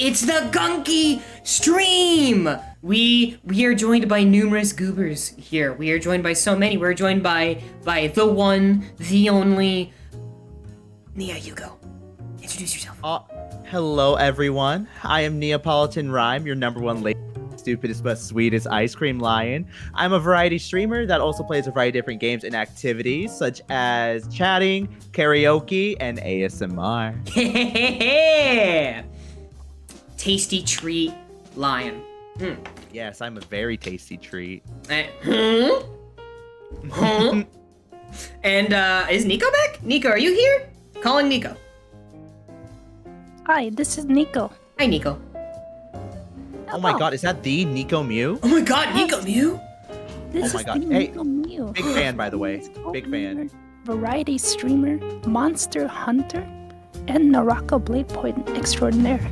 It's the Gunked stream. We are joined by numerous goobers here. We are joined by so many. We're joined by the one, the only Nia. You go. Introduce yourself. Hello everyone. I am Neapolitan Rhyme, your number one lady, stupidest but sweetest ice cream lion. I'm a variety streamer that also plays a variety of different games and activities such as chatting, karaoke, and ASMR. Tasty treat lion. Yes, I'm a very tasty treat. And is Nico back? Nico, are you here? Calling Nico. Hi, this is Nico. Hi, Nico. Oh my god, is that the Nico Mew? Oh my god, Nico Mew? This Oh my is god. the Hey, Nico Mew. big fan, by the way. Big fan. Variety streamer, monster hunter, and Naraka blade point extraordinaire.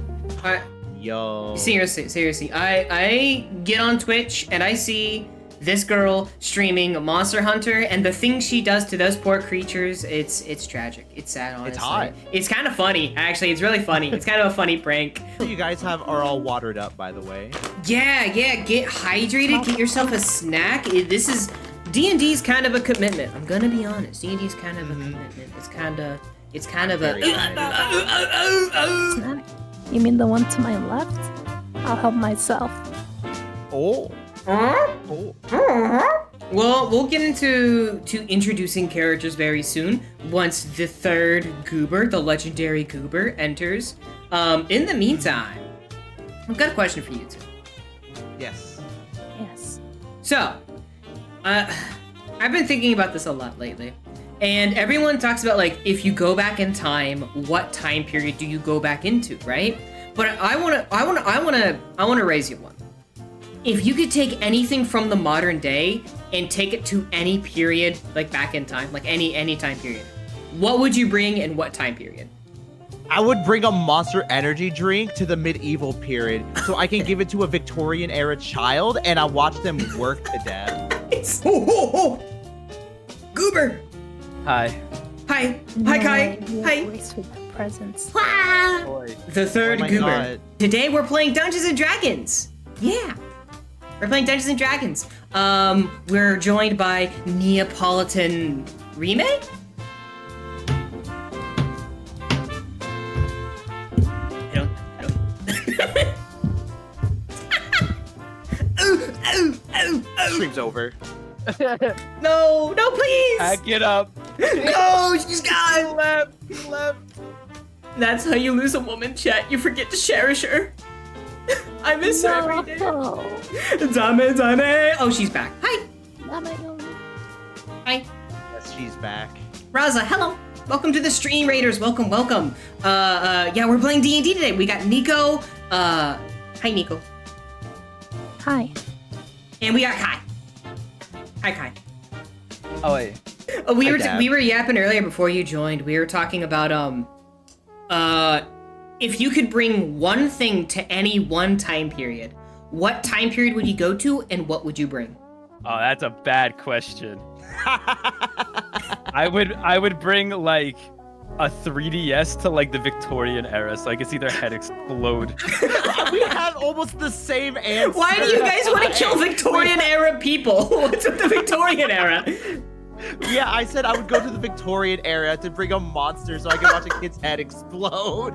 Yo. Seriously. I get on Twitch and I see this girl streaming Monster Hunter, and the things she does to those poor creatures, it's tragic. It's sad, honestly. It's hot. It's kind of funny, actually. It's really funny. It's kind of a funny prank. You guys are all watered up, by the way. Yeah. Get hydrated. Get yourself a snack. This is D&D's kind of a commitment. I'm gonna be honest. D&D's kind of a commitment. It's kind of a. Snack? You mean the one to my left? I'll help myself. Oh. Well, we'll get into introducing characters very soon once the third goober, the legendary goober, enters. In the meantime, I've got a question for you two. Yes. Yes. So, I've been thinking about this a lot lately, and everyone talks about, like, if you go back in time, what time period do you go back into, right? But I wanna raise you one. If you could take anything from the modern day and take it to any period, like back in time, like any time period, what would you bring and what time period? I would bring a Monster Energy drink to the medieval period so I can give it to a Victorian era child and I watch them work to death. Goober! Hi. Hi, Kai. Hi. Grace with their presence. The third Oh my goober. God. Today we're playing Dungeons and Dragons. Yeah. We're playing Dungeons and Dragons. We're joined by Neapolitan Rime? I don't. Stream's over. No, please! Back it up. No, she's gone! Left. That's how you lose a woman, chat. You forget to cherish her. I miss her every day. No. Dame. Oh, she's back. Hi. Hi. Yes, she's back. Raza, hello. Welcome to the Stream Raiders. Welcome. Yeah, we're playing D&D today. We got Nico. Hi, Nico. Hi. And we got Kai. Hi, Kai. Oh wait. We Dad. were yapping earlier before you joined. We were talking about if you could bring one thing to any one time period, what time period would you go to, and what would you bring? Oh, that's a bad question. I would bring like a 3DS to like the Victorian era, so I could see their head explode. We have almost the same answer. Why do you guys want to kill Victorian era people? What's with the Victorian era? Yeah, I said I would go to the Victorian era to bring a monster so I could watch a kid's head explode.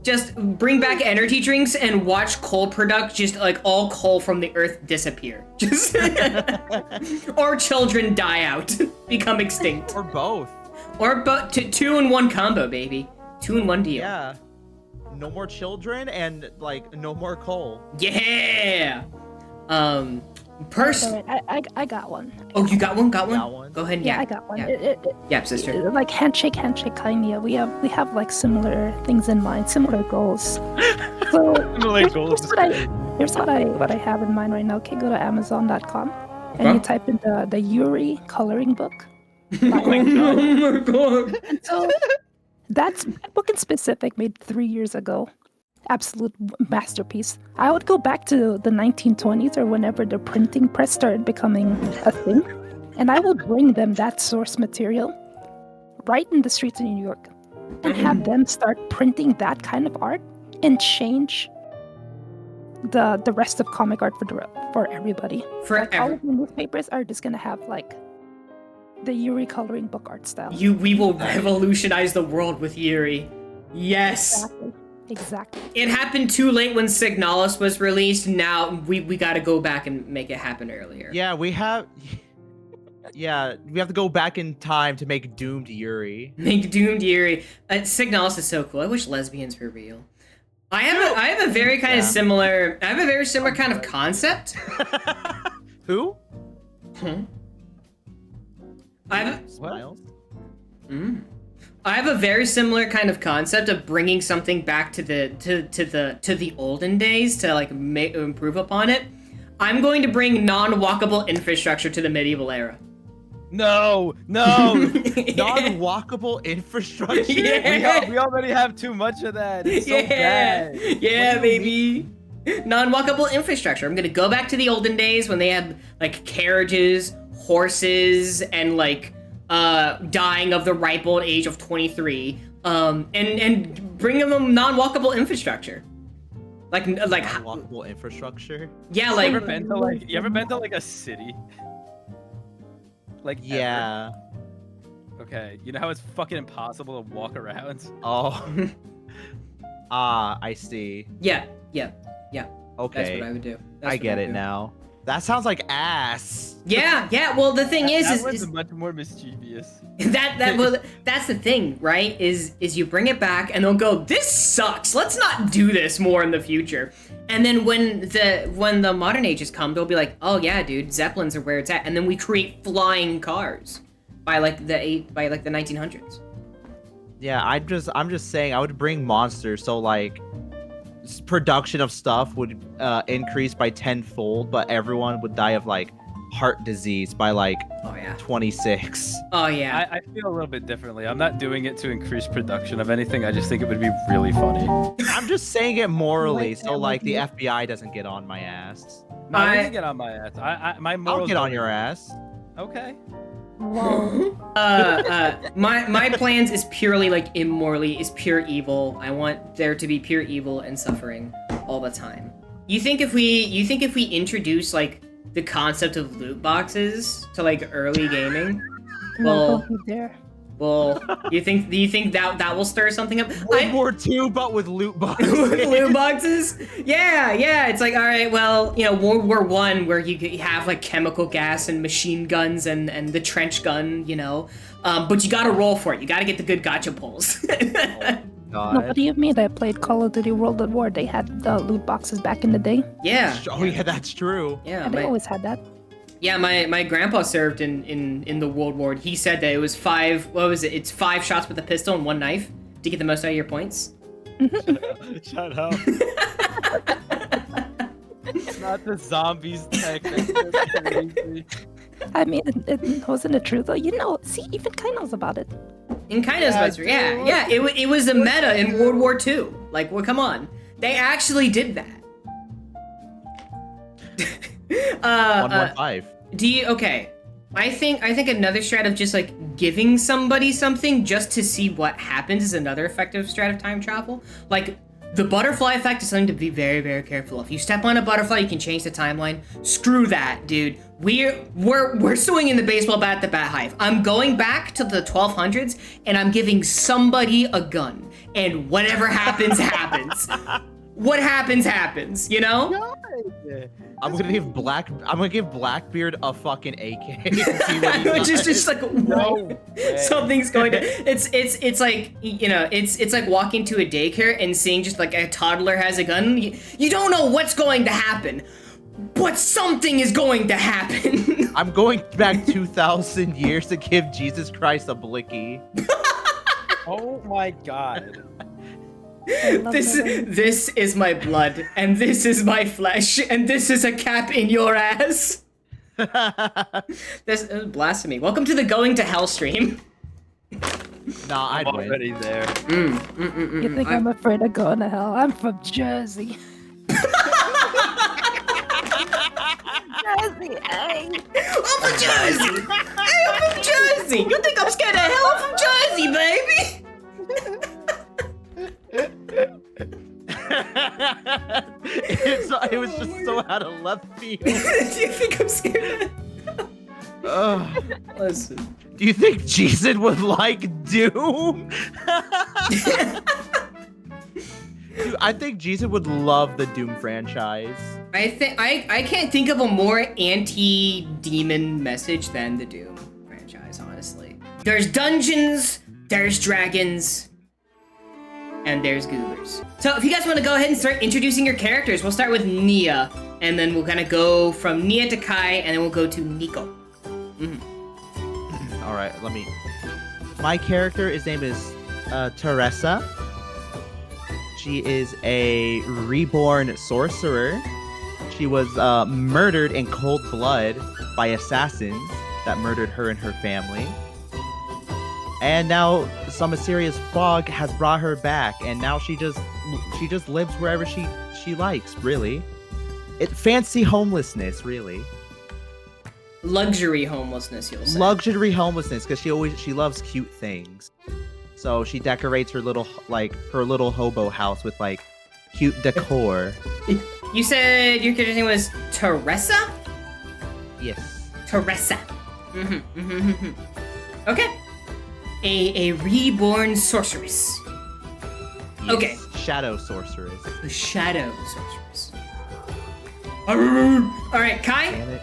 Just bring back energy drinks and watch coal just like all coal from the earth disappear. Just or children die out, become extinct. Or both. Or but two in one combo, baby. 2 in 1 deal. Yeah. No more children and like no more coal. Yeah. I got one. Oh, you got one? Got one? Go ahead and Yeah, I yap. got one. Yap, sister. Like handshake, kinda. We have like similar things in mind, similar goals. So here's what I have in mind right now. Okay, go to Amazon.com and you type in the Yuri coloring book. Oh my god. And so that book in specific, made 3 years ago. Absolute masterpiece. I would go back to the 1920s or whenever the printing press started becoming a thing, and I will bring them that source material right in the streets of New York and have them start printing that kind of art and change the rest of comic art for everybody. Like, all of the newspapers are just gonna have like the Yuri coloring book art style. We will revolutionize the world with Yuri. Yes. Exactly. It happened too late when Signalis was released. Now we got to go back and make it happen earlier. Yeah, we have to go back in time to make Doomed Yuri. Make Doomed Yuri. Signalis is so cool. I wish lesbians were real. I have a very kind of similar. I have a very similar kind of concept. Who? Smiles. I have a very similar kind of concept of bringing something back to the olden days to like improve upon it. I'm going to bring non-walkable infrastructure to the medieval era. No. Non-walkable infrastructure? Yeah. We already have too much of that. It's so bad. Yeah, baby. Non-walkable infrastructure. I'm gonna go back to the olden days when they had like carriages, horses, and like dying of the ripe old age of 23. And bring them non-walkable infrastructure. Like non-walkable infrastructure? Yeah, like you ever been to like a city? Like yeah. Ever? Okay, you know how it's fucking impossible to walk around? Oh. I see. Yeah. Okay. That's what I would do. I get it now. That sounds like ass. Yeah. Well, the thing that is much more mischievous. That's the thing, right? Is you bring it back and they'll go, this sucks. Let's not do this more in the future. And then when the modern ages come, they'll be like, oh yeah, dude, Zeppelins are where it's at. And then we create flying cars by the 1900s. Yeah, I'm just saying I would bring monsters, so like production of stuff would increase by tenfold, but everyone would die of like heart disease by like 26. Oh yeah. I feel a little bit differently. I'm not doing it to increase production of anything. I just think it would be really funny. I'm just saying it morally, so like the FBI doesn't get on my ass. No, I didn't get on my ass. My morals. I'll get on your ass. Okay. My plans is purely like immorally, is pure evil. I want there to be pure evil and suffering all the time. You think if we introduce like the concept of loot boxes to like early gaming, do you think that will stir something up? World War II, but with loot boxes. With loot boxes? Yeah. It's like, all right, well, World War I, where you have like chemical gas and machine guns and the trench gun, but you gotta roll for it. You gotta get the good gotcha pulls. God. No, what do you mean? I played Call of Duty World at War. They had the loot boxes back in the day. Yeah. Oh yeah, that's true. Yeah, they always had that. Yeah, my grandpa served in the World War. He said that it was 5. What was it? It's 5 shots with a pistol and 1 knife to get the most out of your points. Shut up. It's not the zombies tech. I mean, wasn't it true though? See, even Kai knows about it. In kind of yeah. It was a meta in World War II. Like, well, come on, they actually did that. 115. Do you okay? I think another strat of just like giving somebody something just to see what happens is another effective strat of time travel. Like the butterfly effect is something to be very, very careful of. You step on a butterfly, you can change the timeline. Screw that, dude. We're swinging the baseball bat at the bat hive. I'm going back to the 1200s and I'm giving somebody a gun, and whatever happens happens. What happens, I'm gonna give Blackbeard a fucking AK. And see what he does. just like whoa, something's going to. It's like it's like walking to a daycare and seeing just like a toddler has a gun. You don't know what's going to happen, but something is going to happen. I'm going back 2,000 years to give Jesus Christ a blicky. Oh my god. This is my blood, and this is my flesh, and this is a cap in your ass. This is blasphemy. Welcome to the Going to Hell stream. Nah, I'd I'm win. already there. You think I'm afraid of going to hell? I'm from Jersey. Jersey, hey. I'm from Jersey. Hey, I'm from Jersey. You think I'm scared of hell? I'm from Jersey, baby. was just so out of left field. Do you think I'm scared? Listen. Do you think Jason would like Doom? Dude, I think Jason would love the Doom franchise. I can't think of a more anti-demon message than the Doom franchise, honestly. There's dungeons, there's dragons, and there's goobers. So if you guys want to go ahead and start introducing your characters, we'll start with Nia, and then we'll kind of go from Nia to Kai, and then we'll go to Niko. All right, my character, his name is Teresa. She is a reborn sorcerer. She was murdered in cold blood by assassins that murdered her and her family. And now some mysterious fog has brought her back, and now she just lives wherever she likes, really. Fancy homelessness, really. Luxury homelessness, you'll say. Luxury homelessness, because she loves cute things. So she decorates her little hobo house with like cute decor. You said your character's name was Teresa? Yes. Teresa. Okay. A reborn sorceress. Yes. Okay. Shadow sorceress. The shadow sorceress. Alright, Kai, Damn it.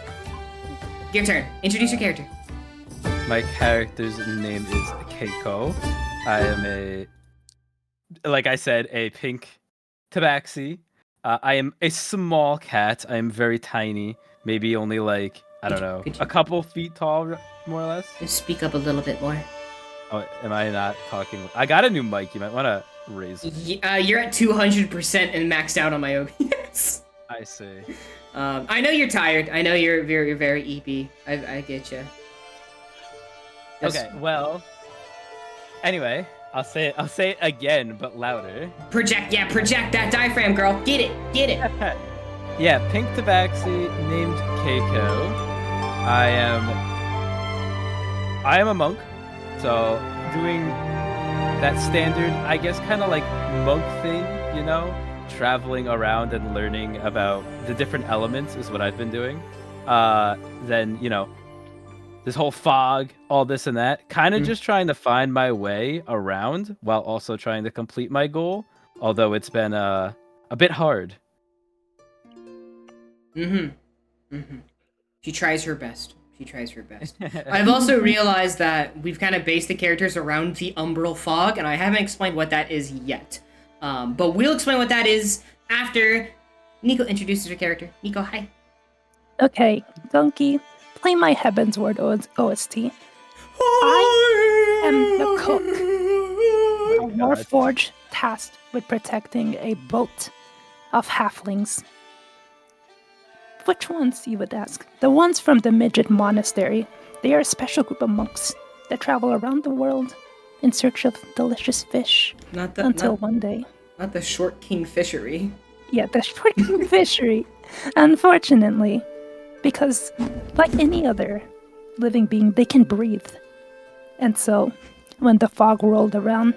your turn. Introduce your character. My character's name is Keiko. I am like I said, a pink tabaxi. I am a small cat. I am very tiny. Maybe only like, I don't know, a couple feet tall, more or less. Just speak up a little bit more. Oh, am I not talking? I got a new mic. You might want to raise it. You're at 200% and maxed out on my OBS. I see. I know you're tired. I know you're very EP. I get you. Okay, well. Anyway, I'll say it again, but louder. Project that diaphragm, girl. Get it. Yeah, pink tabaxi named Keiko. I am a monk, so doing that standard, I guess, kind of like monk thing, you know, traveling around and learning about the different elements is what I've been doing. Then, you know, this whole fog, all this and that, kind of just trying to find my way around while also trying to complete my goal, although it's been a bit hard. She tries her best. I've also realized that we've kind of based the characters around the Umbral fog, and I haven't explained what that is yet. But we'll explain what that is after Niko introduces her character. Niko, hi. Okay, Gunked, play my Heaven's Word OST. I am the cook, a warforged tasked with protecting a boat of halflings. Which ones, you would ask? The ones from the Midget Monastery. They are a special group of monks that travel around the world in search of delicious fish. One day. Not the Short King Fishery. Yeah, the Short King Fishery. Unfortunately, because like any other living being, they can breathe. And so, when the fog rolled around,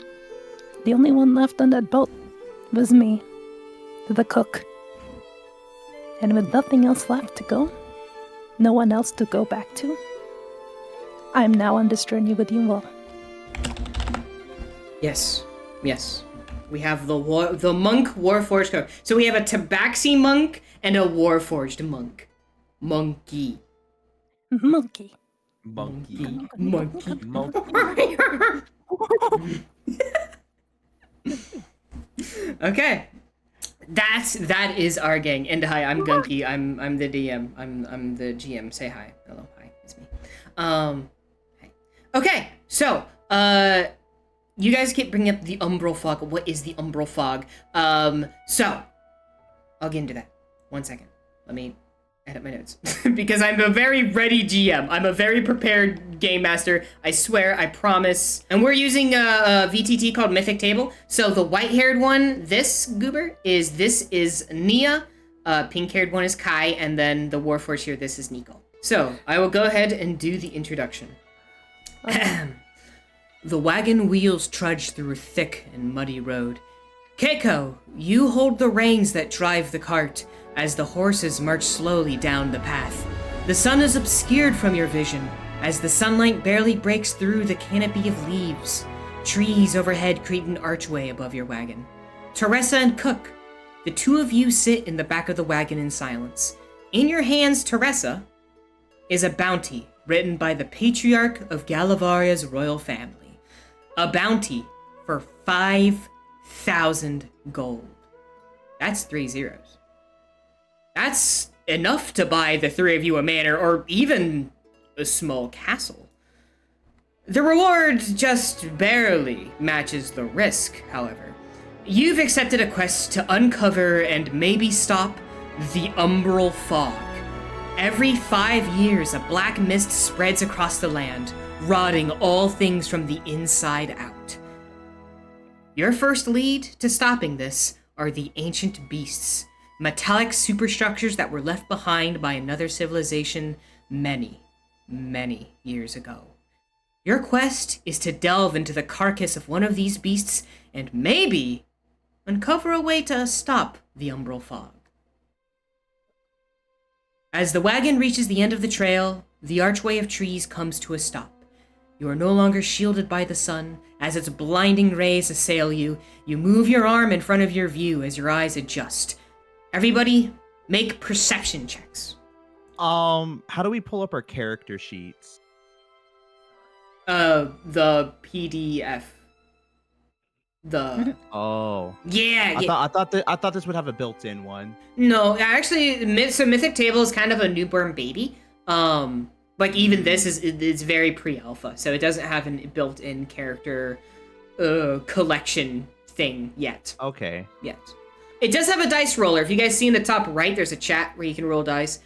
the only one left on that boat was me, the cook. And with nothing else left to go, no one else to go back to, I am now on this journey with you all. Yes. We have the monk warforged cook. So we have a tabaxi monk and a warforged monk. Monkey. Okay. That is our gang. And hi, I'm Gunked. I'm the DM. I'm the GM. Say hi. Hello. Hi. It's me. Hi. Okay. So, you guys keep bringing up the Umbral fog. What is the Umbral fog? So I'll get into that. 1 second. Let me edit my notes because I'm a very ready GM. I'm a very prepared game master. I swear, I promise. And we're using a VTT called Mythic Table. So the white-haired one, this goober, this is Nia. Pink-haired one is Kai, and then the Warforged here, this is Niko. So I will go ahead and do the introduction. The wagon wheels trudged through a thick and muddy road. Keiko, you hold the reins that drive the cart as the horses march slowly down the path. The sun is obscured from your vision as the sunlight barely breaks through the canopy of leaves. Trees overhead create an archway above your wagon. Teresa and Cook, the two of you sit in the back of the wagon in silence. In your hands, Teresa, is a bounty written by the patriarch of Galavaria's royal family. A bounty for 5,000 gold. That's 3 zeros. That's enough to buy the three of you a manor or even a small castle. The reward just barely matches the risk, however. You've accepted a quest to uncover and maybe stop the Umbral fog. Every 5 years, a black mist spreads across the land, rotting all things from the inside out. Your first lead to stopping this are the ancient beasts, metallic superstructures that were left behind by another civilization many, many years ago. Your quest is to delve into the carcass of one of these beasts and maybe uncover a way to stop the Umbral fog. As the wagon reaches the end of the trail, the archway of trees comes to a stop. You are no longer shielded by the sun. As its blinding rays assail you, you move your arm in front of your view as your eyes adjust. Everybody, make perception checks. How do we pull up our character sheets? The PDF. Oh. Yeah. I thought this would have a built-in one. No, actually, so Mythic Table is kind of a newborn baby. Like even this is very pre-alpha, so it doesn't have a built-in character collection thing yet. Okay. Yet. It does have a dice roller. If you guys see in the top right, there's a chat where you can roll dice.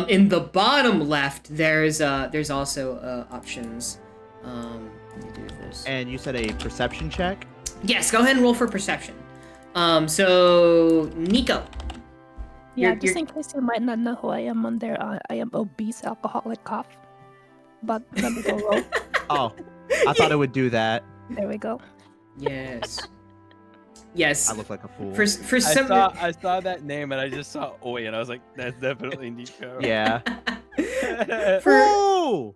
In the bottom left, there's also options. Let me do this. And you said a perception check? Yes, go ahead and roll for perception. So Nico. Yeah, just in case you might not know who I am on there, I am obese alcoholic cough. But let me go roll. Oh, I thought it would do that. There we go. Yes. Yes. I look like a fool. For some I saw that name and I just saw Oi and I was like, that's definitely Nico. Yeah. for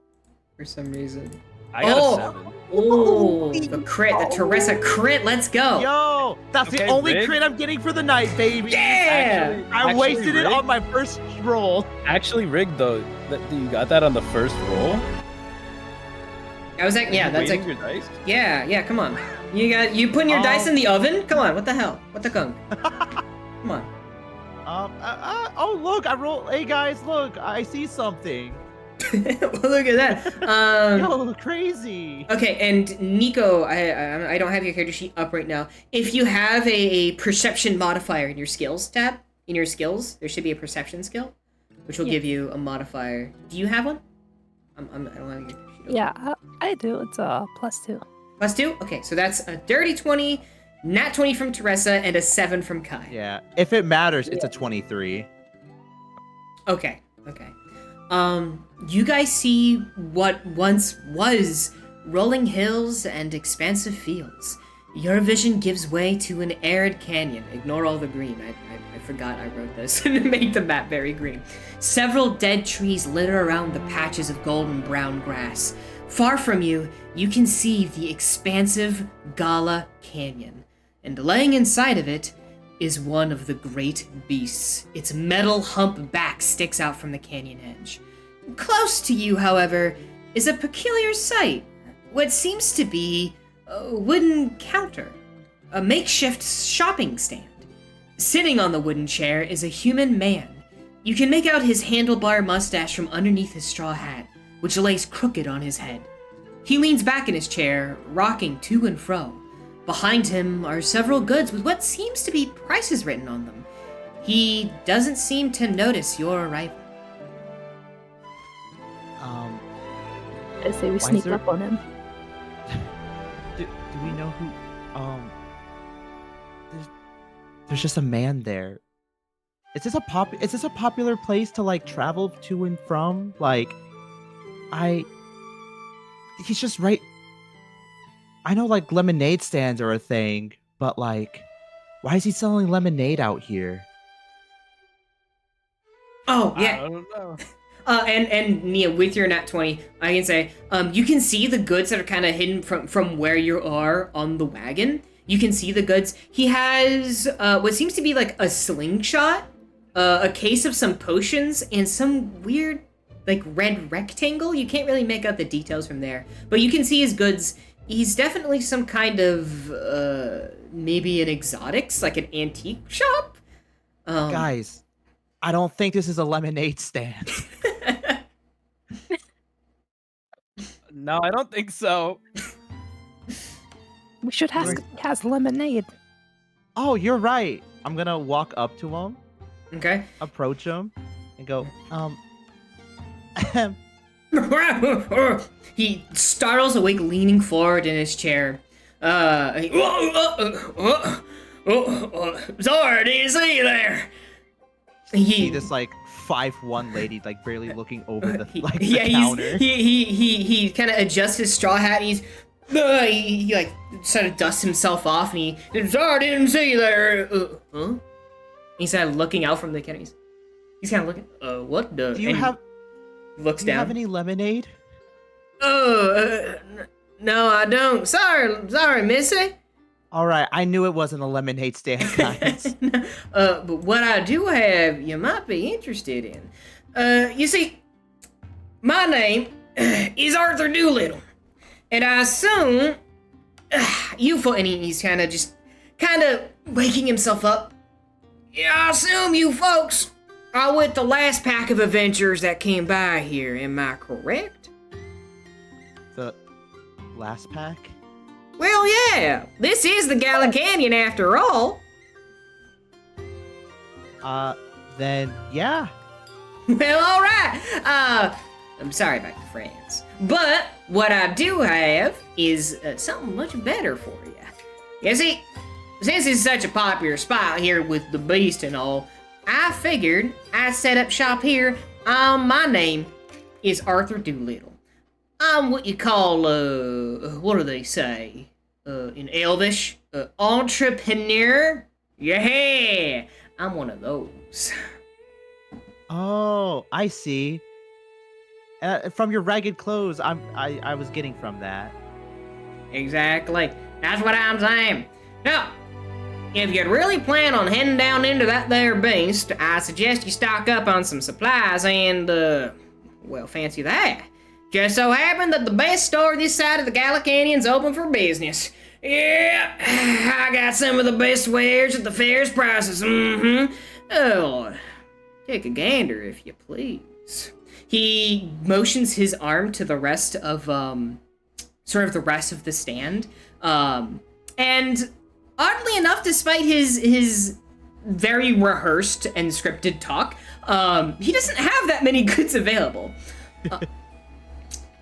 some reason. I got a 7. Oh, the crit, the Teresa crit, let's go. Yo, that's the Okay, only Rig. crit I'm getting for the night, baby. Yeah! I wasted it Rig, on my first roll. Actually, Rig, though, you got that on the first roll? I was like, yeah, You that's weighting like, your dice? yeah, come on. You putting your dice in the oven? Come on, what the hell? What the gunk? Come on. Oh, look, I rolled. Hey, guys, look, I see something. Look at that. Yo, crazy. Okay, and Nico, I don't have your character sheet up right now. If you have a perception modifier in your skills tab, in your skills, there should be a perception skill, which will give you a modifier. Do you have one? I don't have your character sheet open. Yeah, I do. It's a +2. +2? Okay, so that's a dirty 20, nat 20 from Teresa, and a 7 from Kai. Yeah, if it matters, it's a 23. Okay. You guys see what once was rolling hills and expansive fields. Your vision gives way to an arid canyon. Ignore all the green. I forgot I wrote this and made the map very green. Several dead trees litter around the patches of golden brown grass. Far from you, you can see the expansive Gala Canyon. And laying inside of it is one of the great beasts. Its metal hump back sticks out from the canyon edge. Close to you, however, is a peculiar sight. What seems to be a wooden counter, a makeshift shopping stand. Sitting on the wooden chair is a human man. You can make out his handlebar mustache from underneath his straw hat, which lays crooked on his head. He leans back in his chair, rocking to and fro. Behind him are several goods with what seems to be prices written on them. He doesn't seem to notice your arrival. I say we sneak up on him. Do we know who? There's just a man there. Is this a popular place to like travel to and from? Like, he's just right. I know like lemonade stands are a thing, but like, Why is he selling lemonade out here? Oh I yeah. don't know. And Nia, with your nat 20, I can say, you can see the goods that are kind of hidden from where you are on the wagon. You can see the goods. He has what seems to be like a slingshot, a case of some potions, and some weird like red rectangle. You can't really make out the details from there, but you can see his goods. He's definitely some kind of maybe an exotics, like an antique shop. Guys, I don't think this is a lemonade stand. No, I don't think so. We should ask if he has lemonade. Oh, you're right. I'm gonna walk up to him, Okay. approach him, and go, He startles awake, leaning forward in his chair. Sorry, didn't see you there. see this like 5'1" lady like barely looking over the like yeah, the counter. he kind of adjusts his straw hat. And he like sort of dusts himself off, and he sorry, didn't see you there. Huh? He's kind of looking out from the counter. He's kind of looking. What the? Do you and have? he looks Do you down. have any lemonade? No, I don't. Sorry, Missy. All right, I knew it wasn't a lemonade stand, guys. But what I do have, you might be interested in. You see, my name is Arthur Doolittle, and I assume and he's kind of waking himself up. Yeah, I assume you folks are with the last pack of adventurers that came by here. Am I correct? The last pack? Well, yeah. This is the Gala Canyon after all. Then yeah. Well, all right. I'm sorry about your friends, but what I do have is something much better for you. You see, since it's such a popular spot here with the beast and all, I figured I'd set up shop here. My name is Arthur Doolittle. I'm what you call, what do they say? In Elvish? Entrepreneur? Yeah, I'm one of those. Oh, I see. From your ragged clothes, I was getting from that. Exactly. That's what I'm saying. Now, if you really plan on heading down into that there beast, I suggest you stock up on some supplies and, well, fancy that. Just so happened that the best store this side of the Gala Canyon's open for business. Yeah, I got some of the best wares at the fairest prices. Oh, take a gander if you please. He motions his arm to the rest of, sort of the rest of the stand. And oddly enough, despite his very rehearsed and scripted talk, he doesn't have that many goods available.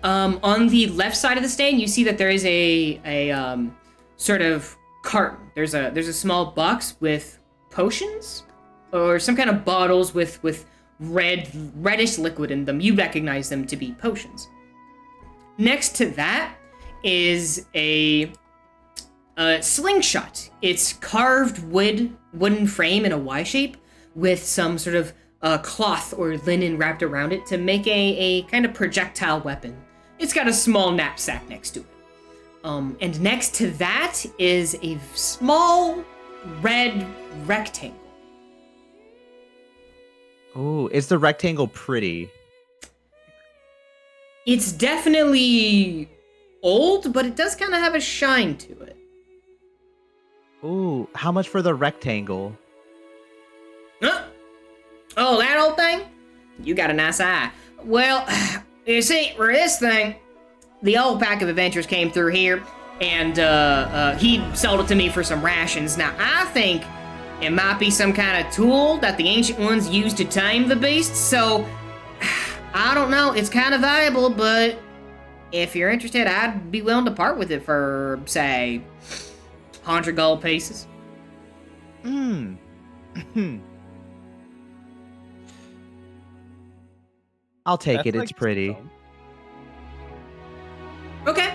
On the left side of the stand, you see that there is a sort of carton. There's a small box with potions or some kind of bottles with reddish liquid in them. You recognize them to be potions. Next to that is a slingshot. It's carved wooden frame in a Y shape with some sort of cloth or linen wrapped around it to make a kind of projectile weapon. It's got a small knapsack next to it. And next to that is a small red rectangle. Oh, is the rectangle pretty? It's definitely old, but it does kind of have a shine to it. Ooh, how much for the rectangle? Huh? Oh, that old thing? You got a nice eye. Well, you see, for this thing, the old pack of adventurers came through here, and he sold it to me for some rations. Now, I think it might be some kind of tool that the ancient ones used to tame the beast, so I don't know. It's kind of valuable, but if you're interested, I'd be willing to part with it for, say, 100 gold pieces. I'll take That's it. like It's pretty. some. Okay.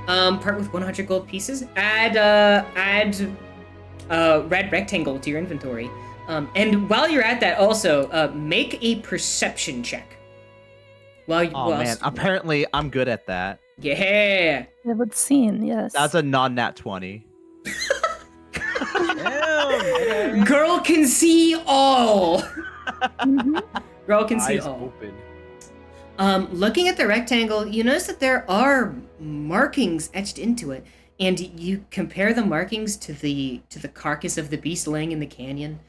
Part with 100 gold pieces. Add red rectangle to your inventory. And while you're at that, also make a perception check. Oh man, apparently I'm good at that. Yeah. It would seem, yes. That's a non-nat 20. Damn. Girl can see all. Mhm. Girl can see Eyes all. open. Looking at the rectangle, you notice that there are markings etched into it, and you compare the markings to the carcass of the beast laying in the canyon.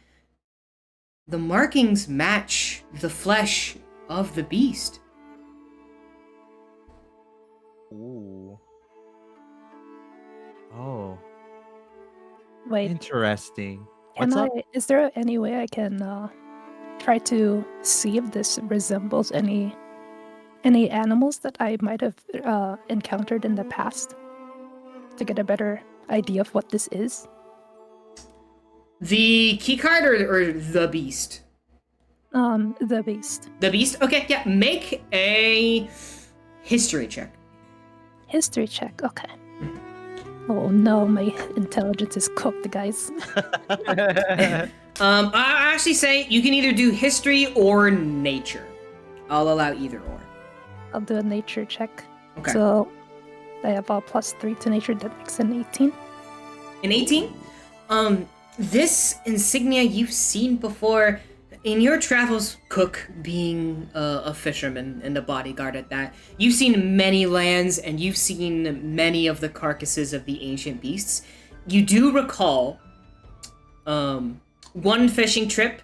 The markings match the flesh of the beast. Ooh. Oh, Wait, interesting. What's up? is there any way I can try to see if this resembles any animals that I might have encountered in the past to get a better idea of what this is? The key card or the beast? The beast. The beast? Okay, yeah. Make a history check. History check. Okay. Oh no, my intelligence is cooked, guys. I actually say you can either do history or nature. I'll allow either or. I'll do a nature check. Okay. So I have a +3 to nature. That makes an 18. An 18? This insignia you've seen before in your travels, Cook being a fisherman and a bodyguard at that. You've seen many lands and you've seen many of the carcasses of the ancient beasts. You do recall one fishing trip,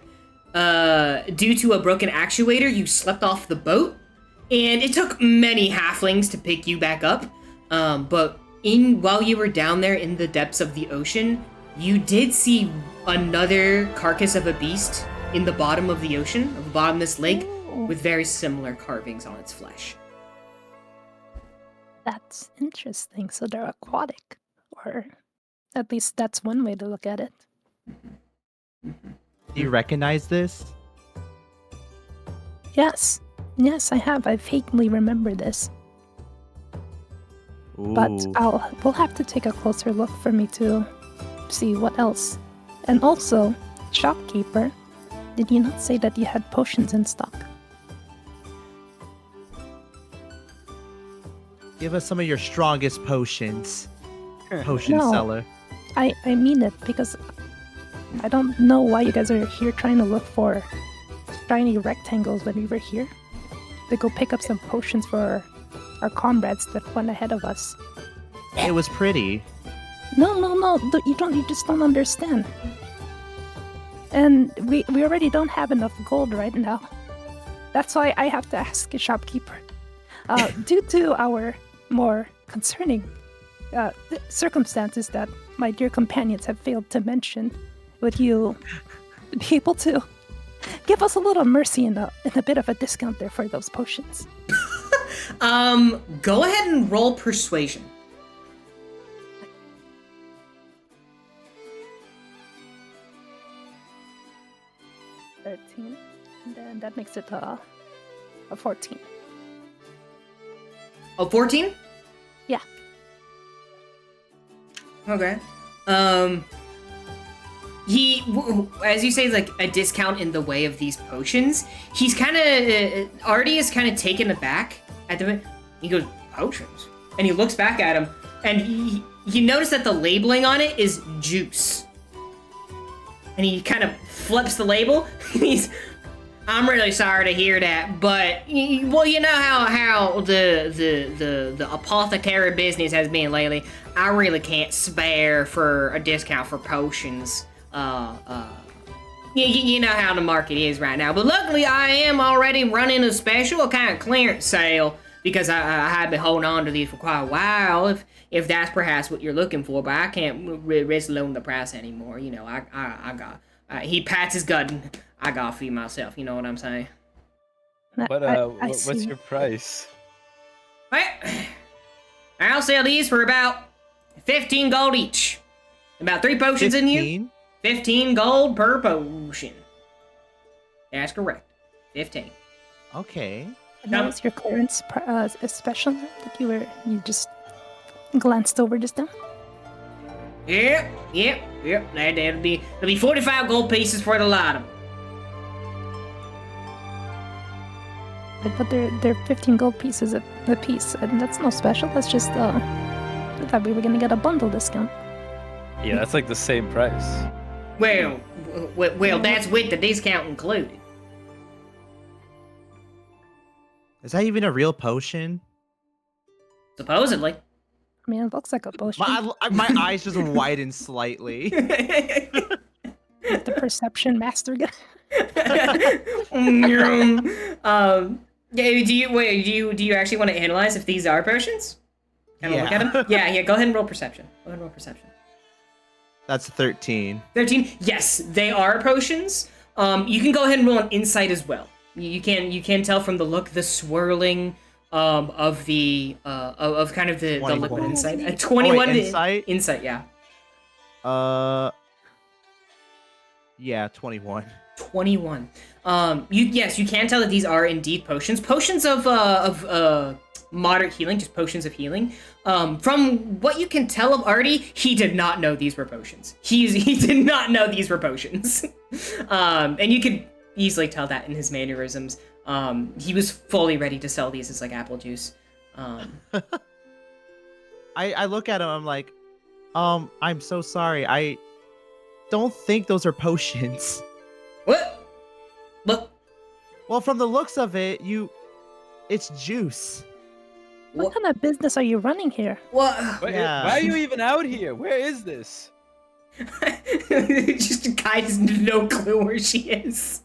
due to a broken actuator, you slept off the boat, and it took many halflings to pick you back up. But while you were down there in the depths of the ocean, you did see another carcass of a beast in the bottom of the ocean, of the bottomless lake, Ooh. with very similar carvings on its flesh. That's interesting. So they're aquatic, or at least that's one way to look at it. Do you recognize this? Yes, I have. I vaguely remember this, but Ooh. we'll have to take a closer look for me to see what else. And also, shopkeeper, did you not say that you had potions in stock? Give us some of your strongest potions. Potion No. seller. I mean it, because I don't know why you guys are here trying to look for shiny rectangles when we were here. To go pick up some potions for our comrades that went ahead of us. It was pretty. No, you just don't understand. And we already don't have enough gold right now. That's why I have to ask a shopkeeper. Due to our more concerning circumstances that my dear companions have failed to mention, would you be able to give us a little mercy and a bit of a discount there for those potions? Go ahead and roll persuasion. 13, and then that makes it a 14. Oh, 14? Yeah. Okay. As you say, like a discount in the way of these potions. He's kind of Artie is kind of taken aback at the. He goes, potions, and he looks back at him, and you notice that the labeling on it is juice. And he kind of flips the label. I'm really sorry to hear that, but well, you know how the apothecary business has been lately. I really can't spare for a discount for potions. You know how the market is right now. But luckily, I am already running a special kind of clearance sale because I have been holding on to these for quite a while. If that's perhaps what you're looking for, but I can't risk lowering the price anymore. You know, I got. He pats his gut. And I gotta feed myself. You know what I'm saying? But I what's see. your price? Right. I'll sell these for about 15 gold each. About 3 potions in here. 15? 15 gold per potion. That's correct. 15. Okay. And what was your clearance special that you just glanced over just now? Yep. That'll be 45 gold pieces for the lot of them. But they're 15 gold pieces a piece, and that's no special. That's just I thought we were gonna get a bundle discount. Yeah, that's like the same price. Well, that's with the discount included. Is that even a real potion? Supposedly. I mean, it looks like a potion. My eyes just widen slightly. The perception master guy. Yeah, do you actually want to analyze if these are potions? Kind of look at them? Yeah, go ahead and roll perception. That's 13. 13? Yes, they are potions. You can go ahead and roll an insight as well. You can tell from the look, the swirling of the kind of the liquid insight. 21 insight? Insight, yeah. Yeah, 21. 21. You can tell that these are indeed potions. Potions of moderate healing, just potions of healing. From what you can tell of Artie, he did not know these were potions. He did not know these were potions. And you could easily tell that in his mannerisms. He was fully ready to sell these as like apple juice. I look at him, I'm like, I'm so sorry. I don't think those are potions. What? Look. Well, from the looks of it, it's juice. What kind of business are you running here? What? Yeah. Why are you even out here? Where is this? Just a guy has no clue where she is.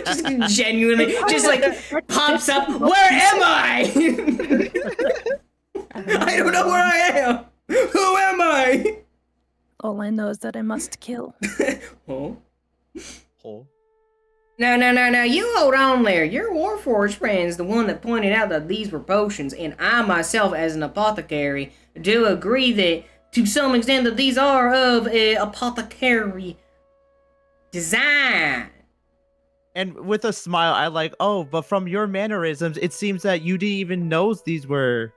Just genuinely, just like pops up. Where am I? I don't know where I am. Who am I? All I know is that I must kill. Oh. Oh. No, you hold on there. Your Warforged friend's the one that pointed out that these were potions, and I myself, as an apothecary, do agree that, to some extent, that these are of apothecary design. And with a smile, I like, but from your mannerisms, it seems that you didn't even know these were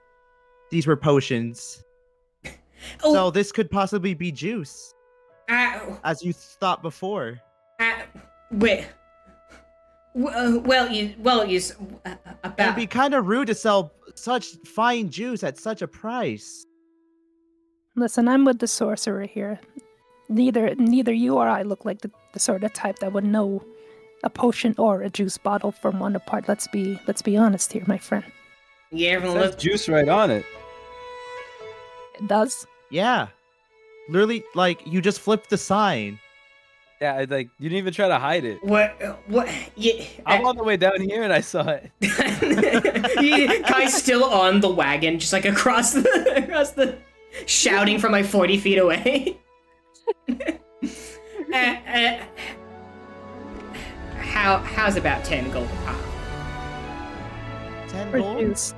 potions. Oh. So this could possibly be juice, as you thought before. Wait. It'd be kind of rude to sell such fine juice at such a price. Listen, I'm with the sorcerer here. Neither you or I look like the sort of type that would know a potion or a juice bottle from one apart. Let's be honest here, my friend. Yeah, everyone It says juice right on it. It does? Yeah. Literally, like, you just flipped the sign. Yeah, you didn't even try to hide it. What? Yeah. I'm on the way down here and I saw it. Kai's still on the wagon, just like across the shouting from like 40 feet away. How's about 10 gold? 10 For gold? juice.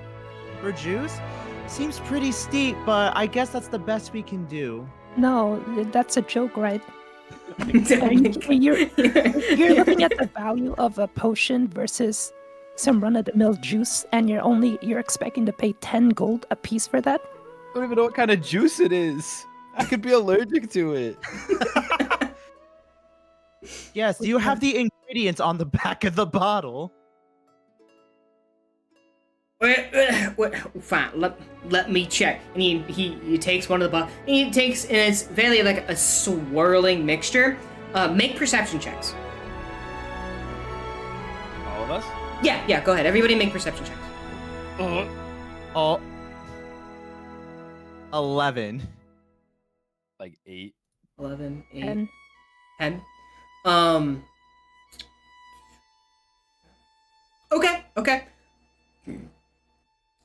For juice? Seems pretty steep, but I guess that's the best we can do. No, that's a joke, right? You're looking at the value of a potion versus some run-of-the-mill juice, and you're expecting to pay 10 gold a piece for that? I don't even know what kind of juice it is. I could be allergic to it. Yes, do you have the ingredients on the back of the bottle? Fine, let me check. And he takes one of the bottles. And it's very like a swirling mixture. Make perception checks. All of us? Yeah, go ahead. Everybody make perception checks. 11. Like 8. 11, 8, 10. 10. Okay.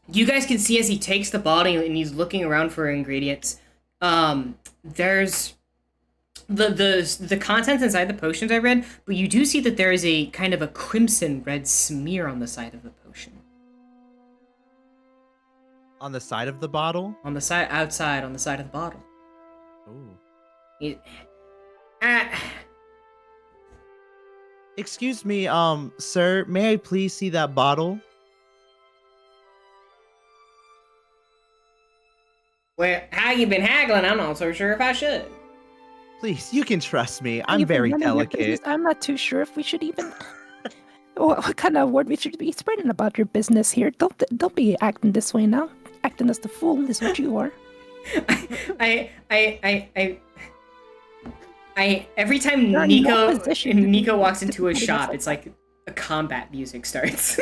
You guys can see as he takes the bottle and he's looking around for ingredients. There's the contents inside the potions I read, but you do see that there is a kind of a crimson red smear on the side of the potion. On the side of the bottle? On the side, outside, on the side of the bottle. Ooh. Excuse me, sir, may I please see that bottle? Well, how you been haggling? I'm not so sure if I should. Please, you can trust me. I'm Even very none of your delicate. business. I'm not too sure if we should even. What kind of word we should be spreading about your business here? Don't be acting this way now. Acting as the fool is what you are. Every time You're in no Nico position to be Nico walks into a putting us shop, like it's like a combat music starts.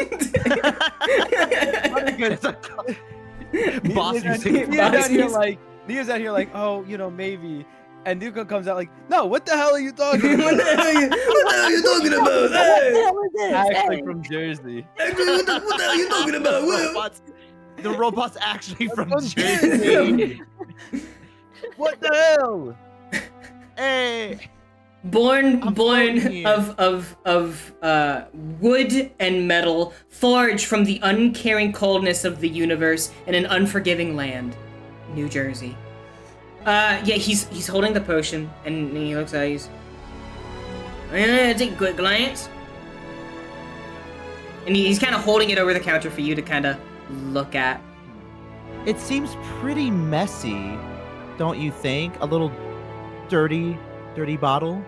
Boss music. Nia's out here like, oh, maybe. And Nuka comes out like, no, what the hell are you talking about? What the hell are you talking about? What the hell is this? Actually Hey. from Jersey. Actually, what the hell are you talking about? The robot's actually from From Jersey. What the hell? Hey. Born I'm floating here. of wood and metal, forged from the uncaring coldness of the universe in an unforgiving land, New Jersey. Yeah, he's holding the potion, and he looks at it, take a quick glance. And he's kind of holding it over the counter for you to kind of look at. It seems pretty messy, don't you think? A little dirty bottle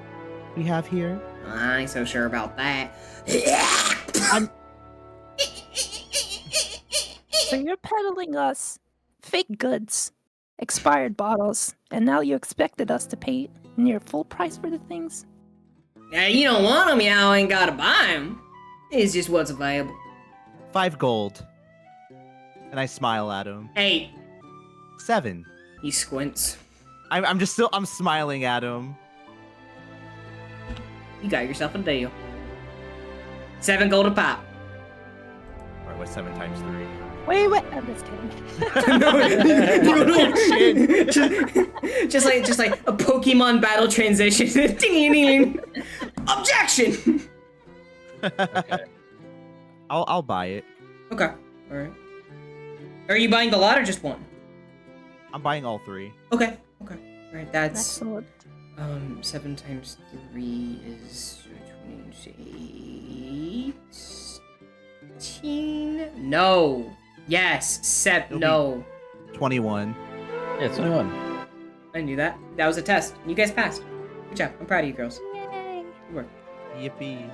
we have here. I ain't so sure about that. So you're peddling us fake goods, expired bottles, and now you expected us to pay near full price for the things? Yeah, you don't want them, y'all ain't gotta buy them. It's just what's available. 5 gold. And I smile at him. 8. 7. He squints. I'm smiling at him. You got yourself a deal. 7 gold a pop. Alright, what's 7 times 3? Wait, I'm just kidding. just like a Pokemon battle transition. Ding, ding, ding. Objection. Okay. I'll buy it. Okay. All right. Are you buying the lot or just one? I'm buying all 3. Okay. Okay. All right. That's Excellent. 7 times 3 is 18. No. Yes. It'll be- No. 21. Yeah, 21. I knew that. That was a test. You guys passed. Good job. I'm proud of you girls. Yay. Good work. Yippee.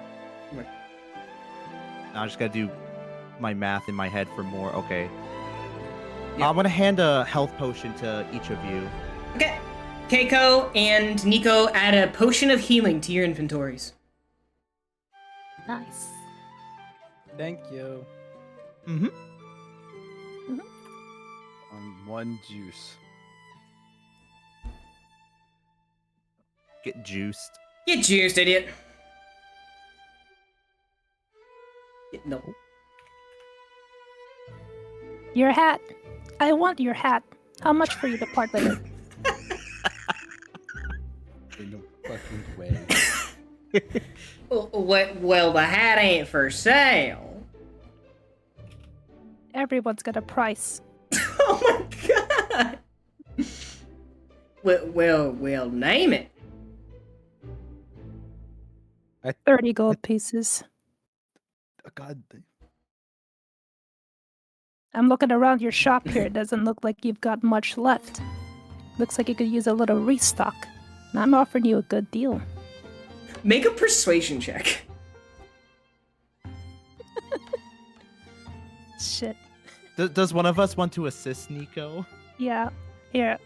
Good work. Now I just gotta do my math in my head for more. Okay. Yeah. I'm gonna hand a health potion to each of you. Okay. Keiko and Nico add a potion of healing to your inventories. Nice. Thank you. Mm-hmm. One juice. Get juiced. Get juiced, idiot. No. Your hat. I want your hat. How much for you to part with it? In no fucking way. Well, the hat ain't for sale. Everyone's got a price. Oh my god. Well, name it. 30 gold pieces. God. I'm looking around your shop here. It doesn't look like you've got much left. Looks like you could use a little restock. And I'm offering you a good deal. Make a persuasion check. Shit. Does one of us want to assist Nico? Yeah. Here,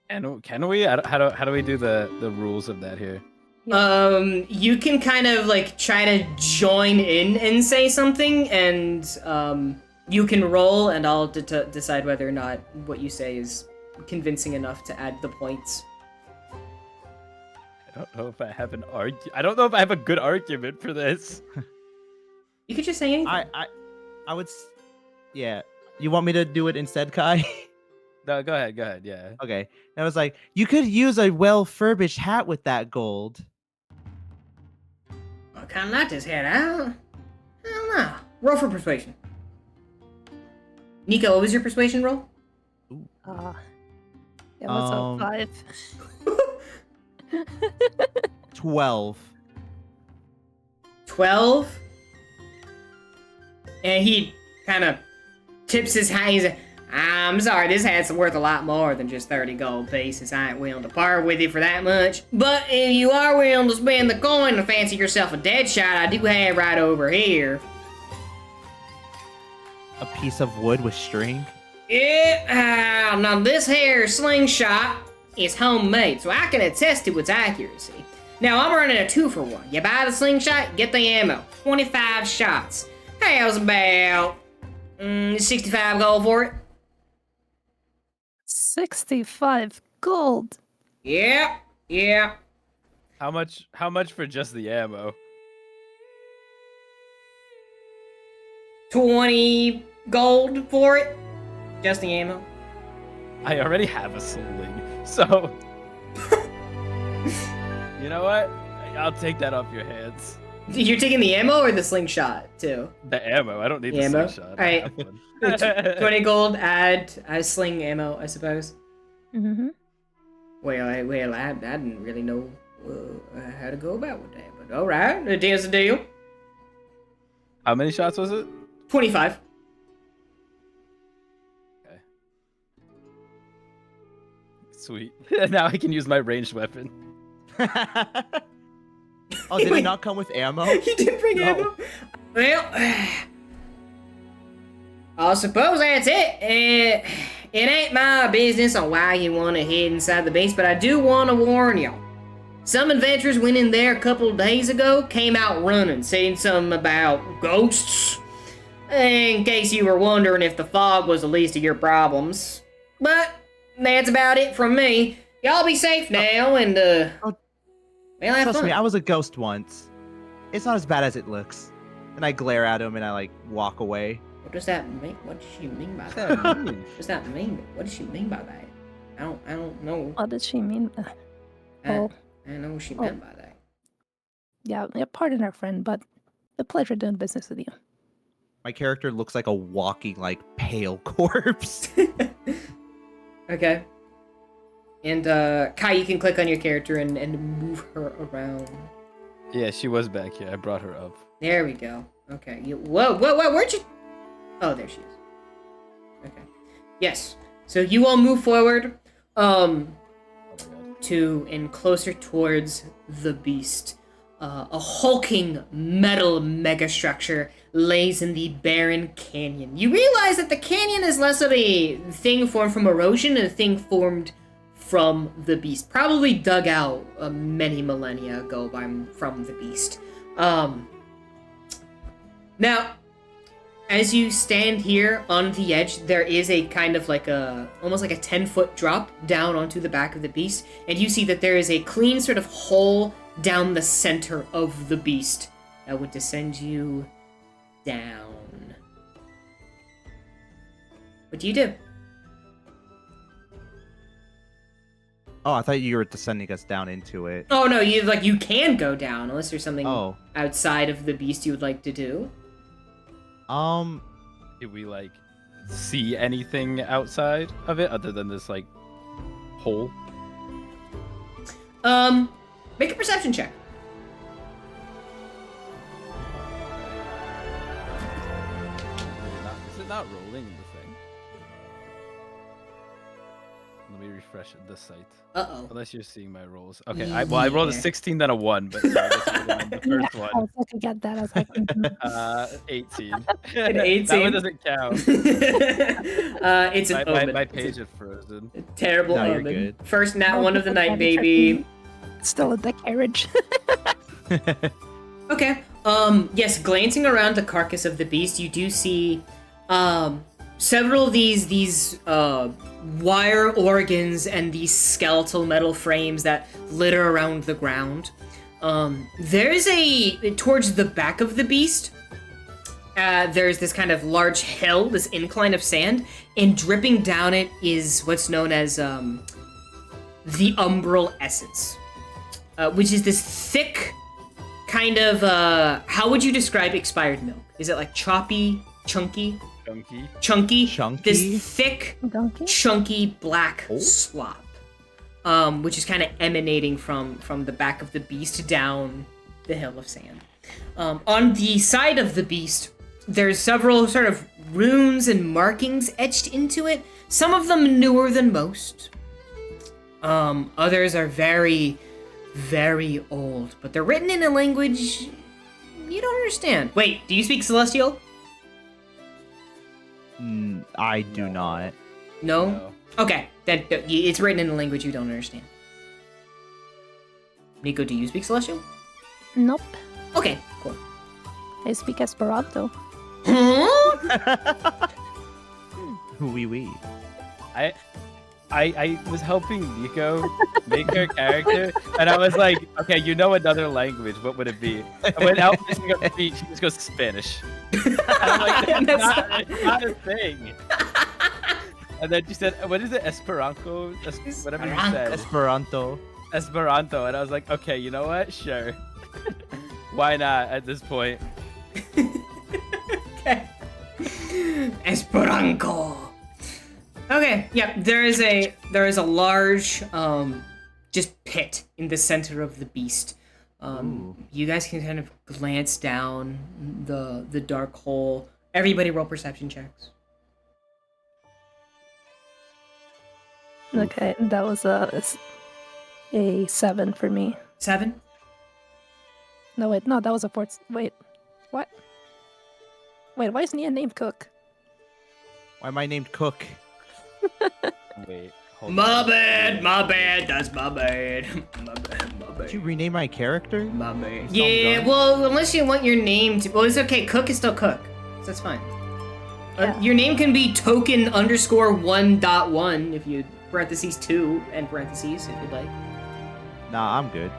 And can we? How do we do the rules of that here? You can kind of like try to join in and say something, and you can roll, and I'll decide whether or not what you say is convincing enough to add the points. I don't know if I have I don't know if I have a good argument for this. You could just say anything. I would. Yeah. You want me to do it instead, Kai? No, go ahead. Yeah. Okay. And I was like, you could use a well-furbished hat with that gold. I kind of like this hat. I don't know. Roll for persuasion. Nico, what was your persuasion roll? it was Um, a 5. 12. 12. And he kind of tips his hat. He's like, I'm sorry, this hat's worth a lot more than just 30 gold pieces. I ain't willing to part with it for that much. But if you are willing to spend the coin to fancy yourself a dead shot, I do have right over here. A piece of wood with string. Yeah, now this here slingshot is homemade, so I can attest to its accuracy. Now, I'm running a 2-for-1. You buy the slingshot, get the ammo. 25 shots. How's about 65 gold for it? 65 gold. Yeah. How much for just the ammo? 20 gold for it. Just the ammo. I already have a sling, so you know what? I'll take that off your hands. You're taking the ammo or the slingshot too? The ammo. I don't need the ammo? slingshot. Alright. 20 gold, add sling ammo, I suppose. Mm-hmm. Well, I didn't really know how to go about with that, but alright, a deal's a deal. How many shots was it? 25. Okay. Sweet. Now I can use my ranged weapon. Oh, did it not come with ammo? You didn't bring ammo? Well, I suppose that's it. It ain't my business on why you want to head inside the base, but I do want to warn y'all. Some adventurers went in there a couple of days ago, came out running, saying something about ghosts. In case you were wondering if the fog was the least of your problems. But that's about it from me. Y'all be safe now, and well, have Trust fun. me, I was a ghost once. It's not as bad as it looks. And I glare at him and I like walk away. What does that mean? What does she mean by that? What does that mean? What does she mean by that? I don't know. What did she mean? I don't know what she meant by that. Yeah, pardon our friend, but a pleasure doing business with you. My character looks like a walking, like, pale corpse. Okay. And Kai, you can click on your character and move her around. Yeah, she was back here. I brought her up. There we go. Okay. Whoa, where'd you? Oh, there she is. Okay. Yes. So you all move forward, Oh my god. to and closer towards the beast. A hulking metal megastructure lays in the barren canyon. You realize that the canyon is less of a thing formed from erosion and a thing formed from the beast. Probably dug out many millennia ago from the beast. Now, as you stand here on the edge, there is a kind of like almost like a 10-foot drop down onto the back of the beast, and you see that there is a clean sort of hole down the center of the beast that would descend you down. What do you do? Oh, I thought you were descending us down into it. Oh no, you can go down unless there's something Oh. outside of the beast you would like to do. Did we like see anything outside of it other than this like hole? Make a perception check. Is it not rolling in the thing? Let me refresh the site. Uh-oh. Unless you're seeing my rolls. Okay, I rolled a Yeah. 16 then a 1, but sorry, this was the first I one. was like, I got that. I was like, 18. An 18? That one doesn't count. It's an omen. My It's page is frozen. a terrible No, you're omen. good. First nat Oh, one of the okay, night, check baby. still in the carriage. Okay. Yes, glancing around the carcass of the beast, you do see several of these wire organs and these skeletal metal frames that litter around the ground. There is towards the back of the beast, there's this kind of large hill, this incline of sand, and dripping down it is what's known as the Umbral essence, which is this thick kind of, how would you describe expired milk? Is it like choppy, chunky? Chunky. Chunky? This thick, Donkey? chunky black Oh. slop, which is kind of emanating from the back of the beast down the hill of sand. On the side of the beast, there's several sort of runes and markings etched into it. Some of them newer than most. Others are very, very old, but they're written in a language you don't understand. Wait, do you speak Celestial? I do not. No? No. Okay, then it's written in a language you don't understand. Nico, do you speak Celestial? Nope. Okay, cool. I speak Esperanto. Huh? Wee wee. I was helping Nico make her character, and I was like, okay, you know another language, what would it be? And without missing a beat, she just goes Spanish. And I'm like, that's not a thing. And then she said, what is it, Esperanto? Whatever you said. Esperanto. Esperanto. And I was like, okay, you know what? Sure. Why not at this point? Okay. Esperanto. Okay, yeah, there is a large just pit in the center of the beast. You guys can kind of glance down the dark hole. Everybody roll perception checks. Okay, that was a 7 for me. 7? No, wait, no, that was a 4. Wait, what? Wait, why is Nia named Cook? Why am I named Cook? Wait, hold My on. bad, that's my bad. My bad. Did you rename my character? My bad. It's not Yeah, done. well, unless you want your name to... Well, it's okay, Cook is still Cook. So that's fine. Yeah. Your name can be token _ 1.1 if you... parentheses 2 and parentheses if you'd like. Nah, I'm good.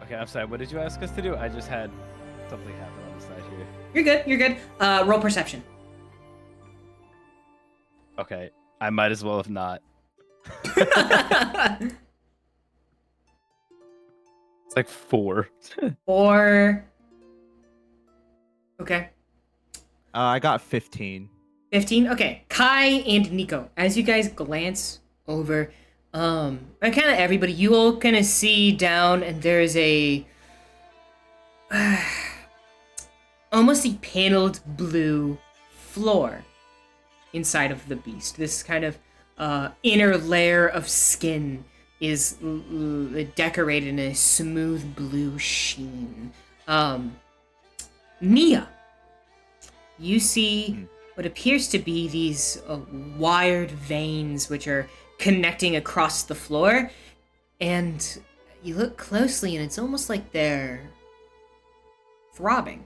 Okay, I'm sorry. What did you ask us to do? I just had something happen on the side here. You're good. Roll perception. Okay, I might as well have not. It's like 4. Or... Okay. I got 15. 15? Okay. Kai and Nico, as you guys glance over, and kind of everybody, you all kind of see down, and there's a... almost a paneled blue floor inside of the beast. This kind of inner layer of skin is decorated in a smooth blue sheen. Nia, you see what appears to be these wired veins which are connecting across the floor, and you look closely and it's almost like they're throbbing.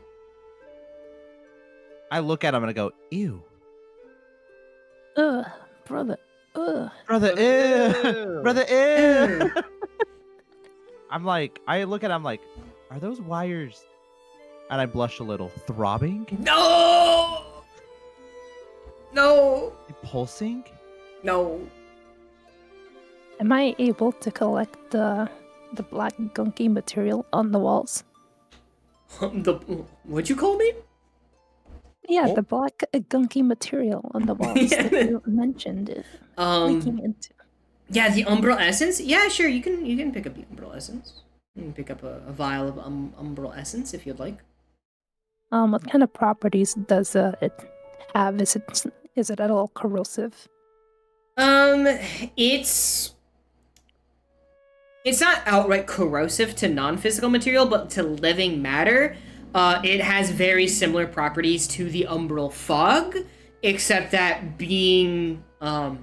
I look at him and I go, ew. Ugh, brother. Ugh. Brother, ew. Brother, ew. I'm like, I look at him like, are those wires? And I blush a little. Throbbing? No! Pulsing? No. Am I able to collect the black gunky material on the walls? What'd you call me? Yeah, Oh. the black gunky material on the walls that you mentioned leaking into. Yeah, the Umbral essence. Yeah, sure. You can pick up the Umbral essence. You can pick up a vial of Umbral essence if you'd like. What kind of properties does it have? Is it at all corrosive? It's not outright corrosive to non-physical material, but to living matter. It has very similar properties to the Umbral fog, except that being a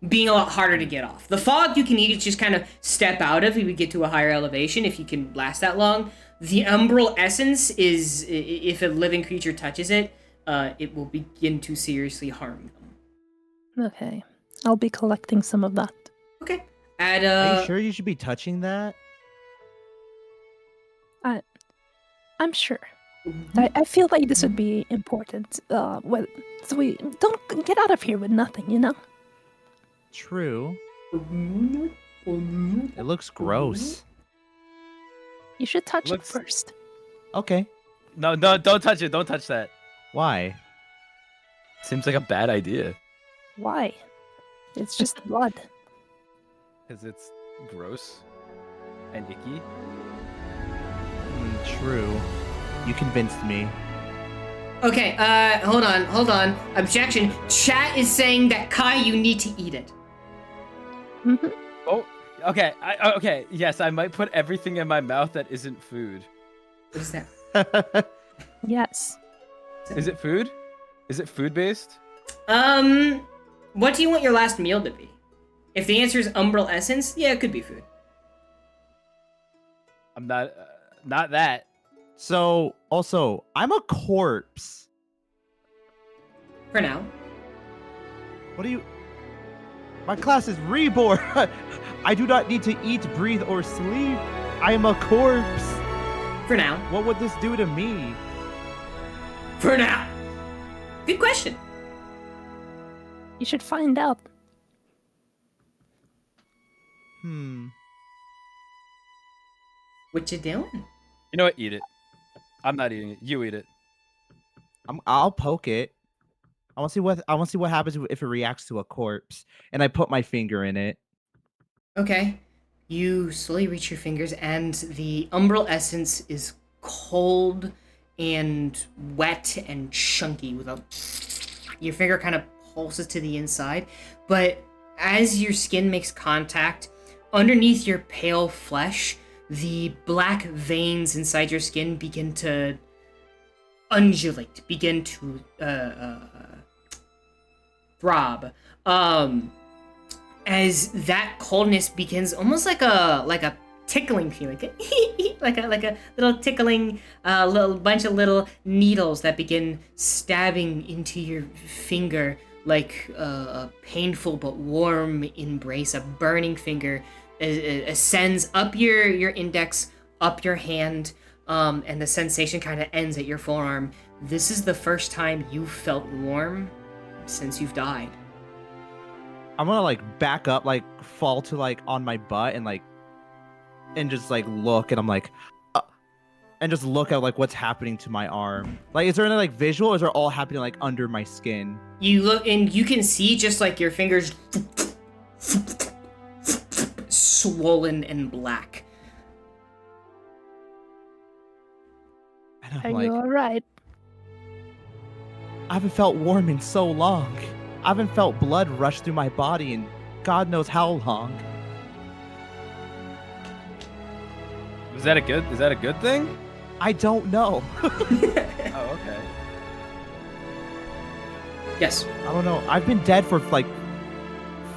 lot harder to get off. The fog you can just kind of step out of if you get to a higher elevation, if you can last that long. The Umbral essence is, if a living creature touches it, it will begin to seriously harm them. Okay, I'll be collecting some of that. Okay. Are you sure you should be touching that? I'm sure. I feel like this would be important. So we don't get out of here with nothing, you know? True. It looks gross. You should touch Looks- it first. Okay. No, don't touch it. Don't touch that. Why? Seems like a bad idea. Why? It's just blood. Because it's gross and icky. True. You convinced me. Okay, hold on. Objection. Chat is saying that Kai, you need to eat it. Mhm. Oh, okay. Okay. Yes, I might put everything in my mouth that isn't food. What is that? Yes. Is it food? Is it food based? What do you want your last meal to be? If the answer is Umbral Essence, yeah, it could be food. I'm not that. So, also, I'm a corpse. For now. What do you... My class is reborn. I do not need to eat, breathe, or sleep. I am a corpse. For now. What would this do to me? For now. Good question. You should find out. What you doing? You know what? Eat it. I'm not eating it. You eat it. I'll poke it. I want to see what happens if it reacts to a corpse, and I put my finger in it. Okay. You slowly reach your fingers, and the Umbral Essence is cold and wet and chunky. Your finger kind of pulses to the inside, but as your skin makes contact, underneath your pale flesh, the black veins inside your skin begin to undulate, begin to throb. As that coldness begins almost like a tickling feeling, like a little tickling, little bunch of little needles that begin stabbing into your finger, like a painful but warm embrace. A burning finger ascends up your index, up your hand, and the sensation kind of ends at your forearm. This is the first time you've felt warm since you've died. I'm gonna like back up, like fall to like on my butt and just like look, and I'm like, and just look at like what's happening to my arm. Like, is there any like visual, or is it all happening like under my skin? You look and you can see just like your fingers swollen and black. And Are I'm like, you alright? I haven't felt warm in so long. I haven't felt blood rush through my body in God knows how long. Is that a good thing? I don't know. Oh, okay. Yes. I don't know. I've been dead for like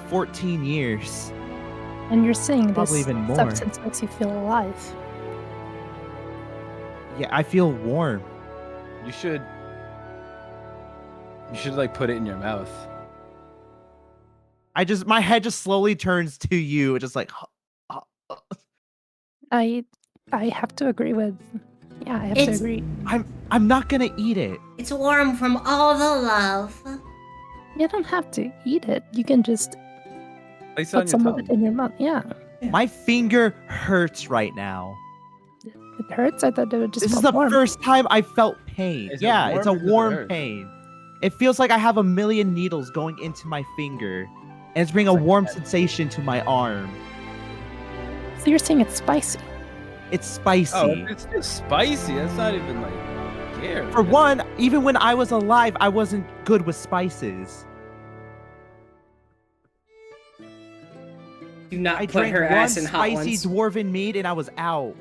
14 years. And you're saying Probably this even more. substance makes you feel alive. Yeah, I feel warm. You should like put it in your mouth. My head just slowly turns to you, just like. I have to agree with. Yeah, I have to agree. I'm not gonna eat it. It's warm from all the love. You don't have to eat it. You can just Place it on put your some of it tongue. in your mouth. Yeah. My finger hurts right now. It hurts. I thought it would just This is felt the warm. first time I felt pain. Is it Yeah, it's a warm or does it warm hurt? pain. It feels like I have a million needles going into my finger, and it's bringing a warm sensation to my arm. So you're saying it's spicy. It's spicy. Oh, it's just spicy. That's not even like scary. For one, even when I was alive, I wasn't good with spices. Do not I put drank her one ass in hot spicy ones. dwarven mead, and I was out.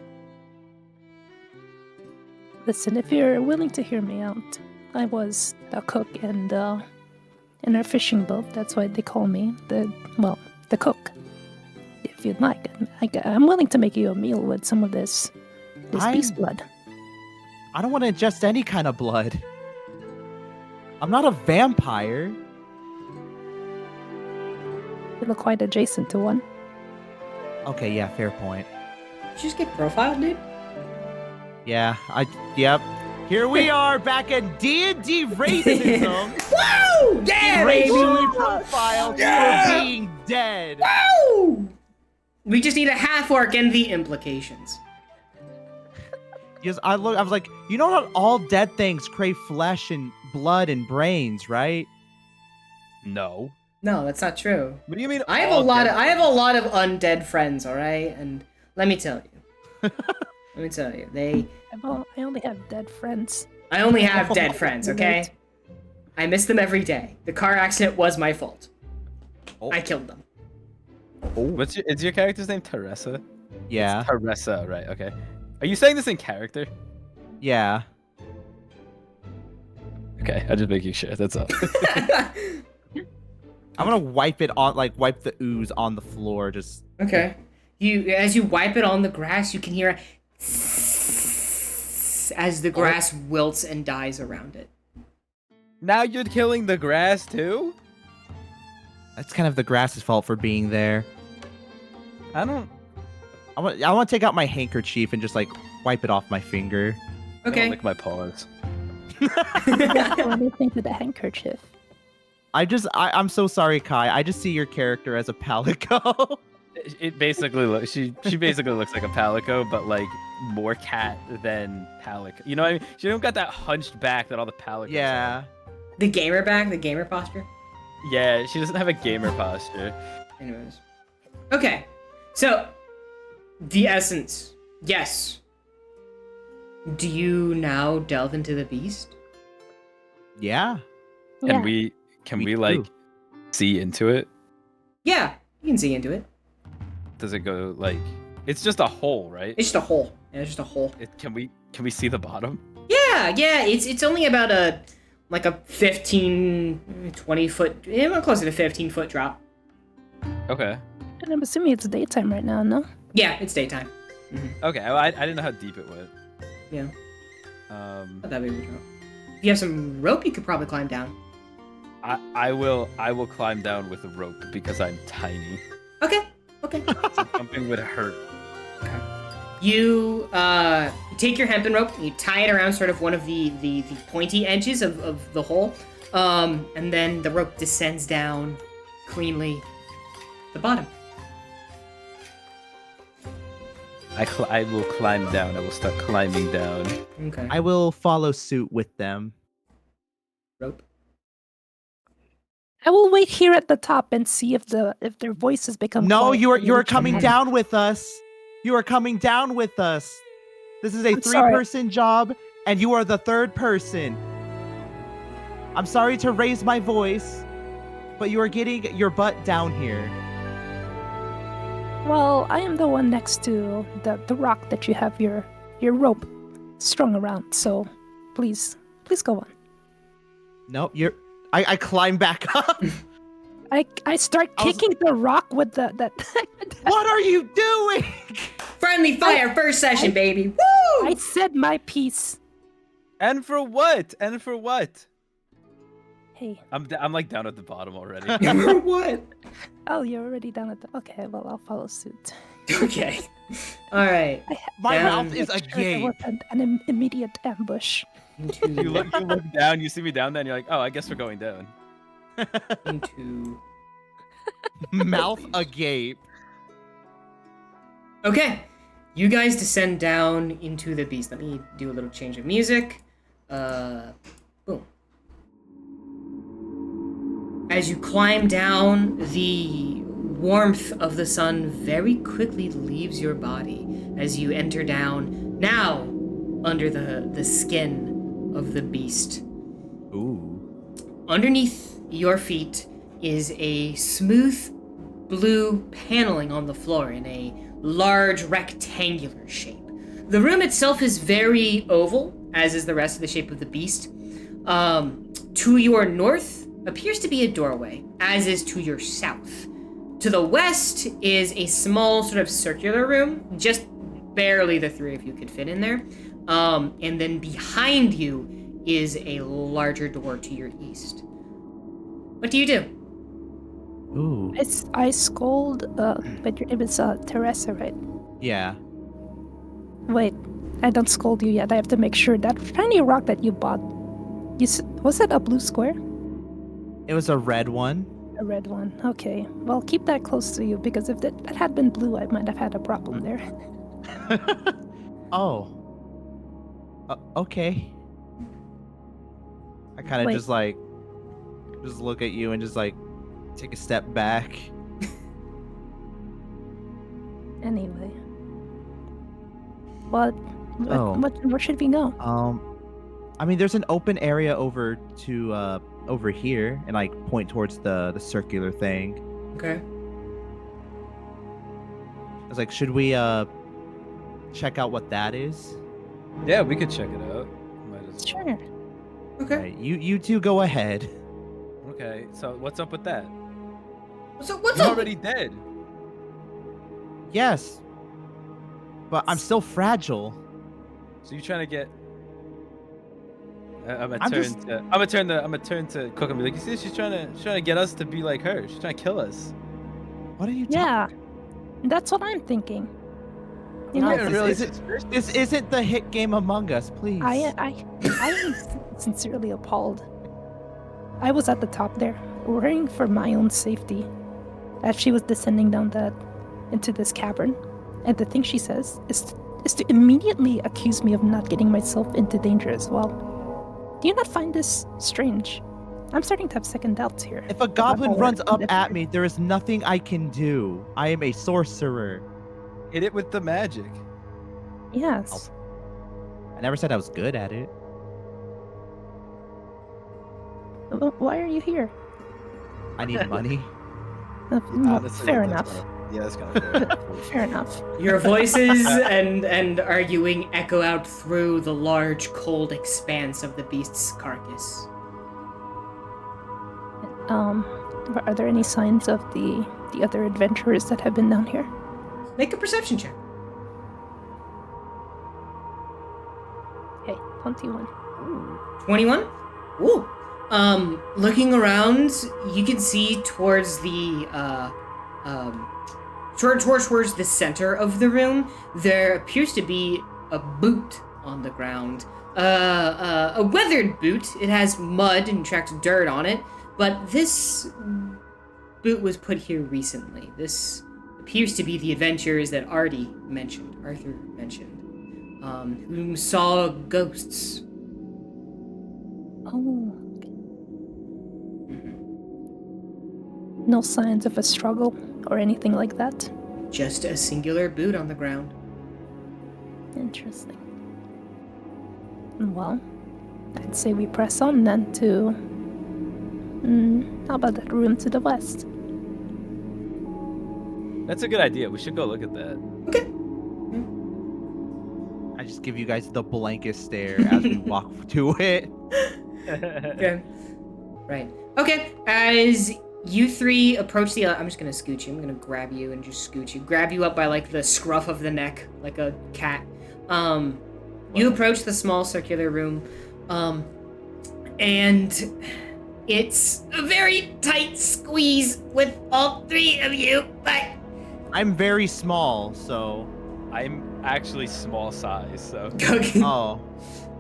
Listen, if you're willing to hear me out, I was a cook and in a fishing boat. That's why they call me the cook. If you'd like, I'm willing to make you a meal with some of this beast blood. I don't want to ingest any kind of blood. I'm not a vampire. You look quite adjacent to one. Okay, yeah, fair point. Did you just get profiled, dude? Yeah, yep. Here we are back at D&D racism. Woo! Yeah, baby! Racially profiled for being dead. Woo! We just need a half orc and the implications. Yes, I was like, you know not all dead things crave flesh and blood and brains, right? No. No, that's not true. What do you mean? I have a lot of undead friends, all right? And let me tell you. Let me tell you, I only have dead friends. I only have dead friends, okay? I miss them every day. The car accident was my fault. Oh. I killed them. Is your character's name Teresa? Yeah. Teresa, right? Okay. Are you saying this in character? Yeah. Okay, I'm just making sure. That's all. I'm gonna wipe it on, like, wipe the ooze on the floor. Just Okay. As you wipe it on the grass, you can hear as the grass wilts and dies around it. Now you're killing the grass too? that's kind of the grass's fault for being there. I don't. I want to take out my handkerchief and just like wipe it off my finger. I don't Okay. lick my paws. What do you think of the handkerchief? I'm so sorry, Kai. I just see your character as a palico. It basically looks. She basically looks like a palico, but like more cat than palico. You know what I mean? She don't got that hunched back that all the palicos Yeah. have. The gamer back, the gamer posture. Yeah, she doesn't have a gamer posture. Anyways. Okay. So, the essence. Yes. Do you now delve into the beast? Yeah. Can we We like do. see into it? Yeah, you can see into it. Does it go like? It's just a hole, right? It's just a hole. Yeah, it's just a hole. Can we see the bottom? Yeah, it's only about a 15, 20 foot, closer to 15-foot drop. Okay. And I'm assuming it's daytime right now, no? Yeah, it's daytime. Okay. I didn't know how deep it went. Yeah, Um. not that big of a drop. If you have some rope, you could probably climb down. I will climb down with a rope because I'm tiny. Okay. So jumping would hurt. You take your hempen rope and you tie it around sort of one of the pointy edges of the hole, and then the rope descends down cleanly to the bottom. I will climb down. I will start climbing down. Okay. I will follow suit with them. Rope. I will wait here at the top and see if their voices become No, quiet you and are we can coming move. down with us. You are coming down with us. This is a I'm sorry. 3-person job, and you are the 3rd person. I'm sorry to raise my voice, but you are getting your butt down here. Well, I am the one next to the rock that you have your rope strung around, so please go on. Nope, I climb back up. I start I was- kicking the rock with that. What are you doing? Friendly fire, first session, baby. Woo! I said my piece. And for what? And for what? Hey, I'm like down at the bottom already. For what? oh, you're already down at the. Okay, well, I'll follow suit. Okay. All right. My Down. mouth is Make sure there agape. wasn't an immediate ambush. you look down. You see me down there, and you're like, oh, I guess we're going down. Into. Mouth agape. Okay. You guys descend down into the beast. Let me do a little change of music. Boom. As you climb down, the warmth of the sun very quickly leaves your body as you enter down, now under the skin of the beast. Ooh. Underneath your feet is a smooth blue paneling on the floor in a large rectangular shape. The room itself is very oval, as is the rest of the shape of the beast. To your north appears to be a doorway, as is to your south. To the west is a small sort of circular room, just barely the 3 of you could fit in there. And then behind you is a larger door to your east. What do you do? Ooh. I scold. But your name is Teresa, right? Yeah. Wait, I don't scold you yet. I have to make sure that shiny rock that you bought. Was it a blue square? It was a red one. A red one. Okay. Well, keep that close to you because if that had been blue, I might have had a problem there. Oh. Okay. I kind of Wait. just look at you and just like take a step back. Anyway. What? Oh. Where should we go? I mean, there's an open area over to over here, and like point towards the circular thing. Okay. I was like, should we check out what that is? Yeah, we could check it out. Might as well. Sure. Okay. Right, you two go ahead. Okay, so what's up with that? So what's You're up? already dead. Yes, but I'm still fragile. So you're trying to get. I'm I'm gonna turn to Cook and be like, you see, she's trying to get us to be like her. She's trying to kill us. What are you talking? Yeah, that's what I'm thinking. You know, Guys, this isn't the hit game Among Us, please. I am sincerely appalled. I was at the top there, worrying for my own safety, as she was descending down into this cavern, and the thing she says is to immediately accuse me of not getting myself into danger as well. Do you not find this strange? I'm starting to have second doubts here. If a goblin runs up at me, there is nothing I can do. I am a sorcerer. Hit it with the magic. Yes. I never said I was good at it. Why are you here? I need money. Honestly, Fair that's enough. That's kind of Fair enough. Your voices and arguing echo out through the large, cold expanse of the beast's carcass. Are there any signs of the other adventurers that have been down here? Make a perception check. Okay, 21. 21? Ooh. Looking around, you can see towards the, towards the center of the room, there appears to be a boot on the ground. A weathered boot. It has mud and tracked dirt on it, but this boot was put here recently. This appears to be the adventurers that Arthur mentioned, who saw ghosts. Oh. No signs of a struggle or anything like that? Just a singular boot on the ground. Interesting. Well, I'd say we press on then to... how about that room to the west? That's a good idea. We should go look at that. Okay. I just give you guys the blankest stare as we walk to it. Okay. Right. Okay. As you three approach the... I'm just gonna scoot you. I'm gonna grab you and just scoot you. Grab you up by, like, the scruff of the neck, like a cat. You approach the small circular room, and it's a very tight squeeze with all three of you, but... I'm very small, so... I'm actually small size, so. Oh.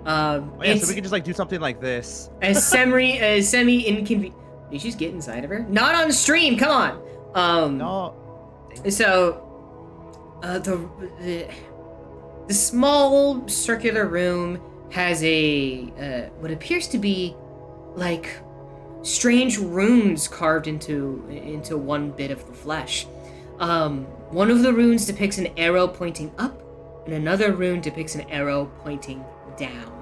Well, yeah, so we can just like do something like this. A semi-inconvenient... Did you just get inside of her? Not on stream, come on! No. So, the small circular room has a, what appears to be, like, strange runes carved into one bit of the flesh. One of the runes depicts an arrow pointing up, and another rune depicts an arrow pointing down.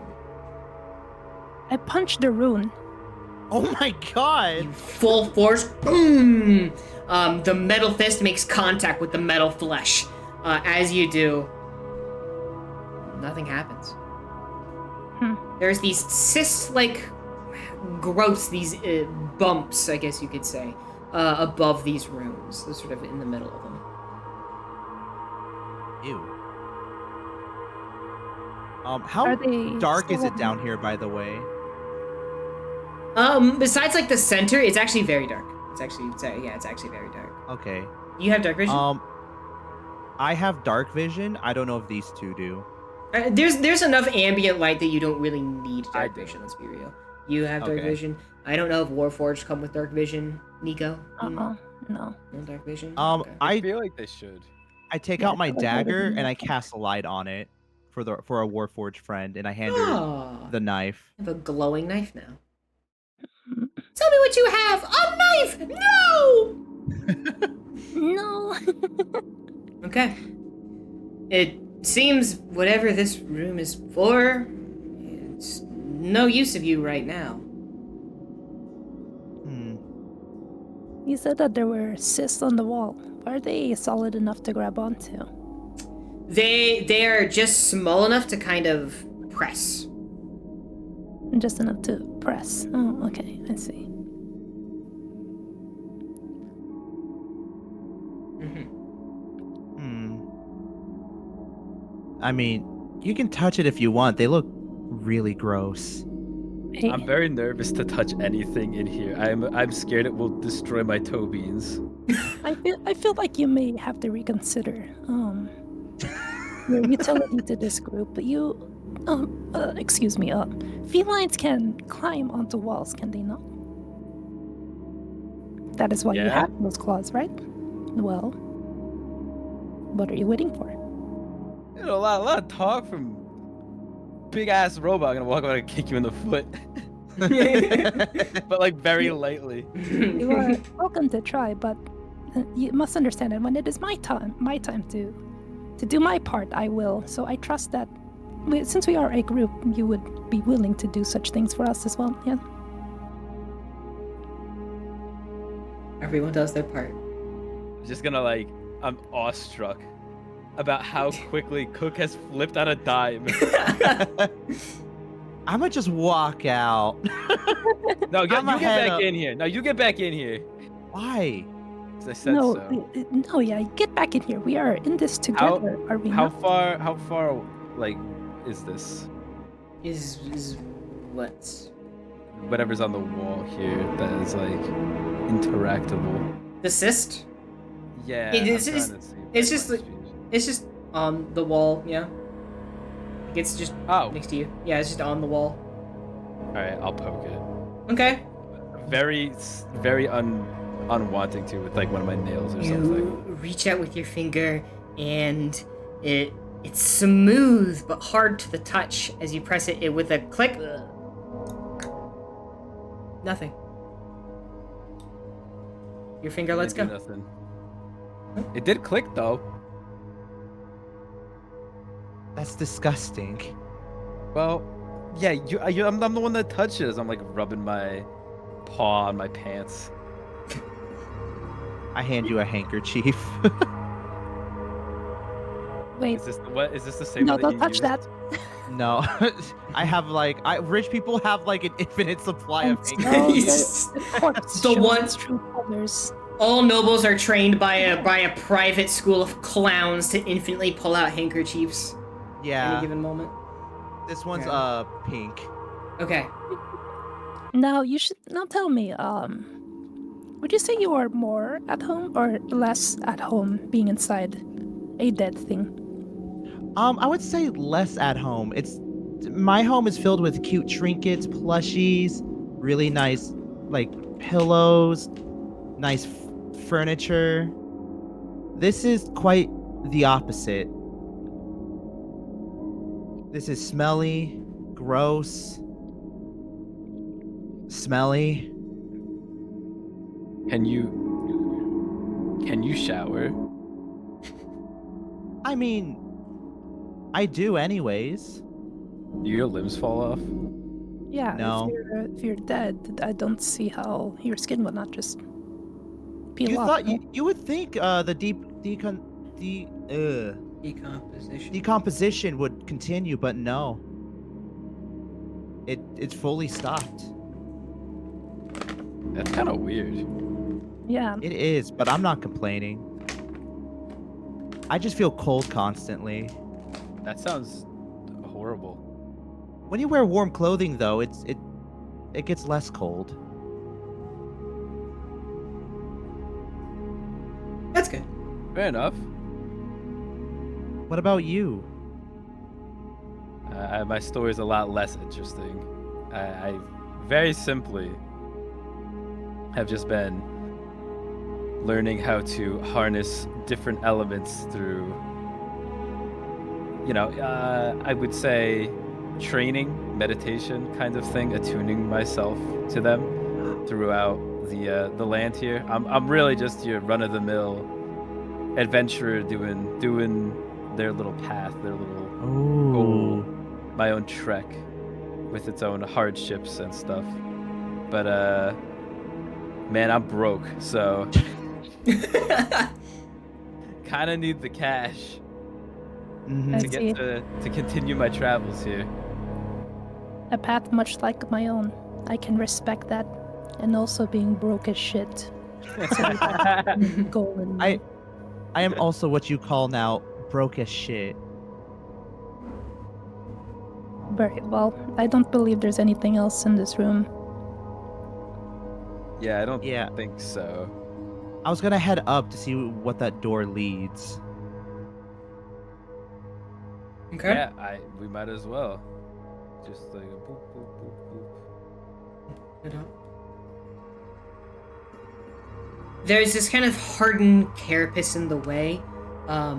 I punched the rune. Oh my god! You full force, boom! The metal fist makes contact with the metal flesh. As you do, nothing happens. There's these cyst-like growths, these bumps, I guess you could say, above these runes. They're sort of in the middle of them. Ew. How Are they dark is still- it down here, by the way? Besides like the center, it's actually very dark. It's actually very dark. Okay. You have dark vision? I have dark vision. I don't know if these two do. There's enough ambient light that you don't really need I dark do. vision, let's be real. You have dark Okay. vision. I don't know if Warforged come with dark vision, Nico. No. No dark vision? I I feel like they should. I take Yeah, out my I thought that dagger would've and I cast a light on it for a Warforged friend, and I hand her Oh, the knife. I have a glowing knife now. Tell me what you have! A knife! No! No. Okay. It Seems whatever this room is for, it's no use of you right now. You said that there were cysts on the wall. Are they solid enough to grab onto? They are just small enough to kind of press. Just enough to press. Oh, okay, I see. I mean, you can touch it if you want. They look really gross. Hey, I'm very nervous to touch anything in here. I'm scared it will destroy my toe beans. I feel like you may have to reconsider your utility to this group. But excuse me. Felines can climb onto walls, can they not? That is why you Yeah. have those claws, right? Well, what are you waiting for? You know, a lot of talk from big ass robot. I'm gonna walk over and kick you in the foot, but like very lightly. You are welcome to try, but you must understand that when it is my time to do my part, I will. So I trust that since we are a group, you would be willing to do such things for us as well. Yeah. Everyone does their part. Just gonna I'm awestruck about how quickly Cook has flipped on a dime. I'ma just walk out. No, you get head back up. in here. No, you get back in here. Why? 'Cause I said No, so. no, yeah, get back in here. We are in this together, are we How not? far is this? Is what? Whatever's on the wall here that is interactable. The cyst? Yeah. It's I'm just- trying to see if it's I just can like- change it. It's just on the wall, yeah. It's just Oh, next to you. Yeah, it's just on the wall. all right. I'll poke it. Okay. Very unwanting to with one of my nails or something. You reach out with your finger, and it's smooth but hard to the touch as you press it with a click. Nothing. Your finger lets Didn't go. do nothing. It did click though. That's disgusting. Well, yeah, I'm the one that touches. I'm rubbing my paw on my pants. I hand you a handkerchief. Wait, Is this the same no, one don't you touch used? that. No, I have rich people have an infinite supply of Thanks, handkerchiefs. no, the corpse The shows one- its true colors. All nobles are trained by a private school of clowns to infinitely pull out handkerchiefs at any Yeah, given moment. this one's Yeah. pink. Okay. Now you should now tell me. Would you say you are more at home or less at home being inside a dead thing? I would say less at home. My home is filled with cute trinkets, plushies, really nice pillows, nice furniture. This is quite the opposite. This is smelly, gross, smelly. Can you shower? I mean, I do anyways. Do your limbs fall off? Yeah. No. If you're dead, I don't see how your skin would not just peel You off. thought no? you would think the Decomposition. decomposition would continue, but no. It's fully stopped. That's kind of weird. Yeah. It is, but I'm not complaining. I just feel cold constantly. That sounds horrible. When you wear warm clothing though, it gets less cold. That's good. Fair enough. What about you? My story is a lot less interesting. I very simply have just been learning how to harness different elements through, I would say training, meditation kind of thing, attuning myself to them throughout the land here. I'm really just your run-of-the-mill adventurer doing their little path, their little Oh. goal, my own trek with its own hardships and stuff. But man, I'm broke, so kind of need the cash Mhm. to I get see. to continue my travels here. A path much like my own. I can respect that. And also being broke as shit. So we have goal in I am also what you call now broke as shit. Very well. I don't believe there's anything else in this room. Yeah, I don't Yeah. think so. I was gonna head up to see what that door leads. Okay. Yeah, we might as well. Just like a boop, boop, boop, boop. You know? There's this kind of hardened carapace in the way,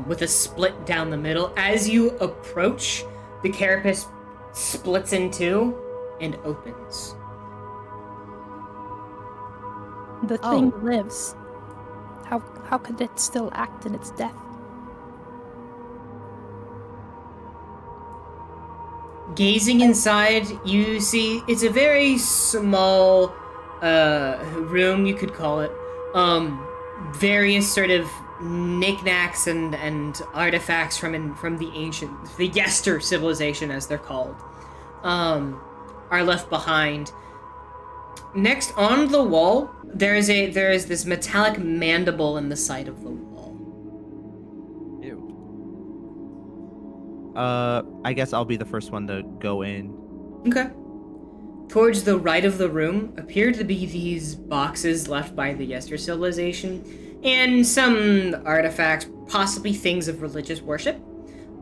with a split down the middle. As you approach, the carapace splits in two and opens. The thing lives. How could it still act in its death? Gazing inside, you see it's a very small room, you could call it. Various sort of knickknacks and artifacts from the Yester civilization, as they're called, are left behind. Next, on the wall, there is this metallic mandible in the side of the wall. Ew. I guess I'll be the first one to go in. Okay. Towards the right of the room appear to be these boxes left by the Yester civilization, and some artifacts, possibly things of religious worship.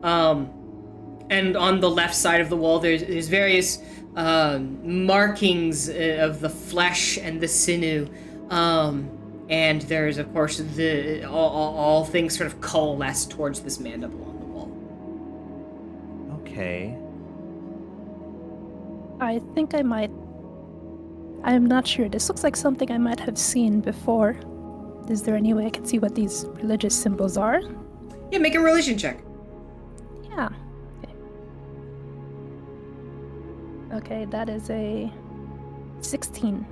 And on the left side of the wall, there's various markings of the flesh and the sinew, and there's of course the all things sort of coalesce towards this mandible on the wall. Okay. I think I might. I'm not sure. This looks like something I might have seen before. Is there any way I can see what these religious symbols are? Yeah, make a religion check. Yeah. Okay, that is a 16.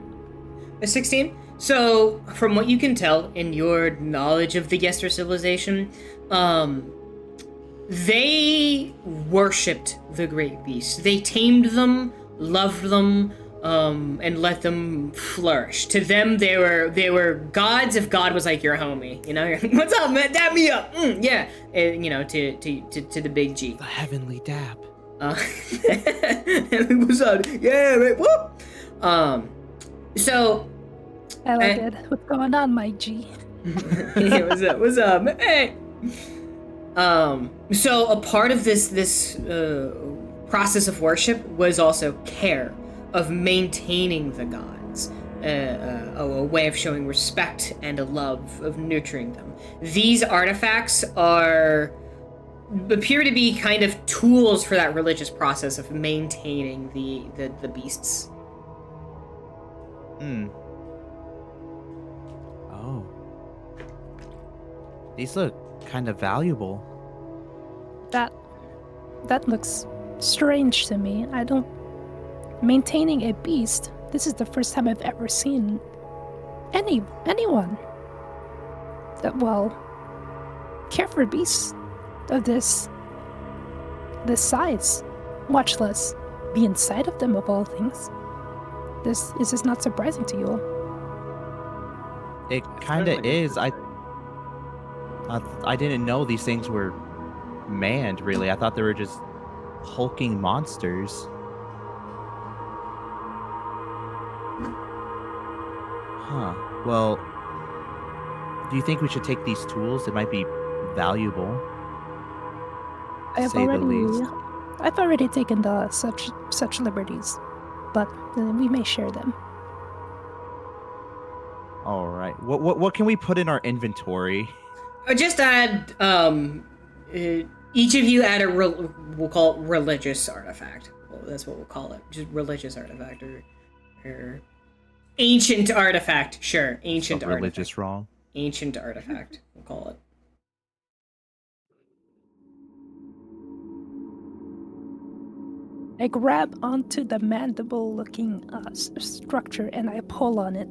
A 16? So, from what you can tell in your knowledge of the Yester civilization, they worshipped the great beasts. They tamed them, loved them, and let them flourish. To them, they were gods. If God was like your homie, you know, what's up, man? Dab me up, yeah. And, you know, to the big G. The heavenly dab. What's up? Yeah, right. Whoop. So. I like it. What's going on, my G? Hey, what's up? What's up? Hey. So a part of this process of worship was also care of maintaining the gods, a way of showing respect and a love of nurturing them. These artifacts appear to be kind of tools for that religious process of maintaining the beasts. Oh. These look kind of valuable. That looks strange to me. Maintaining a beast, this is the first time I've ever seen anyone care for beasts of this size, much less be inside of them of all things. Is this not surprising to you all? It kind of certainly is. I didn't know these things were manned, really. I thought they were just hulking monsters. Huh. Well, do you think we should take these tools? It might be valuable. I've say the least. already taken such liberties, but we may share them. All right. What can we put in our inventory? Just add, each of you add we'll call it religious artifact. Well, that's what we'll call it. Just religious artifact or ancient artifact. Sure, ancient So artifact. religious wrong. Ancient artifact, we'll call it. I grab onto the mandible-looking structure and I pull on it.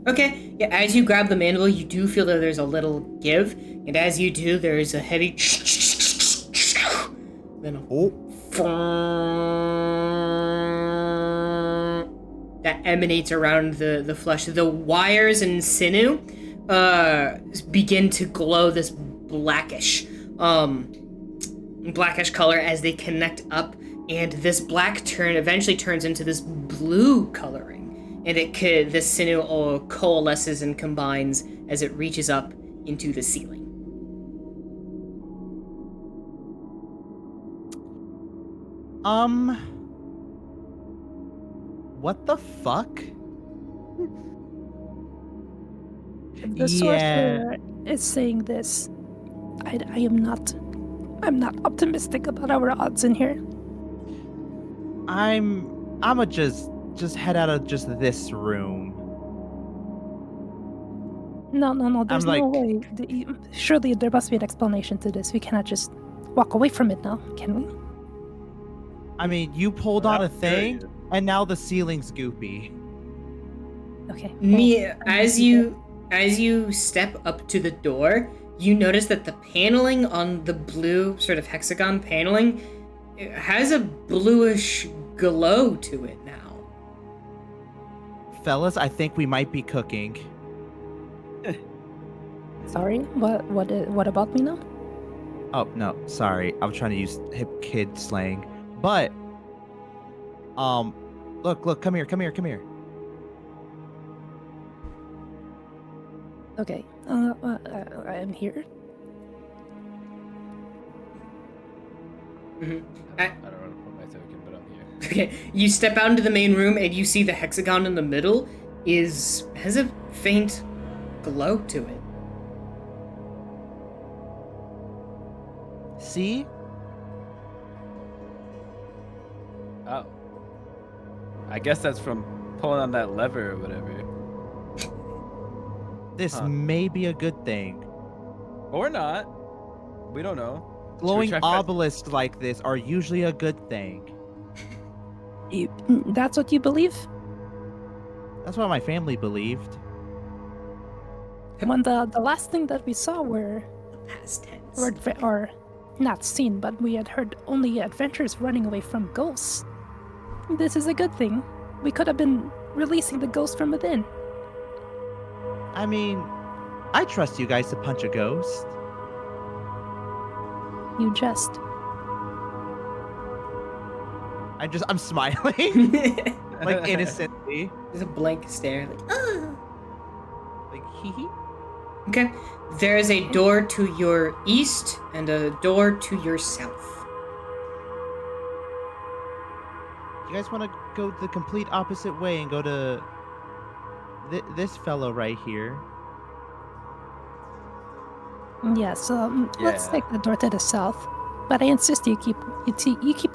Okay, yeah, as you grab the mandible, you do feel that there's a little give, and as you do, there is a heavy then that emanates around the flesh. The wires and sinew begin to glow this blackish color as they connect up, and this black eventually turns into this blue coloring. And this sinew all coalesces and combines as it reaches up into the ceiling. What the fuck? The sorcerer is saying this. I'm not optimistic about our odds in here. I'ma just head out of just this room. No, there's no way. Surely there must be an explanation to this. We cannot just walk away from it now, can we? I mean, you pulled on a thing, and now the ceiling's goopy. Okay. Mia, as you step up to the door, you notice that the paneling on the blue sort of hexagon paneling has a bluish glow to it now. Fellas, I think we might be cooking. Sorry. What about me now? Oh, no, sorry. I'm trying to use hip kid slang. But, look, come here. Okay. I am here. Mm-hmm. I don't want to put my token, but I'm here. Okay, you step out into the main room and you see the hexagon in the middle has a faint glow to it. See? Oh. I guess that's from pulling on that lever or whatever. This may be a good thing. Or not. We don't know. Glowing Should we try obelisks like this are usually a good thing. That's what you believe? That's what my family believed. When the last thing that we saw were Past tense. or not seen, but we had heard only adventurers running away from ghosts. This is a good thing. We could have been releasing the ghost from within. I mean, I trust you guys to punch a ghost. You just. I'm smiling. Like innocently. There's a blank stare, like, ah. Like, hee hee. Okay. There is a door to your east and a door to your south. You guys want to go the complete opposite way and go to this fellow right here? Yes. Let's take the door to the south. But I insist you keep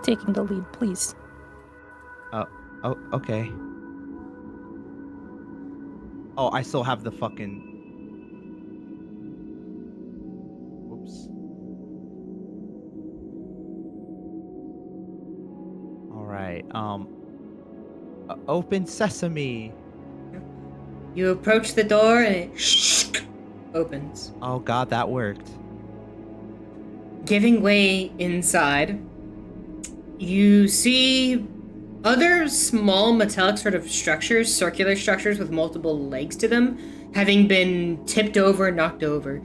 taking the lead, please. Oh, okay. Oh, I still have the fucking. Whoops. All right. Open sesame. You approach the door and it opens. Oh God, that worked. Giving way inside, you see other small metallic sort of structures, circular structures with multiple legs to them, having been tipped over and knocked over.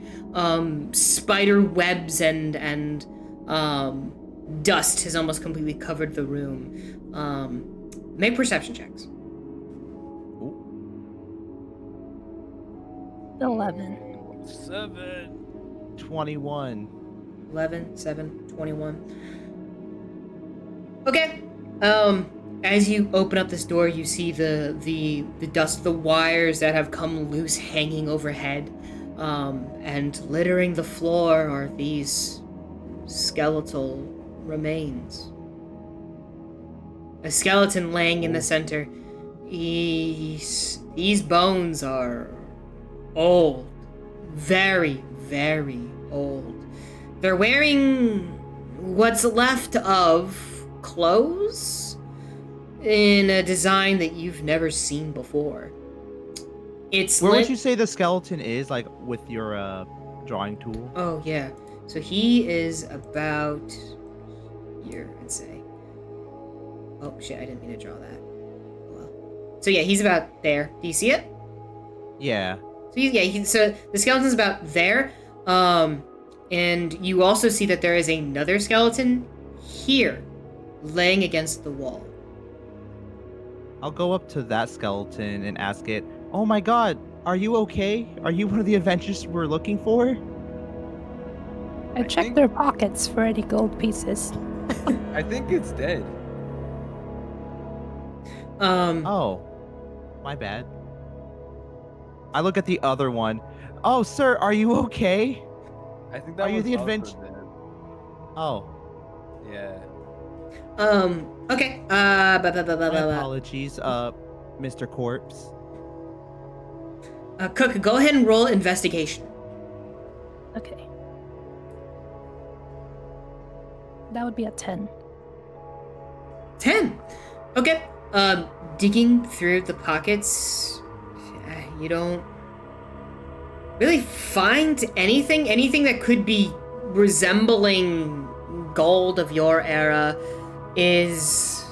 Spider webs and dust has almost completely covered the room. Make perception checks. 11. 7. 21. 11, 7, 21. Okay. As you open up this door, you see the dust, the wires that have come loose hanging overhead. And littering the floor are these skeletal remains. A skeleton laying in the center. These bones are old. Very, very old. They're wearing what's left of clothes, in a design that you've never seen before. It's Where would you say the skeleton is, like, with your drawing tool? Oh, yeah. So he is about here, I'd say. Oh, shit, I didn't mean to draw that. Well. So, yeah, he's about there. Do you see it? Yeah. So, so the skeleton's about there. And you also see that there is another skeleton here, laying against the wall. I'll go up to that skeleton and ask it, "Oh my god, are you okay? Are you one of the adventures we're looking for?" I checked their pockets for any gold pieces. I think it's dead. Oh, my bad. I look at the other one. "Oh, sir, are you okay?" I think that Are you was the also adventure- dead. Oh, Yeah. Okay. my apologies, Mr. Corpse. Cook, go ahead and roll investigation. Okay. That would be a 10. 10. Okay. Digging through the pockets, you don't really find anything that could be resembling gold of your era. Is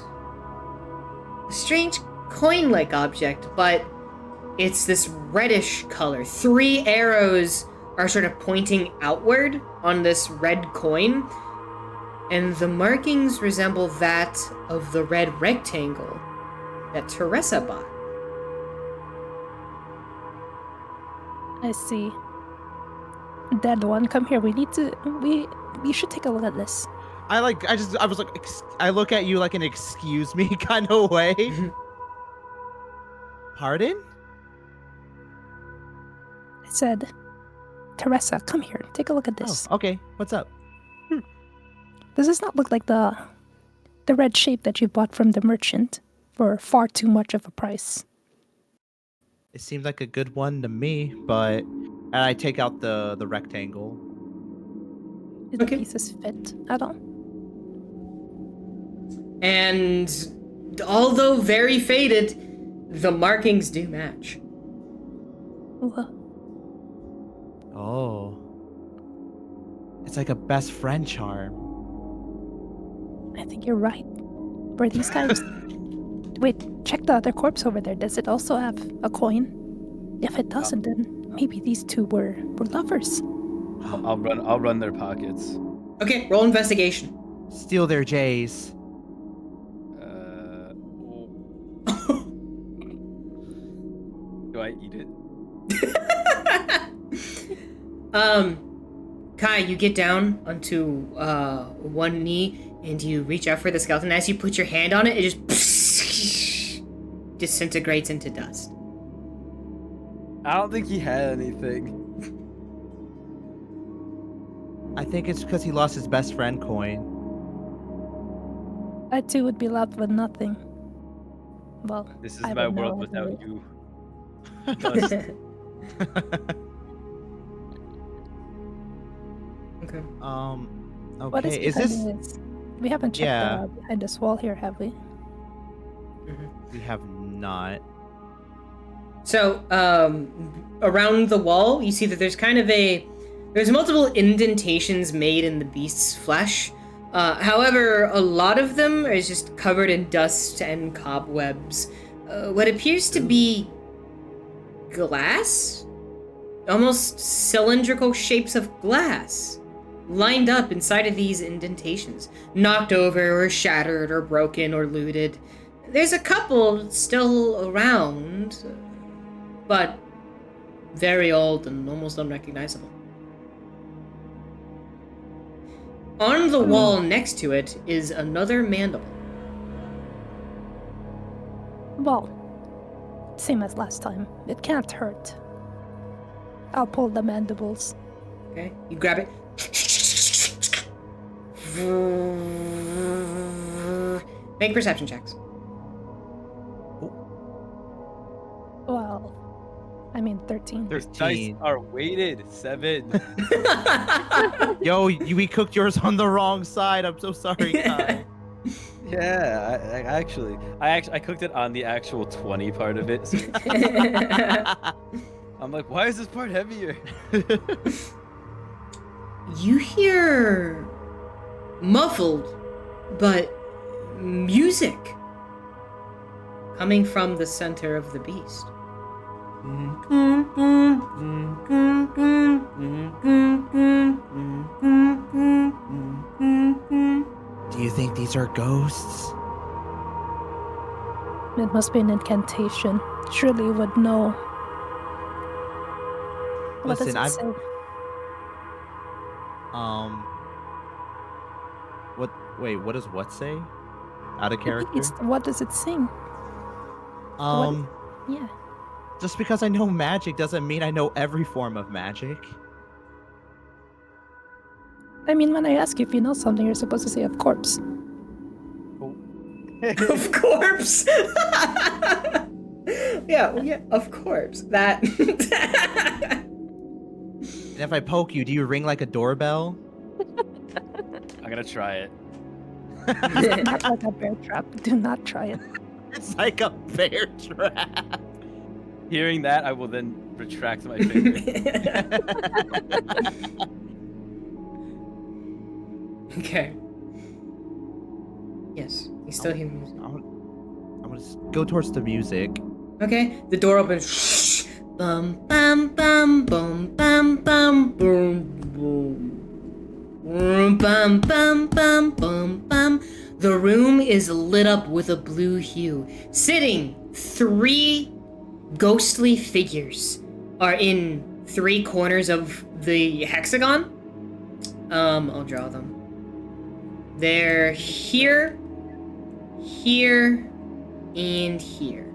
a strange coin-like object, but it's this reddish color. 3 arrows are sort of pointing outward on this red coin, and the markings resemble that of the red rectangle that Teresa bought. I see. Dead one, come here. We should take a look at this. I was like, I look at you like an excuse me kind of way. Pardon? I said, Teresa, come here. Take a look at this. Oh, okay. What's up? Does this not look like the red shape that you bought from the merchant for far too much of a price? It seemed like a good one to me, but and I take out the rectangle. Do the Okay. pieces fit at all? And although very faded, the markings do match. Well, Oh. It's like a best friend charm. I think you're right. Were these guys... Wait, check the other corpse over there. Does it also have a coin? If it doesn't, then maybe these two were lovers. I'll run their pockets. Okay, roll investigation. Steal their J's. Do I eat it? Kai, you get down onto one knee and you reach out for the skeleton. As you put your hand on it, it just disintegrates into dust. I don't think he had anything. I think it's because he lost his best friend coin. I too would be left with nothing. Well, This is I my would know world without anyway. you. Dust. Okay. What Okay. Is this? behind this? We haven't checked Yeah. behind this wall here, have we? We have not. So, around the wall, you see that there's kind of there's multiple indentations made in the beast's flesh. However, a lot of them is just covered in dust and cobwebs. What appears to be glass? Almost cylindrical shapes of glass lined up inside of these indentations. Knocked over or shattered or broken or looted. There's a couple still around, but very old and almost unrecognizable. On the wall next to it is another mandible. Well, same as last time. It can't hurt. I'll pull the mandibles. Okay, you grab it. Make perception checks. Well, I mean 13. These dice 13. are weighted. 7. Yo, we cooked yours on the wrong side. I'm so sorry, Kai. Yeah, I cooked it on the actual 20 part of it. So I'm like, why is this part heavier? You hear muffled, but music coming from the center of the beast. Do you think these are ghosts? It must be an incantation. Surely you would know. What Listen, does it say? What? Wait, what does what say? Out of character? What does it sing? Yeah. Just because I know magic doesn't mean I know every form of magic. I mean, when I ask you if you know something, you're supposed to say, of course. Of course. yeah, of course. That. And if I poke you, do you ring like a doorbell? I'm gonna try it. Not like a bear trap. Do not try it. It's like a bear trap. Hearing that, I will then retract my finger. Okay. Yes, he's still hearing music. I'm gonna go towards the music. Okay, the door opens. Bum bum bum bum bum bum boom boom. Bum bum bum bum bum. The room is lit up with a blue hue. Sitting, 3 ghostly figures are in 3 corners of the hexagon. I'll draw them. They're here, here, and here.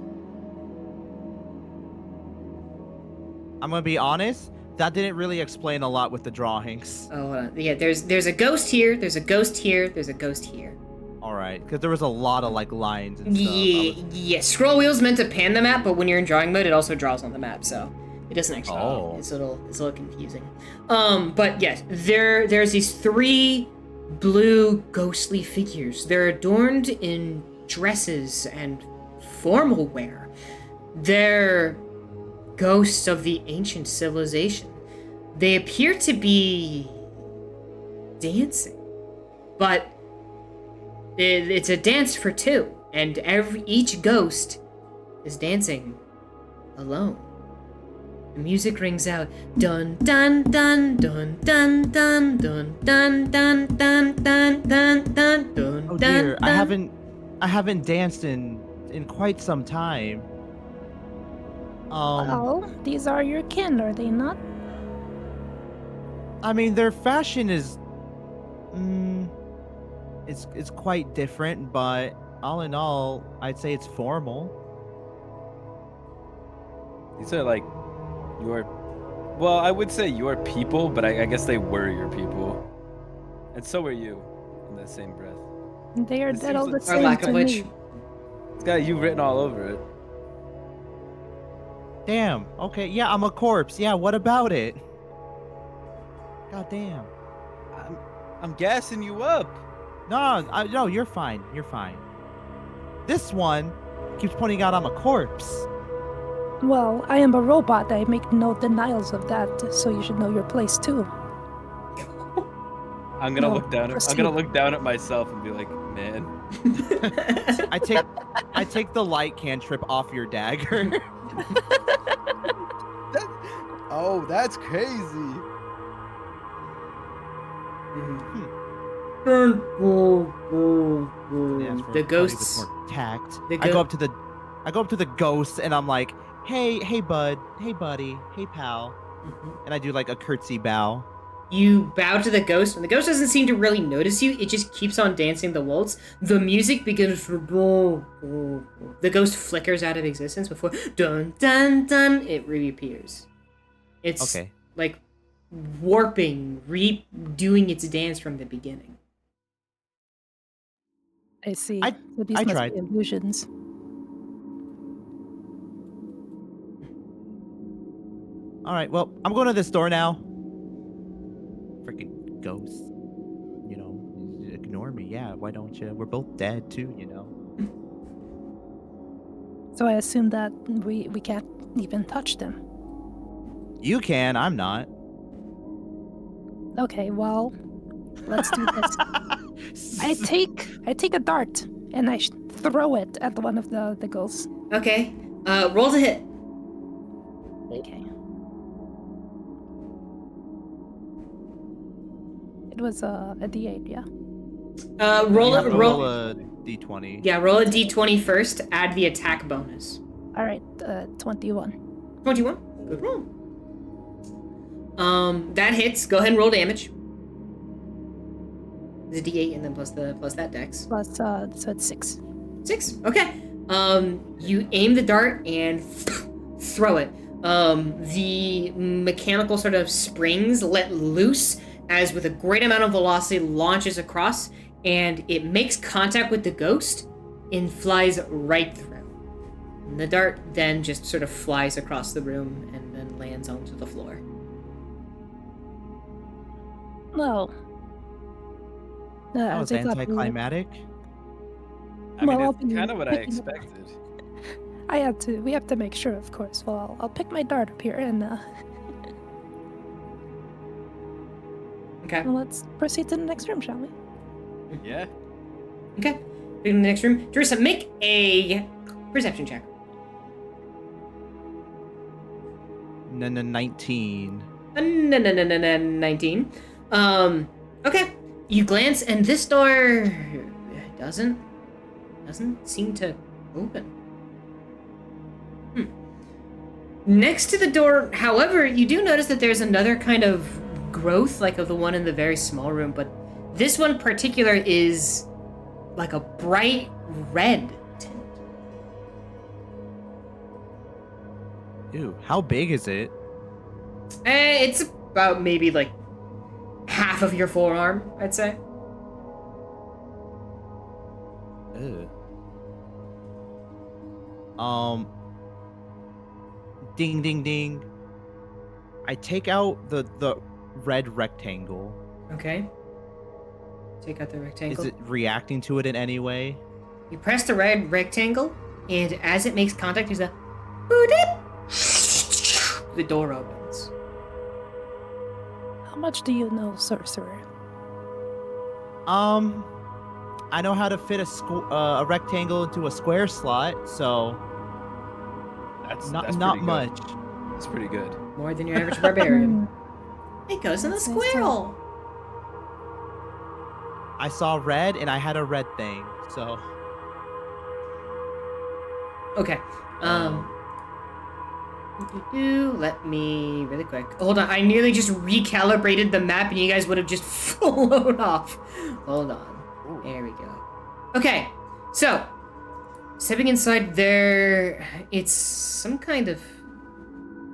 I'm gonna be honest, that didn't really explain a lot with the drawings. Oh, hold on. Yeah, there's a ghost here, there's a ghost here, there's a ghost here. Alright, because there was a lot of like lines and stuff. Yeah, scroll wheel's meant to pan the map, but when you're in drawing mode, it also draws on the map, so it doesn't actually. Oh. It's a little confusing. But yes, there's these 3 blue ghostly figures. They're adorned in dresses and formal wear. They're ghosts of the ancient civilization. They appear to be dancing, but it's a dance for 2, and each ghost is dancing alone. The music rings out, dun dun dun dun dun dun dun dun dun dun dun dun dun dun. Oh dear, I haven't danced in quite some time. Well, these are your kin, are they not? I mean, their fashion is, it's quite different, but all in all, I'd say it's formal. These are like your, well, I would say your people, but I guess they were your people, and so were you, in that same breath. They are It dead all seems the like- Or same lack to of which. me. It's got you written all over it. Damn. Okay. Yeah, I'm a corpse. Yeah. What about it? God damn. I'm gassing you up. No, no, you're fine. You're fine. This one keeps pointing out I'm a corpse. Well, I am a robot. I make no denials of that, so you should know your place too. I'm gonna No, look down. I'm proceed. gonna look down at myself and be like, man. I take the light cantrip off your dagger. Oh, that's crazy. Yeah, it's for The a party with ghosts. more tact. the I go go- up to the ghosts and I'm like, hey bud, hey buddy, hey pal, and I do like a curtsy bow. You bow to the ghost, and the ghost doesn't seem to really notice you. It just keeps on dancing the waltz. The music begins to. The ghost flickers out of existence before dun dun dun. It reappears. It's Okay. like warping, redoing its dance from the beginning. I see. I- So these I must tried. be illusions. All right, well, I'm going to this door now. Freaking ghosts, ignore me. Yeah, why don't you? We're both dead too, you know. So I assume that we can't even touch them. You can, I'm not. Okay, well, let's do this. I take a dart and I throw it at one of the ghosts. Okay. Roll to hit. Okay. It was a D8, yeah. Roll You it. have to Roll. a d20. Yeah, roll a d20 first. Add the attack bonus. All right, 21. 21. Good roll. That hits. Go ahead and roll damage. It's a d8 and then plus that dex. Plus, so it's 6. 6. Okay. You aim the dart and throw it. The mechanical sort of springs let loose as with a great amount of velocity launches across, and it makes contact with the ghost and flies right through. And the dart then just sort of flies across the room and then lands onto the floor. No. That was anticlimactic. I mean, Well, it's I'll be kind of what I picking it up. expected. We have to make sure, of course. Well, I'll pick my dart up here and Okay. well, let's proceed to the next room, shall we? Yeah. Okay. In the next room, Teresa, make a perception check. 19. No, 19. Okay. You glance, and this door doesn't seem to open. Next to the door, however, you do notice that there's another kind of growth, like of the one in the very small room, but this one in particular is like a bright red tint. Ew, how big is it? It's about maybe like half of your forearm, I'd say. Ugh. Ding, ding, ding. I take out the red rectangle. Okay. Take out the rectangle. Is it reacting to it in any way? You press the red rectangle, and as it makes contact, there's a boop. The door opens. How much do you know, sorcerer? I know how to fit a rectangle into a square slot, so That's not pretty good. much. That's pretty good. More than your average barbarian. Hmm. It goes in the That's nice. squirrel. I saw red and I had a red thing, so Okay. Let me really quick. Hold on. I nearly just recalibrated the map, and you guys would have just flown off. Hold on. There we go. Okay. So, stepping inside there, it's some kind of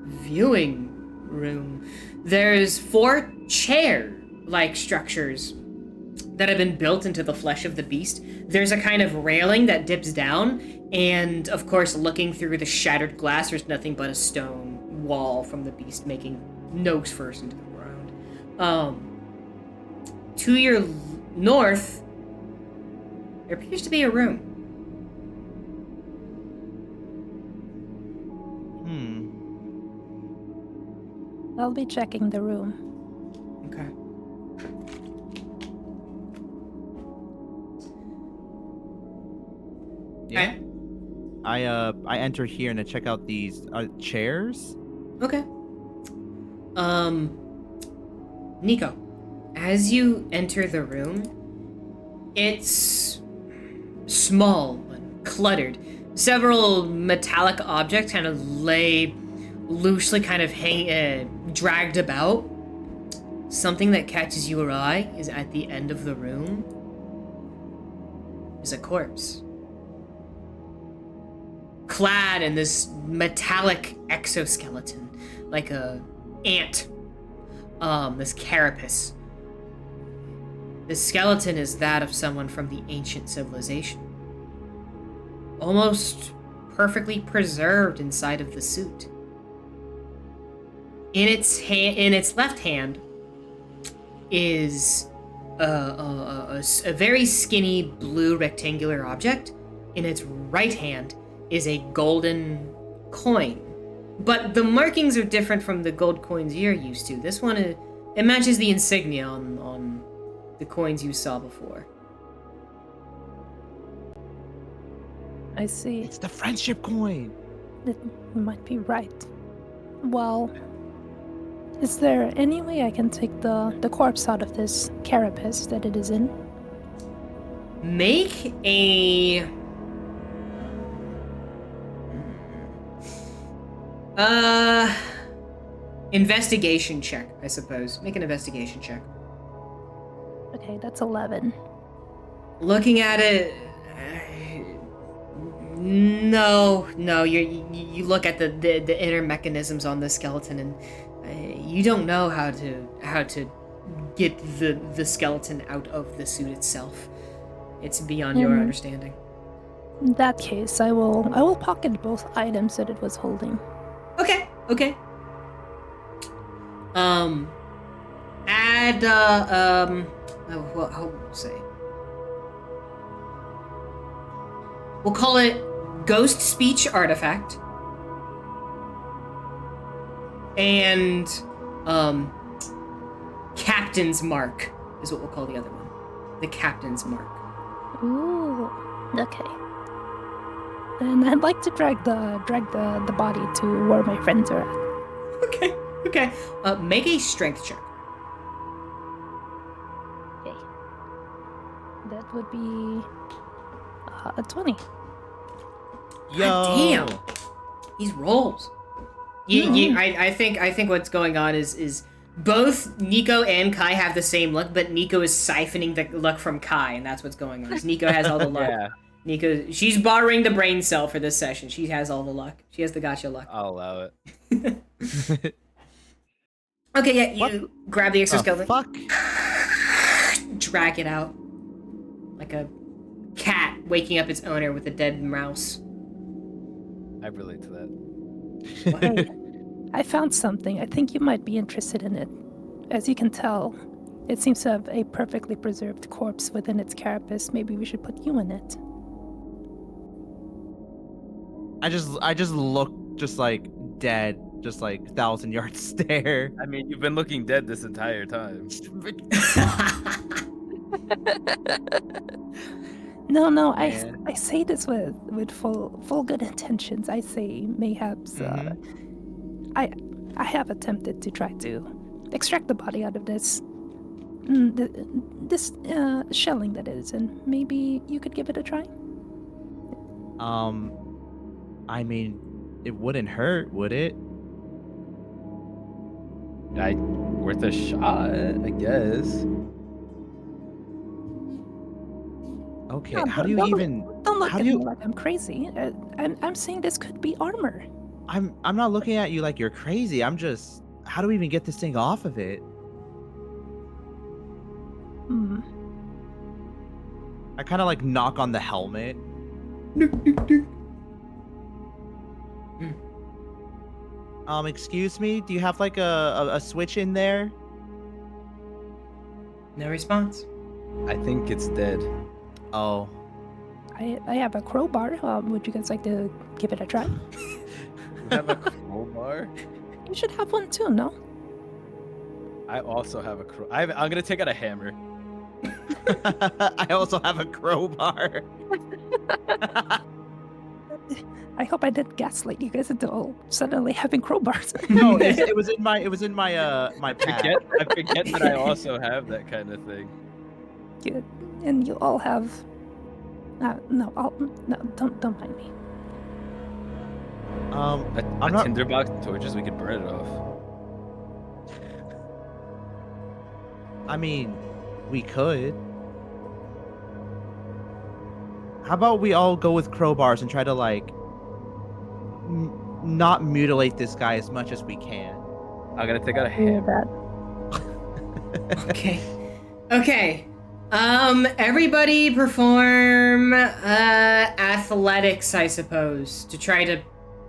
viewing room. There's 4 chair-like structures that have been built into the flesh of the beast. There's a kind of railing that dips down, and of course, looking through the shattered glass, there's nothing but a stone wall from the beast making nose first into the ground. To your north, there appears to be a room. I'll be checking the room. Okay. yeah. I enter here and I check out these chairs. Okay. Nico, as you enter the room, it's small and cluttered. Several metallic objects kind of lay loosely, kind of dragged about. Something that catches your eye is at the end of the room is a corpse. Clad in this metallic exoskeleton, like a ant, this carapace. The skeleton is that of someone from the ancient civilization. Almost perfectly preserved inside of the suit. In its left hand is a very skinny blue rectangular object. In its right hand is a golden coin. But the markings are different from the gold coins you're used to. This one, it matches the insignia on the coins you saw before. I see. It's the friendship coin. You might be right. Well, is there any way I can take the corpse out of this carapace that it is in? Make a... investigation check, I suppose. Make an investigation check. Okay, that's 11. Looking at it, no. You look at the inner mechanisms on the skeleton, and you don't know how to get the skeleton out of the suit itself. It's beyond your understanding. In that case, I will pocket both items that it was holding. Okay. Add what I'll say. We'll call it Ghost Speech Artifact. And Captain's Mark is what we'll call the other one. The Captain's Mark. Ooh, okay. And I'd like to drag the body to where my friends are at. Okay. Make a strength check. Okay. That would be a 20. Yo. God damn. These rolls. I think what's going on is both Nico and Kai have the same luck, but Nico is siphoning the luck from Kai, and that's what's going on. Is Nico has all the luck. Yeah. Nico, she's borrowing the brain cell for this session. She has all the luck. She has the gotcha luck. I'll allow it. Okay, yeah, you grab the exoskeleton. Fuck. Drag it out. Like a cat waking up its owner with a dead mouse. I relate to that. Hey, I found something. I think you might be interested in it. As you can tell, it seems to have a perfectly preserved corpse within its carapace. Maybe we should put you in it. I just look just like dead, just like 1,000-yard stare. I mean, you've been looking dead this entire time. No, I say this with full good intentions. I say mayhaps I have attempted to try to extract the body out of this shelling that it is, and maybe you could give it a try. I mean, it wouldn't hurt, would it? Worth a shot, I guess. Okay, No, how do you don't even? Don't look how at do me you? like I'm crazy. I'm saying this could be armor. I'm not looking at you like you're crazy. I'm just. How do we even get this thing off of it? Hmm. I kind of like knock on the helmet. Excuse me. Do you have like a switch in there? No response. I think it's dead. Oh. I have a crowbar. Would you guys like to give it a try? You have a crowbar? You should have one too, no? I also have a I'm gonna take out a hammer. I also have a crowbar. I hope I didn't gaslight you guys into all suddenly having crowbars. No, it was in my my I pad. forget that I also have that kind of thing. Good. And you all have. No, don't mind me. I'm A not. tinderbox and torches, we could burn it off. I mean, we could. How about we all go with crowbars and try to like not mutilate this guy as much as we can. I'm gonna take out a Hear hammer. that? Okay. Everybody perform athletics, I suppose, to try to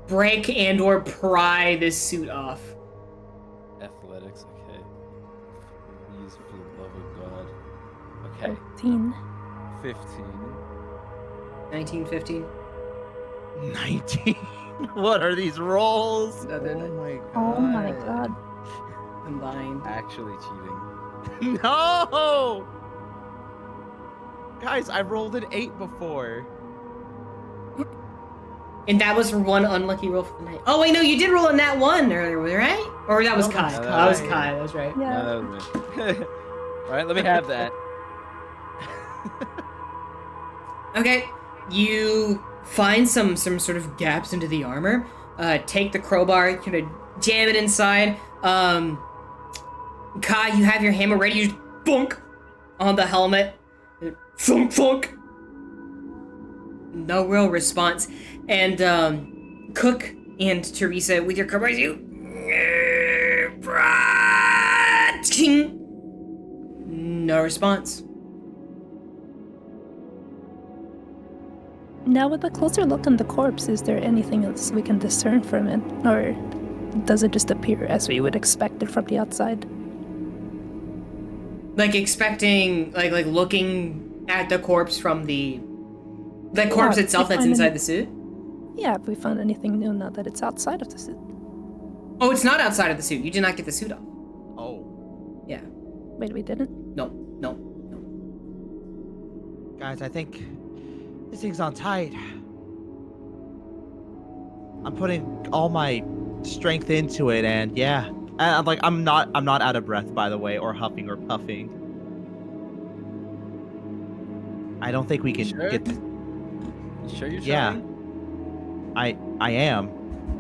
break and or pry this suit off. Athletics, okay. Please, for the love of God. Okay. 13. 15. 19, 15. 19. What are these rolls? No, they're not. my Oh my god. Combined. Actually cheating. No! Guys, I rolled an 8 before. And that was for one unlucky roll for the night. Oh wait, no, you did roll in that one earlier, right? Or that was No, Kai. that's That was Kai. Kai. That's right. Yeah. No, that was me. All right, let me have that. Okay, you find some sort of gaps into the armor. Take the crowbar, kind of jam it inside. Kai, you have your hammer ready. You just thunk on the helmet. Thunk, thunk. No real response. And Cook and Teresa, with your crowbars, you. No response. Now, with a closer look on the corpse, is there anything else we can discern from it? Or does it just appear as we would expect it from the outside? Like expecting, like looking at the corpse from the corpse Yeah, itself that's finding- inside the suit. Yeah, if we found anything new now that it's outside of the suit. Oh, it's not outside of the suit. You did not get the suit off. Oh. Yeah. Wait, we didn't? No. Guys, I think this thing's on tight. I'm putting all my strength into it, and yeah. And I'm not out of breath, by the way, or huffing or puffing. I don't think we can Sure? get. You sure you're Yeah. trying? I am.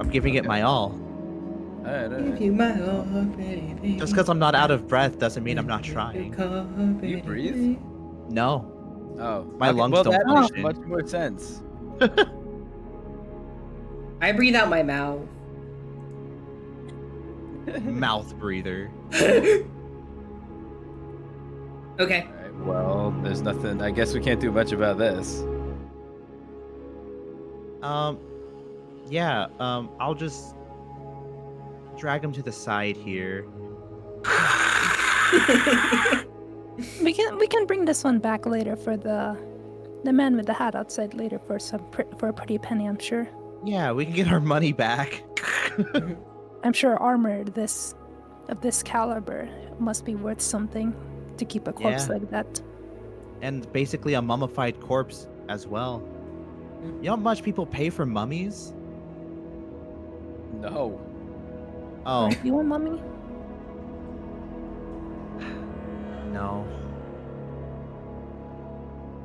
I'm giving it Okay. my all. All right, all Give right. you my all, baby. Just because I'm not out of breath doesn't mean I'm not trying. You breathe? No. Oh, My lungs well, don't that function. makes much more sense. I breathe out my mouth. Mouth breather. Okay. All right, well, there's nothing. I guess we can't do much about this. Yeah, I'll just drag him to the side here. We can bring this one back later for the man with the hat outside later for for a pretty penny, I'm sure. Yeah, we can get our money back. I'm sure armor of this caliber must be worth something to keep a corpse Yeah. like that. And basically a mummified corpse as well. You know how much people pay for mummies? No. Oh, You want mummy? no.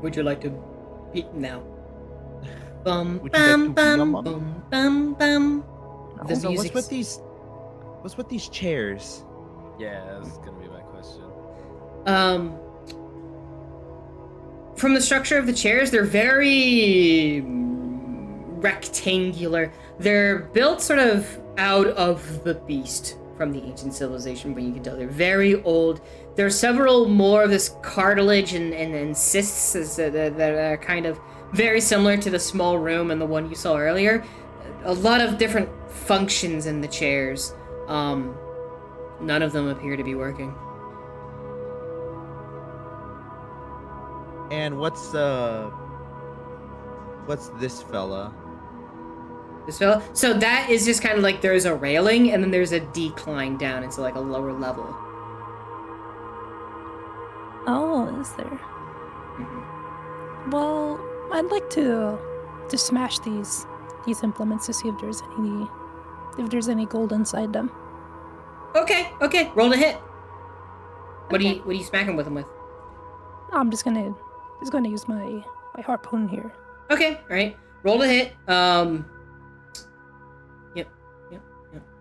Would you like to be now? Bum Would you like to bum be a bum mummy? bum bum bum. The So music's- what's with these chairs? Yeah, that's gonna be my question. From the structure of the chairs, they're very rectangular. They're built sort of out of the beast from the ancient civilization, but you can tell they're very old. There are several more of this cartilage and cysts that are kind of very similar to the small room and the one you saw earlier. A lot of different functions in the chairs. None of them appear to be working. And what's this fella? This fella. So that is just kind of like there's a railing and then there's a decline down into like a lower level. Oh, is there? Mhm. Well, I'd like to smash these implements to see if there's any gold inside them. Okay. Roll to hit. What do you smack him with them with? I'm just gonna use my harpoon here. Okay, all right. Roll to hit. Yep.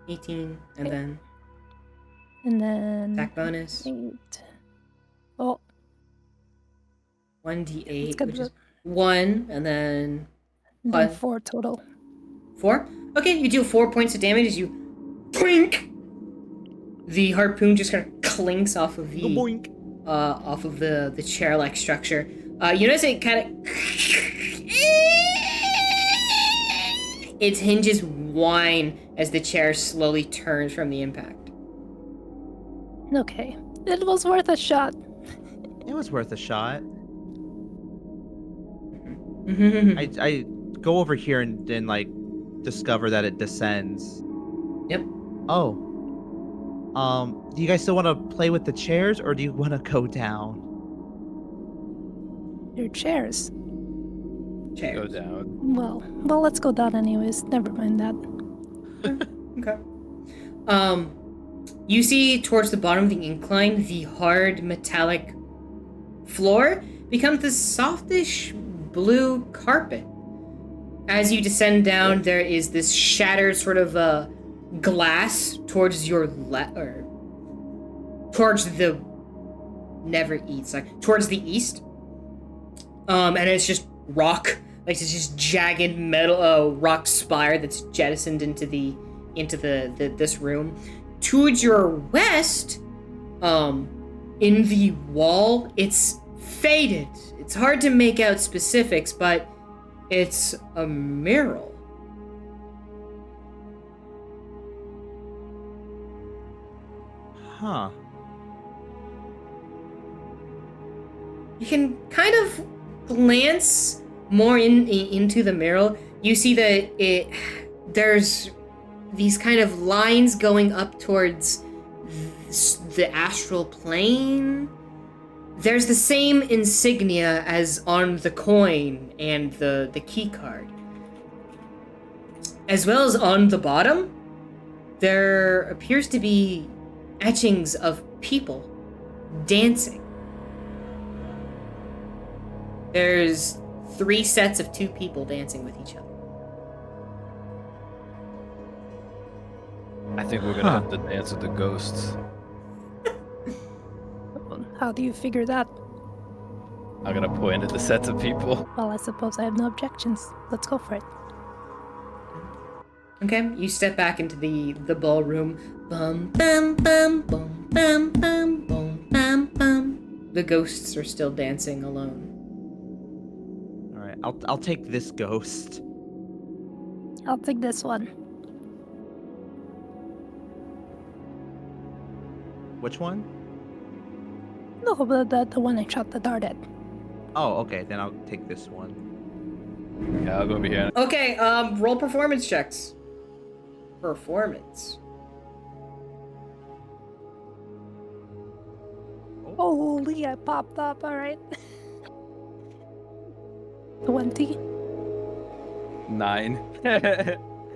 18, and Okay. then And then attack bonus 8. Oh, 1d8, Let's get which the- is 1, and then and then What? 4 total. 4. Okay, you deal 4 points of damage as you blink. The harpoon just kind of clinks off of the Boink. off of the chair-like structure. You notice it kind of its hinges whine as the chair slowly turns from the impact. Okay, it was worth a shot. It was worth a shot. Yep. I go over here and then like discover that it descends. Oh. Do you guys still want to play with the chairs or do you want to go down? Your chairs. Go Chairs. down. Well, let's go down anyways. Never mind that. Okay. You see towards the bottom of the incline, the hard metallic floor becomes this softish blue carpet. As you descend down, there is this shattered sort of glass towards your left, or towards the towards the east. And it's just rock, like it's just jagged metal rock spire that's jettisoned into this room. Towards your west, in the wall, it's faded. It's hard to make out specifics, but it's a mural. Huh. You can kind of glance more into the mural. You see that there's these kind of lines going up towards the astral plane. There's the same insignia as on the coin and the key card. As well as on the bottom, there appears to be etchings of people dancing. There's 3 sets of 2 people dancing with each other. I think we're gonna have to dance with the ghosts. How do you figure that? I'm gonna point at the sets of people. Well, I suppose I have no objections. Let's go for it. Okay, you step back into the ballroom. Bum bum bum bum bum bum bum bum bum. The ghosts are still dancing alone. All right, I'll take this ghost. I'll take this one. Which one? No, the one I shot the dart at. Oh, okay, then I'll take this one. Yeah, I'll go over here. Okay, roll performance checks. Performance. Holy, I popped up, alright. 20. 9.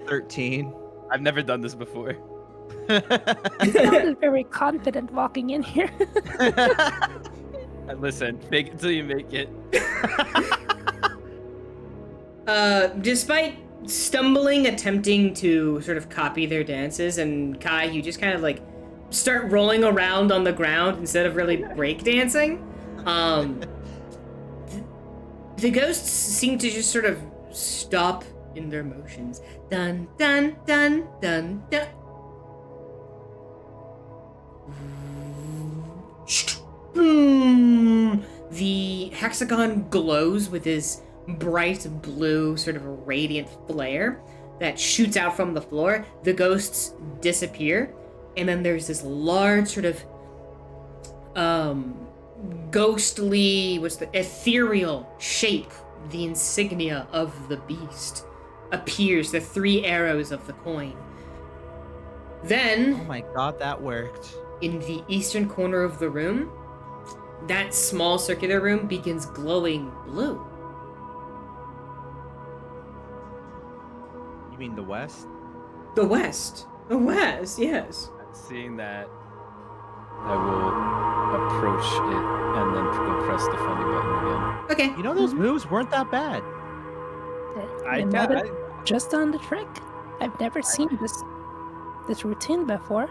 13. I've never done this before. I sounded very confident walking in here. Listen, fake it till you make it. Despite stumbling, attempting to sort of copy their dances, and Kai, you just kind of like start rolling around on the ground instead of really break dancing. The ghosts seem to just sort of stop in their motions. Dun dun dun dun dun. The hexagon glows with this bright blue, sort of a radiant flare that shoots out from the floor. The ghosts disappear, and then there's this large sort of ghostly, ethereal shape, the insignia of the beast, appears, the 3 arrows of the coin. Then, Oh my god, that worked. in the eastern corner of the room, that small circular room begins glowing blue. You mean the west? The west. The west, yes. Seeing that, I will approach it and then go press the funny button again. Okay. You know, those moves weren't that bad. I know it just on the trick. I've never seen this routine before.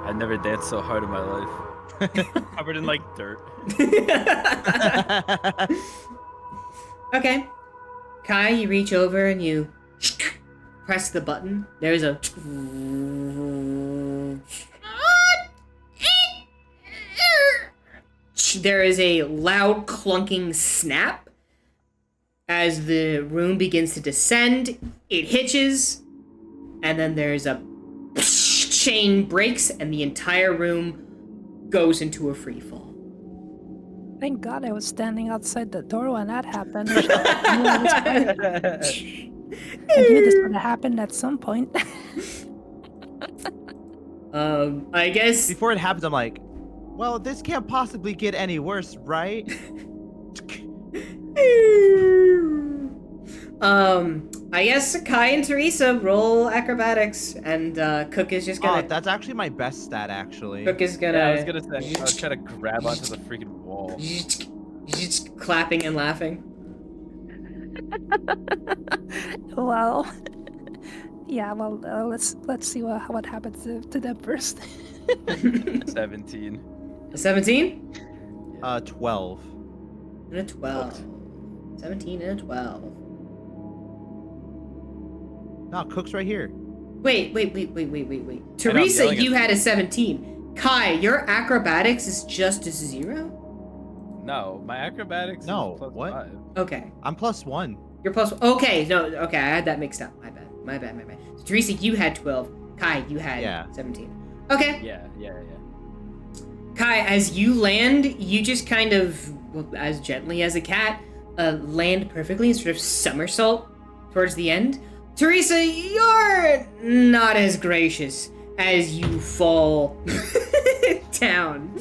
I've never danced so hard in my life. Covered in like dirt. Okay. Kai, you reach over and you press the button. There's a... There is a loud clunking snap as the room begins to descend. It hitches, and then there's a chain breaks, and the entire room goes into a free fall. Thank God I was standing outside the door when that happened. I knew this would have happened at some point. I guess. Before it happens, I'm like, well, this can't possibly get any worse, right? I guess Kai and Teresa roll acrobatics, and Cook is just Oh, gonna. that's actually my best stat, actually. Cook is gonna. Yeah, I was gonna say, I was trying to grab onto the freaking wall. Just clapping and laughing. Well, yeah. Well, let's see what happens to them first. 17. A 17 12. and a 12. 17 and a 12. No, Cook's right here. Wait. Teresa, yelling at you you. had a 17. Kai, your acrobatics is just a 0? No, my acrobatics No, is plus what? 5. Okay. I'm +1. You're plus. Okay, no, okay, I had that mixed up. My bad. So, Teresa, you had 12. Kai, you had 17. Okay. Yeah. Kai, as you land, you just kind of, well, as gently as a cat, land perfectly and sort of somersault towards the end. Teresa, you're not as gracious as you fall down.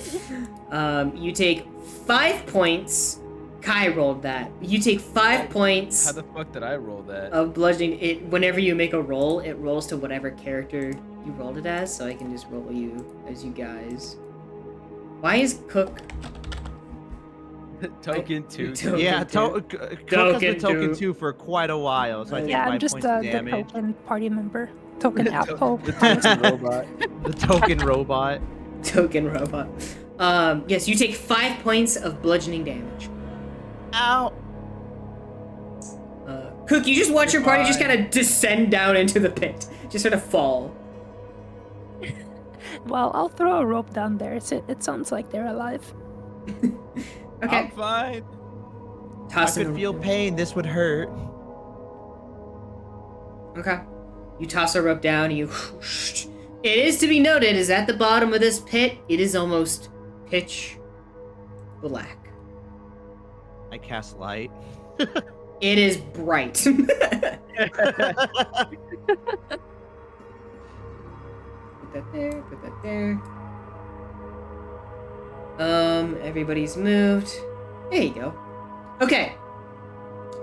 You take 5 points. Kai rolled that. You take 5 points How the fuck did I roll that? of bludgeoning. It whenever you make a roll, it rolls to whatever character you rolled it as. So I can just roll you as you guys. Why is Cook? Token 2. Token Yeah, two. Cook has Token been token two. 2 for quite a while, so I take Yeah, 5 I'm just points of the damage. token party member. Token apple. The token robot. The token robot. Token robot. Yes, you take 5 points of bludgeoning damage. Ow! Cook, you just watch your party just kind of descend down into the pit. Just sort of fall. Well, I'll throw a rope down there. It sounds like they're alive. Okay. I'm fine. I Toss could in feel pain. This would hurt. Okay. You toss a rope down and you... It is to be noted, is at the bottom of this pit, it is almost pitch black. I cast light. It is bright. Put that there. Everybody's moved. There you go. Okay.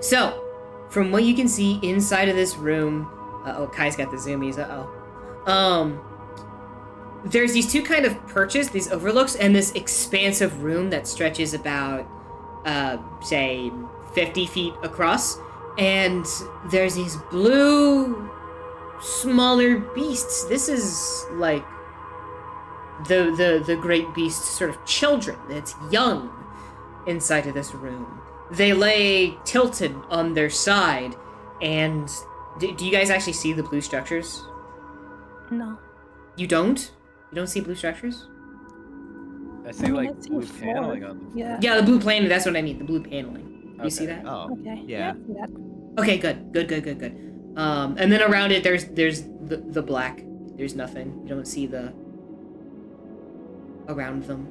So, from what you can see inside of this room, Kai's got the zoomies, there's these two kind of perches, these overlooks, and this expansive room that stretches about, say, 50 feet across, and there's these blue, smaller beasts. This is like the great beast's sort of children. It's young inside of this room. They lay tilted on their side, and do you guys actually see the blue structures? No. You don't? You don't see blue structures? I see I mean, like I see blue floor. paneling on them. Yeah. Yeah, the blue paneling, that's what I mean, the blue paneling. You see Okay. that? Oh, Okay. yeah. I see that. Okay, good. And then around it, there's the black. There's nothing. You don't see the around them.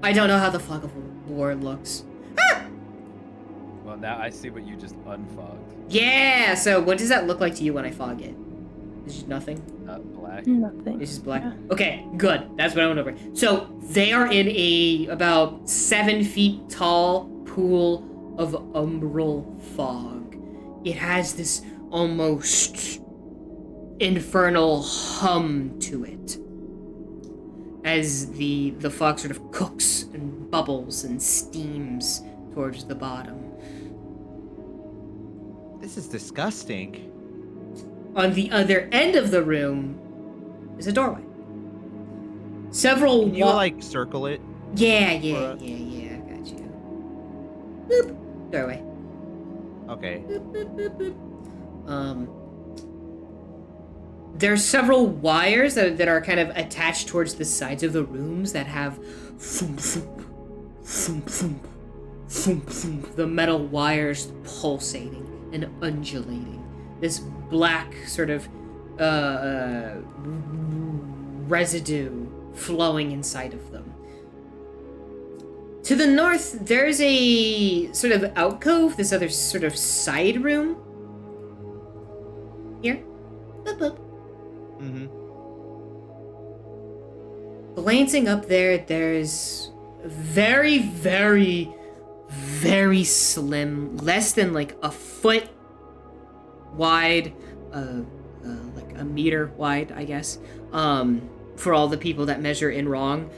I don't know how the fog of war looks. Well, now I see what you just unfogged. Yeah. So what does that look like to you when I fog it? It's just nothing. Not black. Nothing. It's just black. Yeah. Okay, good. That's what I went over. So they are in a about 7 feet tall pool of umbral fog. It has this almost infernal hum to it as the fog sort of cooks and bubbles and steams towards the bottom. This is disgusting. On the other end of the room is a doorway. Several Can you like circle it? Yeah, I got you. Boop. Doorway. Okay. Boop, boop, boop, boop. There's several wires that are kind of attached towards the sides of the rooms that have thump, thump, thump, thump, thump, thump, the metal wires pulsating and undulating. This black sort of residue flowing inside of them. To the north, there's a sort of alcove, this other sort of side room. Here. Boop, boop. Mm-hmm. Glancing up there, there's very, very, very slim, less than like a foot wide, like a meter wide, I guess, for all the people that measure in wrong.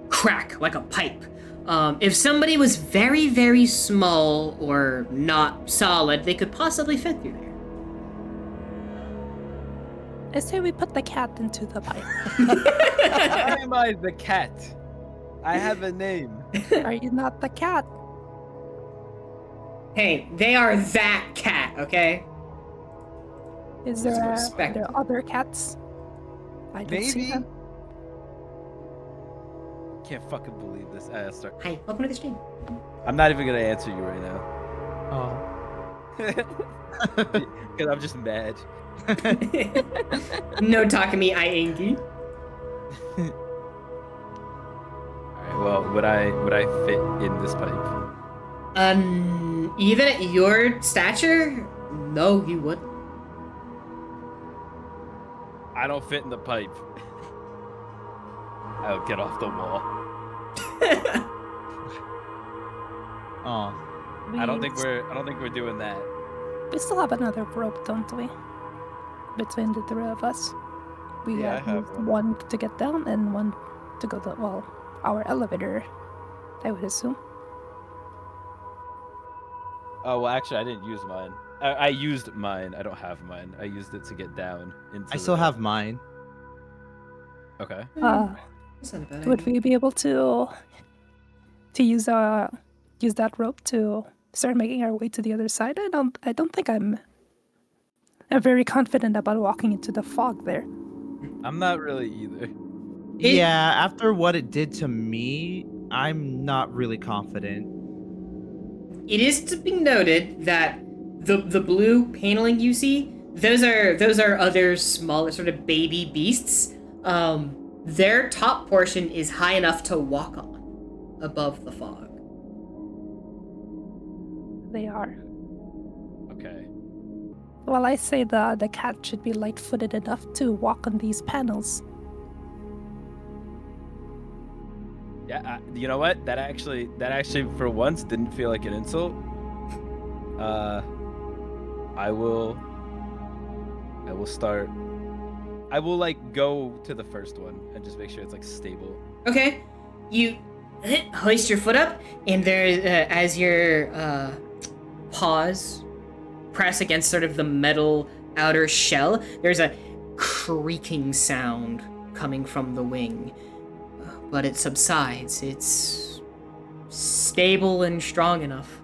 Crack, like a pipe. If somebody was very, very small or not solid, they could possibly fit through there. I say we put the cat into the pipe. Why am I the cat? I have a name. Are you not the cat? Hey, they are that cat, okay? Is Just there, respect. are there other cats? I don't see Maybe. them. Can't fucking believe this. Start. Hi, welcome to the stream. I'm not even gonna answer you right now. Oh. Because I'm just mad. No talk to me, I Angie. Alright, well, would I fit in this pipe? Even at your stature, no, you wouldn't. I don't fit in the pipe. I'll get off the wall. Oh. I don't think we're doing that. We still have another rope, don't we? Between the three of us. We Yeah, I have used one to get down and one to go to, well, our elevator, I would assume. Oh, well, actually, I didn't use mine. I used mine. I don't have mine. I used it to get down into I still have mine. Okay. That's not a bad Would idea. we be able to use that rope to start making our way to the other side? I don't think I'm very confident about walking into the fog there. I'm not really either. Yeah, after what it did to me, I'm not really confident. It is to be noted that the blue paneling you see, those are other smaller sort of baby beasts. Their top portion is high enough to walk on above the fog. They are. Okay. Well, I say the cat should be light-footed enough to walk on these panels. Yeah, you know what? That actually, for once, didn't feel like an insult. I will start. I will like go to the first one and just make sure it's like stable. Okay, you hoist your foot up, and there, as your paws press against sort of the metal outer shell, there's a creaking sound coming from the wing. But it subsides. It's stable and strong enough.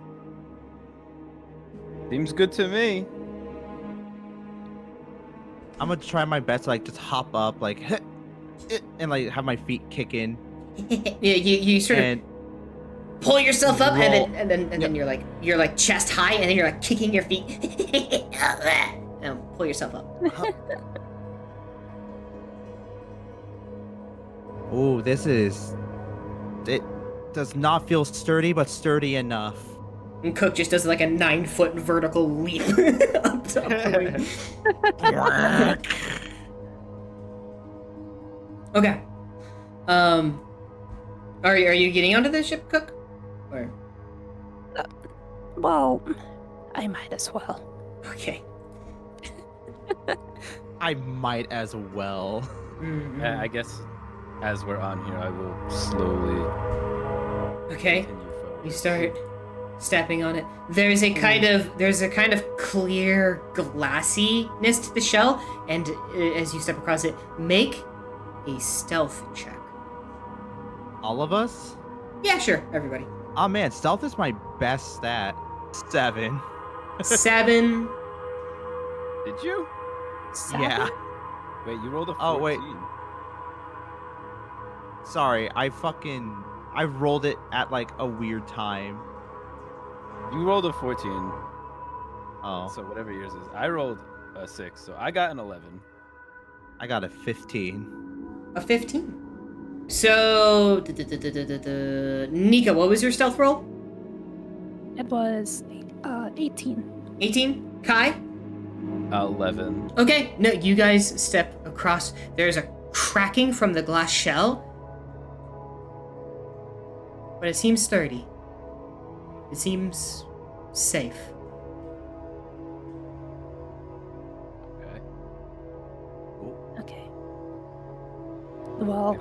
Seems good to me. I'm gonna try my best to like just hop up, like, and like have my feet kick in. Yeah, you sort of And pull yourself up, roll. and then you're like chest high, and then you're like kicking your feet. And pull yourself up. oh, it does not feel sturdy, but sturdy enough. And Cook just does like a 9-foot vertical leap up the wing. Okay. Are you getting onto the ship, Cook? Or Well, I might as well. okay. I might as well. Mhm. I guess as we're on here, I will slowly Okay. continue forward. You start stepping on it. There's a kind of clear glassiness to the shell, and as you step across it, make a stealth check. All of us? Yeah, sure, everybody. Oh man, stealth is my best stat. 7. 7. Did you? Yeah. Wait, you rolled a 14. Oh, wait. Sorry, I rolled it at like a weird time. You rolled a 14. Oh, So whatever yours is. I rolled a 6, so I got an 11. I got a 15. A 15. So, Nika, what was your stealth roll? It was 18. 18? Kai? 11. Okay, no, you guys step across. There's a cracking from the glass shell, but it seems sturdy. It seems safe. Okay. Okay. Well,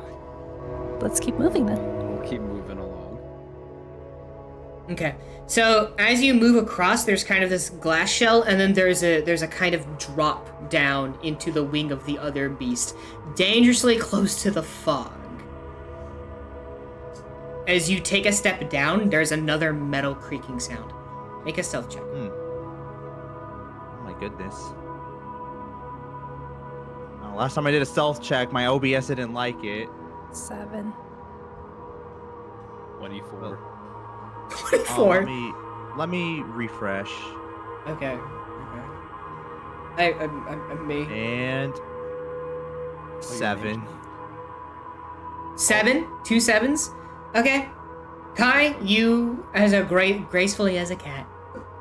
let's keep moving then. We'll keep moving along. Okay, so as you move across, there's kind of this glass shell, and then there's a kind of drop down into the wing of the other beast, dangerously close to the fog. As you take a step down, there's another metal creaking sound. Make a stealth check. Oh my goodness. Last time I did a stealth check, my OBS didn't like it. 7. 24. 24. Let me refresh. Okay. I'm me. And 7. 7? 2 sevens? Okay. Kai, you, as gracefully as a cat,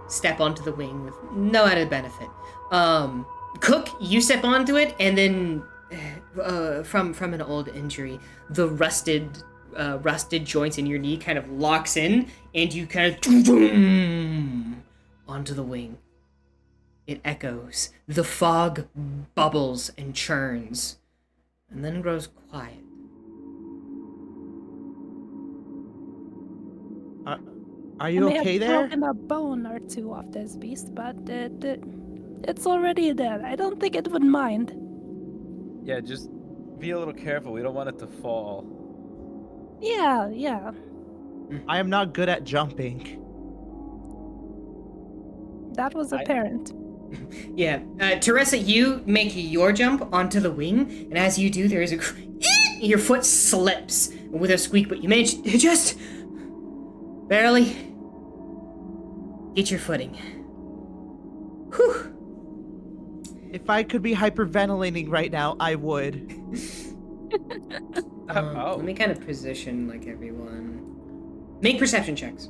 step onto the wing with no added benefit. Cook, you step onto it, and then from an old injury, the rusted joints in your knee kind of locks in, and you kind of onto the wing. It echoes. The fog bubbles and churns, and then grows quiet. Are you okay I've there? broken a bone or two off this beast, but it's already dead. I don't think it would mind. Yeah, just be a little careful. We don't want it to fall. Yeah. I am not good at jumping. That was apparent. Yeah, Teresa, you make your jump onto the wing, and as you do, there is your foot slips with a squeak, but you manage to just barely get your footing. Whew. If I could be hyperventilating right now, I would. Let me kind of position like everyone. Make perception checks.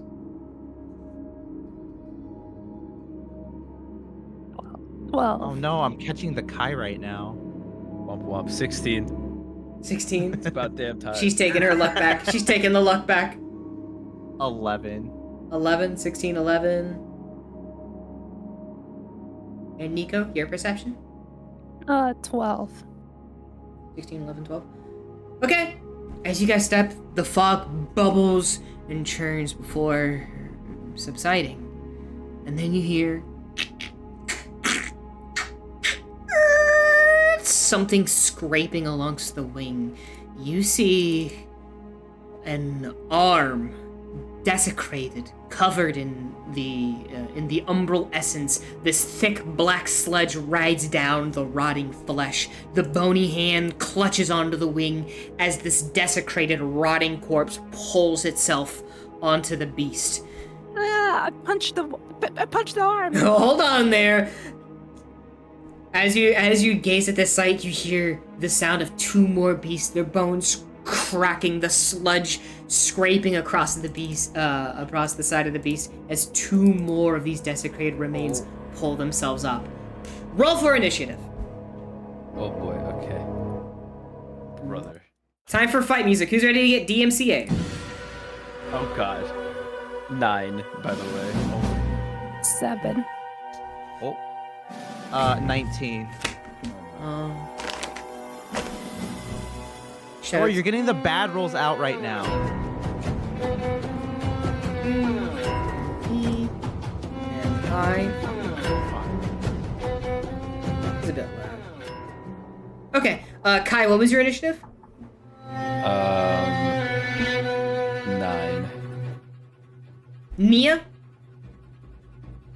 Well, Oh no, I'm catching the Kai right now. Womp womp. 16. 16. It's about damn time. She's taking her luck back. She's taking the luck back. 11. 11, 16, 11. And Nico, your perception? 12. 16, 11, 12. Okay. As you guys step, the fog bubbles and churns before subsiding. And then you hear something scraping alongst the wing. You see an arm desecrated, covered in the umbral essence. This thick black sludge rides down the rotting flesh. The bony hand clutches onto the wing as this desecrated, rotting corpse pulls itself onto the beast. I punched the arm. Hold on there. As you gaze at this sight, you hear the sound of 2 more beasts, their bones cracking, the sludge scraping across the beast, across the side of the beast, as 2 more of these desecrated remains pull themselves up. Roll for initiative. Oh boy, okay. Brother. Time for fight music. Who's ready to get DMCA? Oh god. 9, by the way. 7. Oh. 19. Shout Oh, out you're getting the bad rolls out right now. and I. It's a bit loud. Okay, Kai, what was your initiative? 9. Nia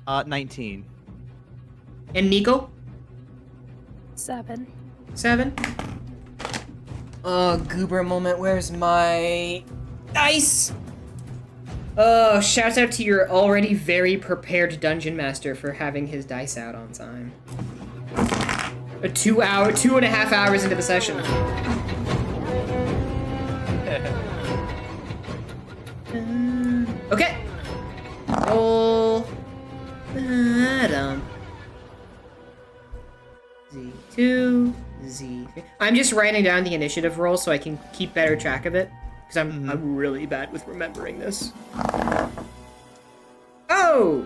19. and Nico? 7. 7. Oh, goober moment. Where's my dice? Oh, shouts out to your already very prepared dungeon master for having his dice out on time. 2.5 hours into the session. Okay. Roll. Adam. Z2, Z3. I'm just writing down the initiative roll so I can keep better track of it. Because I'm really bad with remembering this. Oh!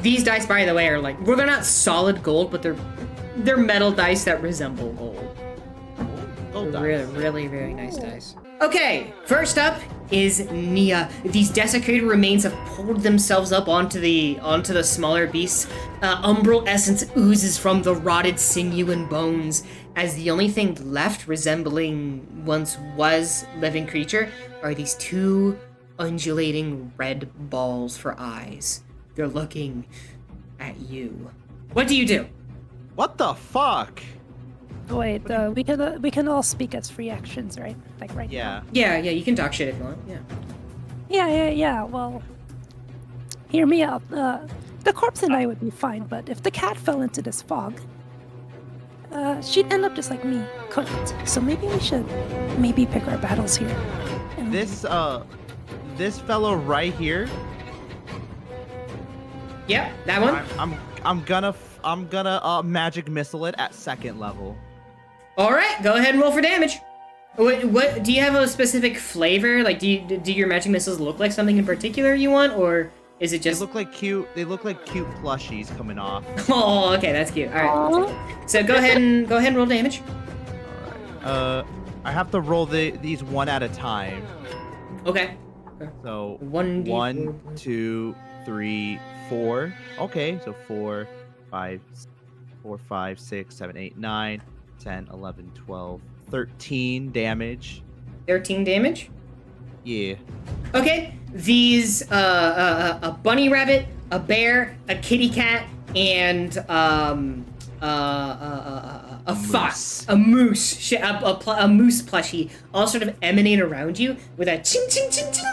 These dice, by the way, are like, well, they're not solid gold, but they're metal dice that resemble gold. Gold dice. Really, really, very nice dice. Okay, first up is Nia. These desecrated remains have pulled themselves up onto the smaller beasts. Umbral essence oozes from the rotted sinew and bones, as the only thing left resembling once was living creature are these two undulating red balls for eyes. They're looking at you. What do you do? What the fuck? Wait, we can all speak as free actions, right? Like right Yeah. now. Yeah, you can talk shit if you want. Yeah. Yeah. Well, hear me out. The corpse and I would be fine, but if the cat fell into this fog, she'd end up just like me, cooked. So maybe we should pick our battles here. And This fellow right here. Yep, that one. I'm gonna magic missile it at 2nd level. All right, go ahead and roll for damage. What do you have a specific flavor? Like, do your magic missiles look like something in particular you want, or is it just? They look like cute plushies coming off. Oh, okay, that's cute. All right. So go ahead and roll damage. All right. I have to roll these one at a time. Okay. So 1d4. 1, 2, 3, 4. Okay, so 4, 5, 6, 7, 8, 9, 10, 11, 12, 13 damage. 13 damage. Yeah. Okay. These a bunny rabbit, a bear, a kitty cat, and a fox, a moose, a moose plushie, all sort of emanate around you with a ching ching ching ching.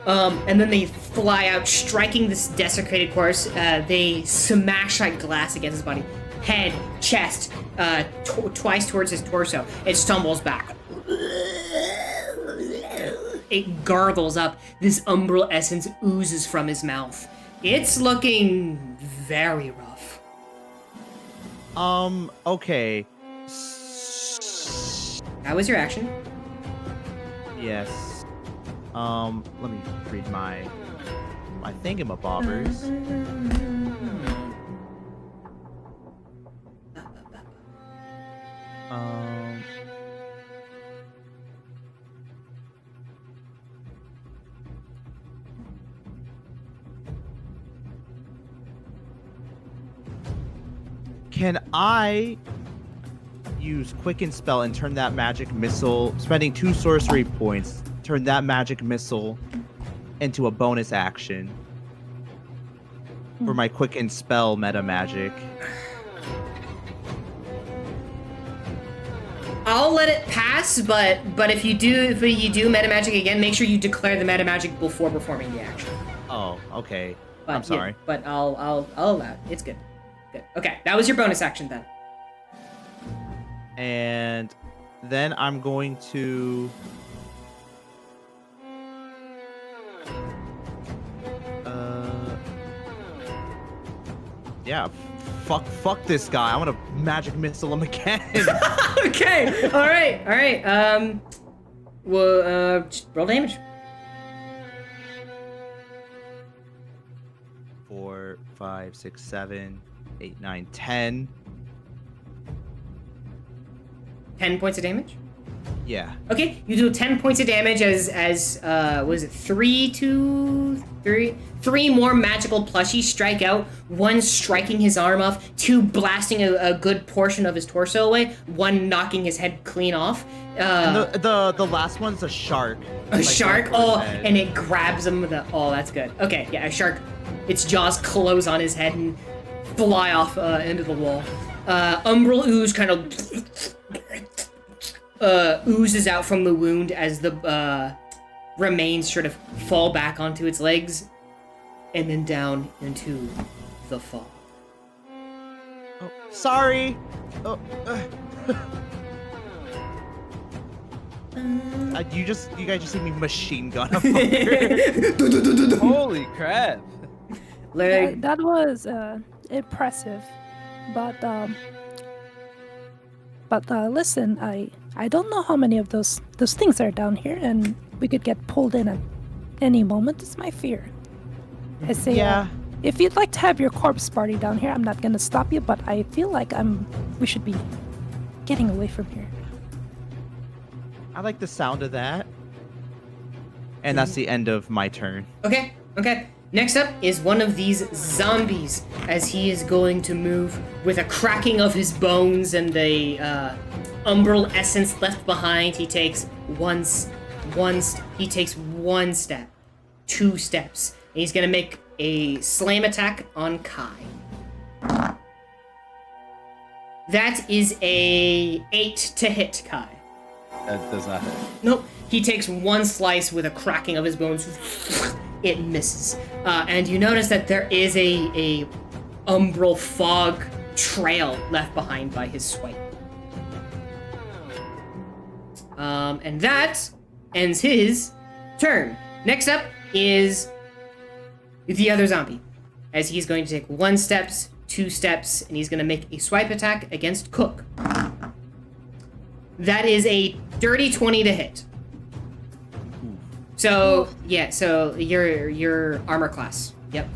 And then they fly out, striking this desecrated corpse. They smash like glass against his body, head, chest, twice towards his torso. It stumbles back. It gargles up. This umbral essence oozes from his mouth. It's looking very rough. Okay. That was your action. Yes. Let me read my thingamabobbers. Can I use Quicken Spell and turn that magic missile, spending 2 sorcery points, turn that magic missile into a bonus action for my Quicken Spell meta magic? I'll let it pass, but if you do meta magic again, make sure you declare the meta magic before performing the action. Oh, okay. But, I'm sorry. Yeah, but I'll allow it. It's good. Good. Okay, that was your bonus action then. And then I'm going to yeah, fuck this guy. I want to magic missile him again. Okay. All right. Well, just roll damage. 4, 5, 6, 7, 8, 9, 10. 10 points of damage. Yeah. Okay, you do 10 points of damage as was it 3 more magical plushies strike out, 1 striking his arm off, 2 blasting a good portion of his torso away, 1 knocking his head clean off. And the last one's a shark. A shark? Oh, and it grabs him with a... Oh, that's good. Okay, yeah, a shark. Its jaws close on his head and fly off into the wall. Umbral ooze kind of... oozes out from the wound as the remains sort of fall back onto its legs and then down into the fog. Oh, sorry. Oh, You guys just see me machine gun a fucker. Holy crap! Like, That was impressive, but listen, I don't know how many of those things are down here, and we could get pulled in at any moment. It's my fear. I say, Yeah. if you'd like to have your corpse party down here, I'm not gonna stop you, but I feel like we should be getting away from here. I like the sound of that. And that's the end of my turn. okay. Next up is one of these zombies, as he is going to move with a cracking of his bones and a umbral essence left behind. He takes one step, 2 steps, and he's gonna make a slam attack on Kai. That is a 8 to hit, Kai. That does not hit. Nope. He takes one slice with a cracking of his bones. It misses. And you notice that there is a umbral fog trail left behind by his swipe. And that ends his turn. Next up is the other zombie, as he's going to take 1 step, 2 steps, and he's going to make a swipe attack against Cook. That is a dirty 20 to hit. So yeah, so your armor class. Yep.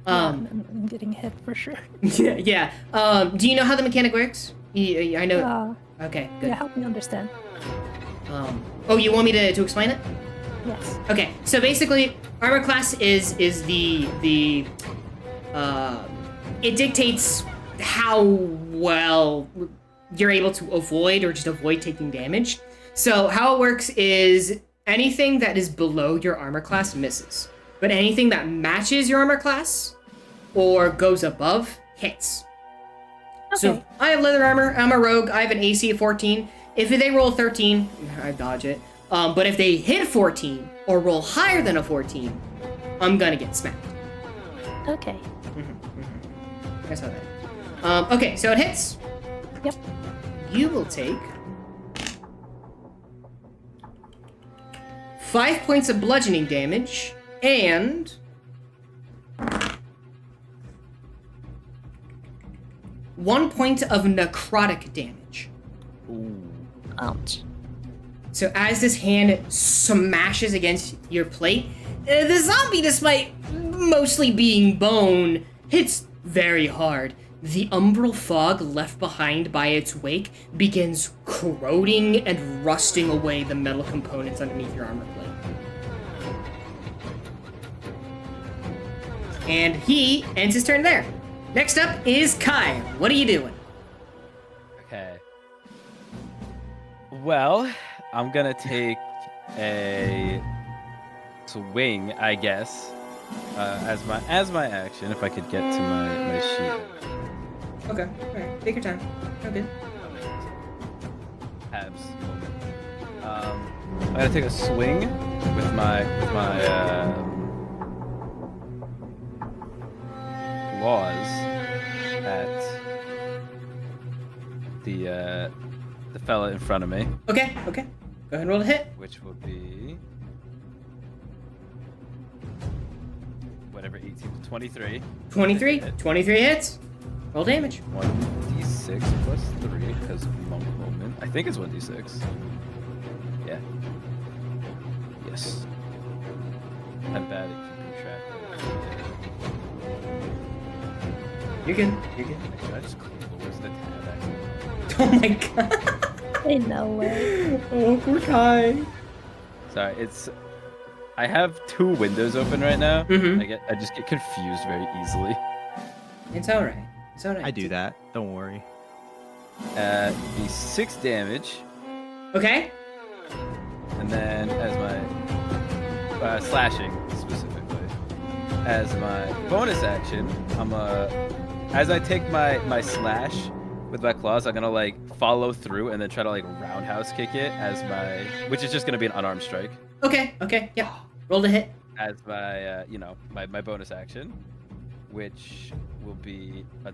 I'm getting hit for sure. Yeah. Do you know how the mechanic works? I know. Okay, good. Yeah, help me understand. Oh, you want me to explain it? Yes. Okay, so basically, armor class is the it dictates how well you're able to avoid or just avoid taking damage. So how it works is anything that is below your armor class misses, but anything that matches your armor class or goes above hits. Okay. So I have leather armor. I'm a rogue. I have an AC of 14. If they roll 13, I dodge it. But if they hit 14 or roll higher than a 14, I'm gonna get smacked. Okay. That's how that is. Okay, so it hits. Yep. You will take 5 points of bludgeoning damage and 1 point of necrotic damage. Ouch. So as this hand smashes against your plate, the zombie, despite mostly being bone, hits very hard. The umbral fog left behind by its wake begins corroding and rusting away the metal components underneath your armor plate. And he ends his turn there. Next up is Kai. What are you doing? Okay. Well, I'm gonna take a swing, I guess, as my action. If I could get to my sheet. Okay, alright, take your time. Okay. Habs. I'm gonna take a swing with my claws at the fella in front of me. Okay. Go ahead and roll a hit. Which will be whatever, 18 to 23. 23 hits. Roll damage. 1d6 plus 3 because monk moment. I think it's 1d6. Yeah. Yes. I'm bad at keeping track. You're good. Should I just close the tab actually? Oh my god. Ain't no way. Oh, poor Kai. Sorry, I have 2 windows open right now. Mhm. I just get confused very easily. It's alright. I do that. Don't worry. Be 6 damage, Okay. and then as my slashing specifically, as my bonus action, as I take my slash with my claws, I'm gonna like follow through and then try to like roundhouse kick it which is just gonna be an unarmed strike. Okay. Yeah. Roll the hit. As my my bonus action, which will be a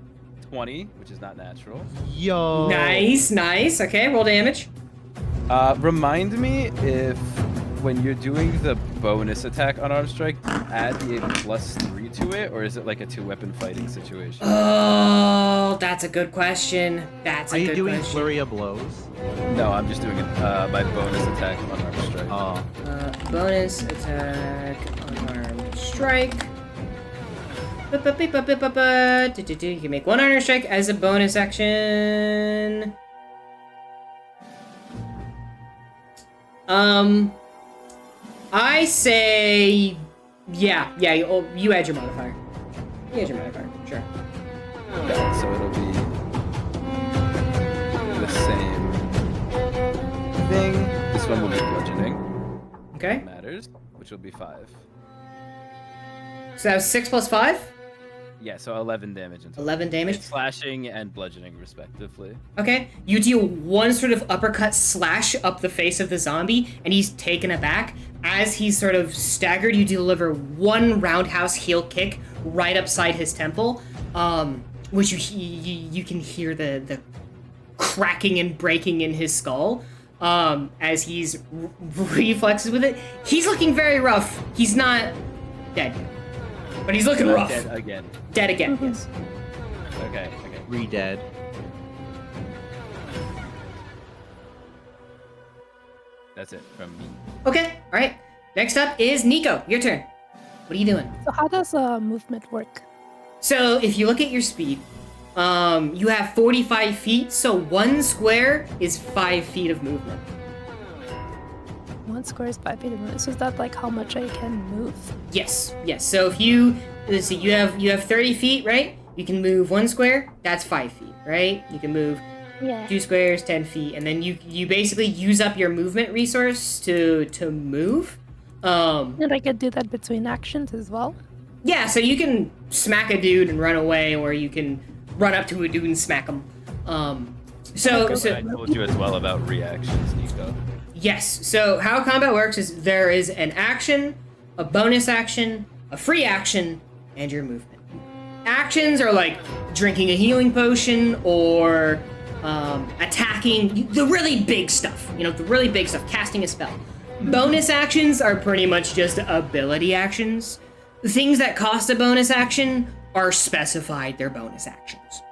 20, which is not natural. Yo. Nice. Okay. Roll damage. Remind me if when you're doing the bonus attack unarmed strike, add the +3 to it, or is it like a 2-weapon fighting situation? Oh, that's a good question. That's a Are you good doing question. flurry of blows? No, I'm just doing it. My bonus attack unarmed strike. Oh. Bonus attack unarmed strike. You can make 1 unarmed strike as a bonus action. I say, yeah, you add your modifier. You add your modifier, sure. Okay, so it'll be the same thing. This one will be bludgeoning. Okay. Matters, which will be 5. So that was 6 plus 5? Yeah, so 11 damage in total. 11 damage. It's slashing and bludgeoning, respectively. Okay. You deal 1 sort of uppercut slash up the face of the zombie, and he's taken aback. As he's sort of staggered, you deliver 1 roundhouse heel kick right upside his temple, which you can hear the cracking and breaking in his skull as he's reflexes with it. He's looking very rough. He's not dead yet, but he's looking rough. Dead again. Dead again, yes. Okay. Re-dead. That's it from me. Okay, all right. Next up is Nico. Your turn. What are you doing? So how does movement work? So if you look at your speed, you have 45 feet, so 1 square is 5 feet of movement. 1 square is 5 feet of movement. So is that like how much I can move? Yes. So if you, let's see, you have 30 feet, right? You can move 1 square, that's 5 feet, right? You can move Yeah. 2 squares, 10 feet, and then you basically use up your movement resource to move. And I could do that between actions as well. Yeah, so you can smack a dude and run away, or you can run up to a dude and smack him. So I told you as well about reactions, Nico. yes. So how combat works is there is an action, a bonus action, a free action, and your movement. Actions are like drinking a healing potion or attacking, the really big stuff. The really big stuff, casting a spell. Bonus actions are pretty much just ability actions. Things that cost a bonus action are specified, they're bonus actions.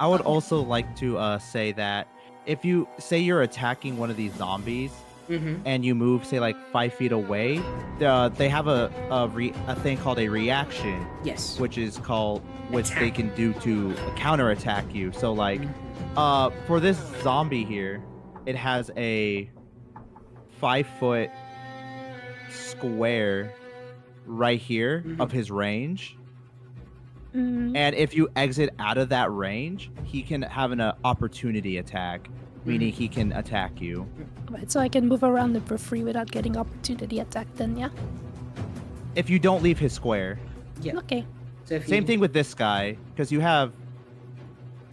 I would also like to say that if you say you're attacking one of these zombies and you move, say, like 5 feet away, they have a thing called a reaction. Yes. Which Attack. they can do to counterattack you. So like, for this zombie here, it has a 5-foot square right here of his range. And if you exit out of that range, he can have an opportunity attack, meaning he can attack you. Right, so I can move around them for free without getting opportunity attack then, yeah? If you don't leave his square. Yeah. Okay. So if Same thing with this guy, because you have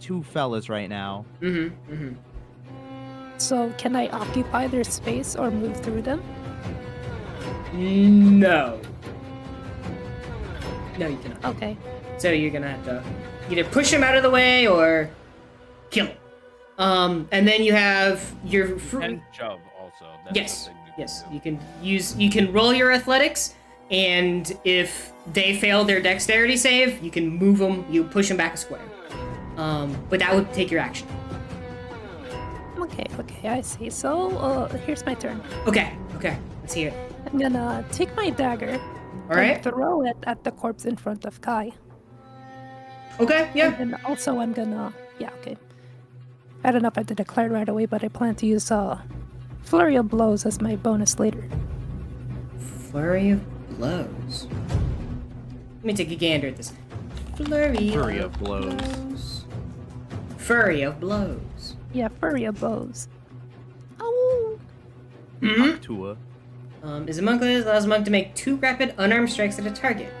2 fellas right now. So can I occupy their space or move through them? No. No, you cannot. Okay. So you're gonna have to either push him out of the way or kill him. And then you have your And shove also. That's yes, something yes. can do. You can roll your athletics, and if they fail their dexterity save, you can move them. You push them back a square. But that would take your action. Okay, I see. So, here's my turn. Okay. Let's hear it. I'm gonna take my dagger All right. and throw it at the corpse in front of Kai. Okay. Yeah. And also I'm gonna... Yeah, okay. I don't know if I did declare right away, but I plan to use Flurry of Blows as my bonus later. Flurry of blows. Let me take a gander at this. Flurry of blows. Flurry of blows. Yeah, Flurry of Blows. Oh! Tua. Is a monk that allows a monk to make 2 rapid unarmed strikes at a target.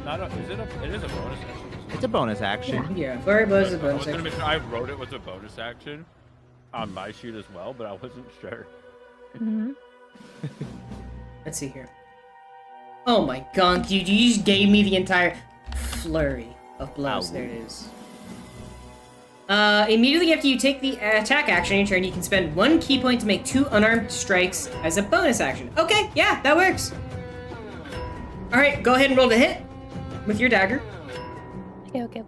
It is a bonus action. It's a bonus action. Yeah, flurry of blows is a I bonus was gonna action. make sure I wrote it was a bonus action on my sheet as well, but I wasn't sure. Mm-hmm. Let's see here. Oh my gunk, you just gave me the entire flurry of blows. Ow. There it is. Immediately after you take the attack action on your turn, you can spend 1 key point to make 2 unarmed strikes as a bonus action. Okay, yeah, that works. All right, go ahead and roll to hit with your dagger. Okay.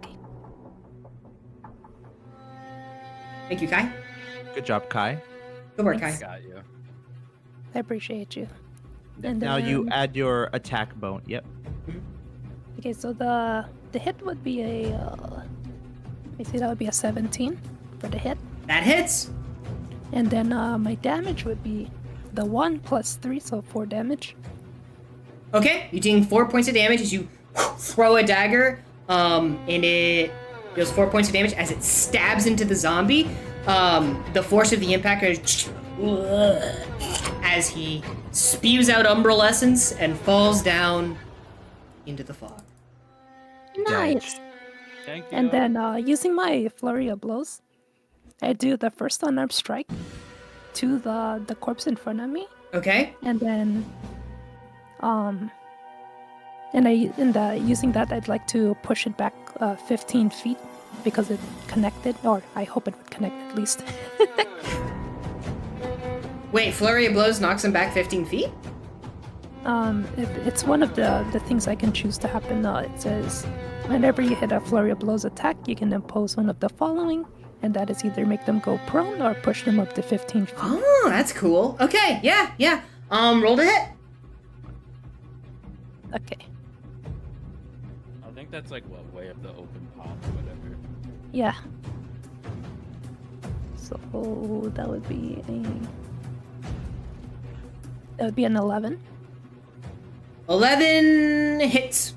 Thank you, Kai. Good job, Kai. Good work, Kai. Thanks. Got you. I appreciate you. And Now you then- add your attack bone. Yep. Okay, so the hit would be a. Let me see, that would be a 17 for the hit, That hits. and then my damage would be the 1 plus 3, so 4 damage. Okay, you're doing 4 points of damage as you throw a dagger, and it deals 4 points of damage as it stabs into the zombie. The force of the impact goes as he spews out Umbral essence and falls down into the fog. Nice. Thank you. And then using my flurry of blows, I do the first unarmed strike to the corpse in front of me, Okay, and then using that, I'd like to push it back 15 feet because it connected, or I hope it would connect at least. wait, flurry of blows knocks him back 15 feet? It's one of the things I can choose to happen. It says, whenever you hit a flurry of blows attack, you can impose one of the following, and that is either make them go prone or push them up to 15 feet. Oh, that's cool. Okay, yeah. Roll to hit. Okay. I think that's like what, way up the open palm or whatever. Yeah. So that would be an 11. 11 hits.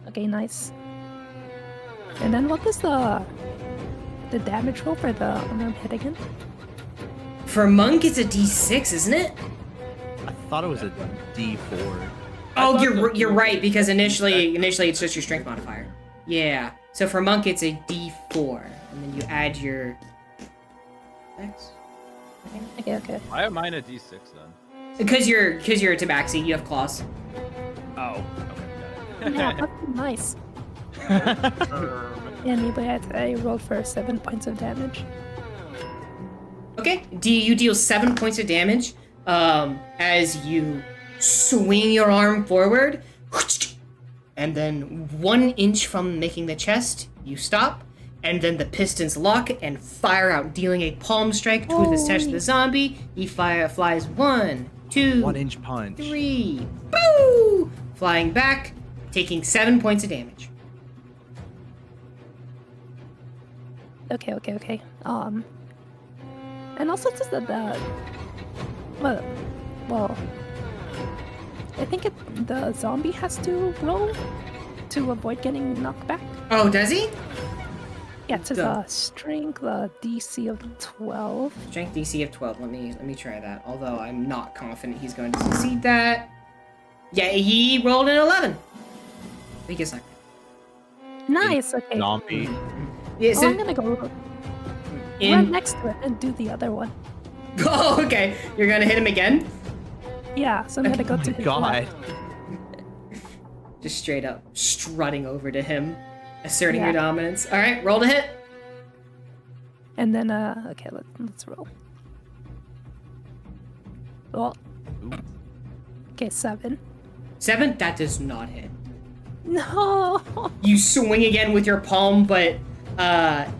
Okay, nice. And then what is the damage roll for the unarmed hit again? For Monk, it's a D6, isn't it? I thought it was a D4. Oh, thought you're the- right, because initially it's just your strength modifier. Yeah. So for Monk, it's a D4, and then you add your X. Okay. Why am mine a D6 then? Because you're a tabaxi, you have claws. Oh, okay, Yeah, got it. that's nice. Anyway, I rolled for 7 points of damage. Okay. You deal 7 points of damage as you swing your arm forward, and then 1 inch from making the chest, you stop, and then the pistons lock and fire out, dealing a palm strike to the chest of the zombie. He flies 1, 2, 1 inch punch. 3, boo! Flying back, taking 7 points of damage. Okay. And also just that well, I think the zombie has to roll to avoid getting knocked back. Oh, does he? Yeah, it says Duh. strength DC of 12. Strength DC of 12. Let me try that. Although I'm not confident he's going to succeed that. Yeah, he rolled an 11. He gets like Nice. Okay. Zombie. yeah, Oh, so I'm gonna go run in. next to it and do the other one. Oh, okay. You're gonna hit him again? Yeah, so I'm gonna go Oh to my his god. left. Just straight up strutting over to him, asserting Yeah. your dominance. All right, roll to hit. And then okay, let's roll. Well, okay, 7. 7. That does not hit. No. You swing again with your palm, but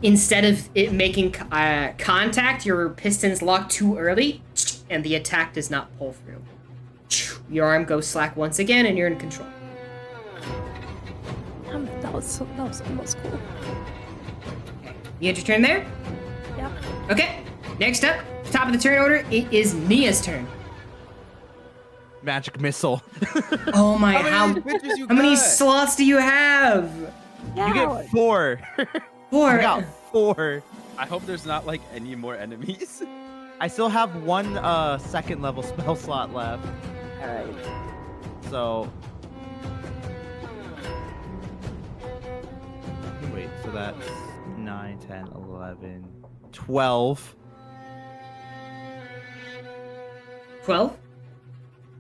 instead of it making contact, your pistons lock too early, and the attack does not pull through. Your arm goes slack once again, and you're in control. That was almost cool. Okay. You had your turn there? Yeah. Okay. Next up, top of the turn order, it is Nia's turn. Magic missile. Oh my, How many witches you how many got? slots do you have? Yeah. You get 4. 4. I got 4. I hope there's not like any more enemies. I still have 1 second level spell slot left. Alright. So. Wait, so that's 9, 10, 11, 12. 12?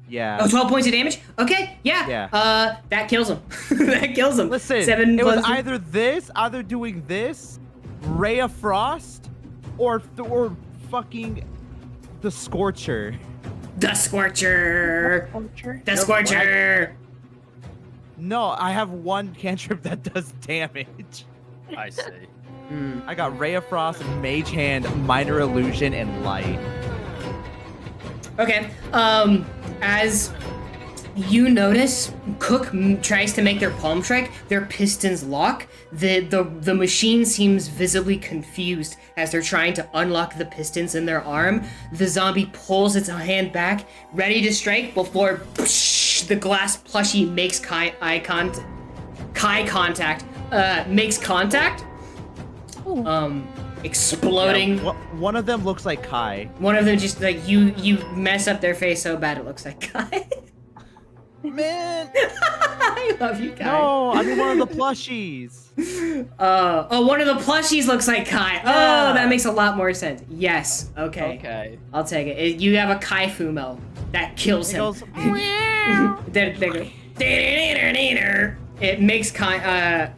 Yeah. Oh, 12 points of damage? Okay, yeah. Yeah. That kills him. That kills him. Listen, 7 it was plus- either doing this, Ray of Frost, or fucking the Scorcher. The Scorcher. Culture. The Scorcher. No, I have one cantrip that does damage. I see. I got Ray of Frost, Mage Hand, Minor Illusion, and Light. Okay. As you notice, Cook tries to make their palm strike. Their pistons lock. The machine seems visibly confused as they're trying to unlock the pistons in their arm. The zombie pulls its hand back, ready to strike before the glass plushie makes makes contact. Exploding. Yeah, one of them looks like Kai. One of them just like you mess up their face so bad it looks like Kai. Man! I love you, Kai. No, I mean one of the plushies. One of the plushies looks like Kai. Oh, that makes a lot more sense. Yes. Okay. Okay. I'll take it. You have a Kai Fumo that kills him. It makes Kai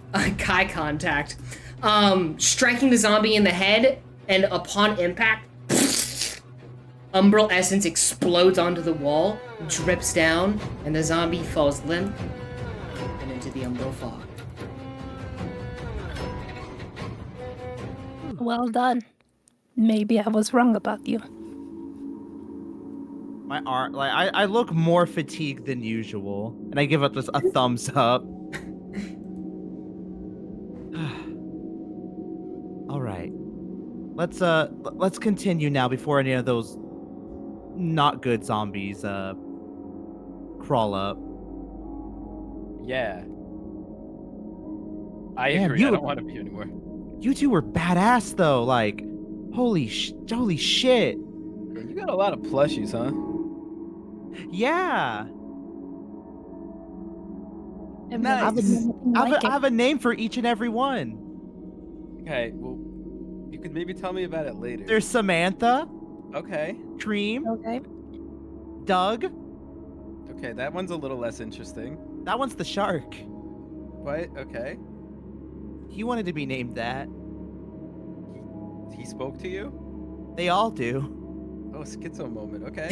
contact. Striking the zombie in the head, and upon impact, Umbral essence explodes onto the wall, drips down, and the zombie falls limp and into the Umbral fog. Well done. Maybe I was wrong about you. My arm, like I look more fatigued than usual, and I give it this a thumbs up. All right, let's continue now before any of those not good zombies crawl up. Yeah. I Man, agree. I don't want to be anymore. You two were badass though, like holy shit. Yeah, you got a lot of plushies, huh? Yeah. I've never Nice. done anything I like have a name for each and every one. Okay, well, you could maybe tell me about it later. There's Samantha, Okay. Cream, it. Okay. Doug. Okay, that one's a little less interesting. That one's the shark. What? Okay. He wanted to be named that. He spoke to you? They all do. Oh, schizo moment. Okay.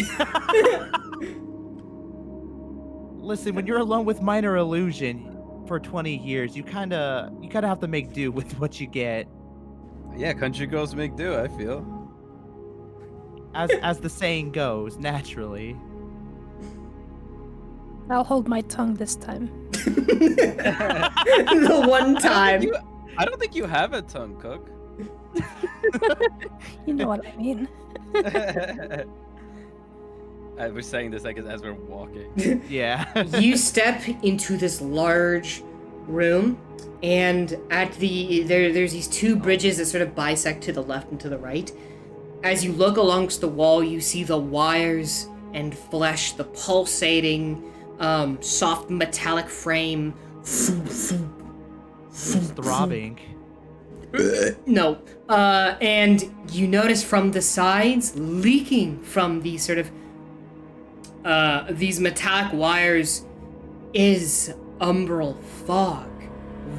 Listen, when you're alone with Minor Illusion for 20 years, you kind of have to make do with what you get. Yeah, country girls make do, I feel. As the saying goes, naturally. I'll hold my tongue this time. The one time. I don't think you have a tongue, Cook. You know what I mean. I was saying this, I guess, as we're walking. Yeah. You step into this large room, and at there's these two bridges that sort of bisect to the left and to the right. As you look alongst the wall, you see the wires and flesh, the pulsating, soft metallic frame. It's throbbing. No. And you notice from the sides, leaking from these sort of these metallic wires, is umbral fog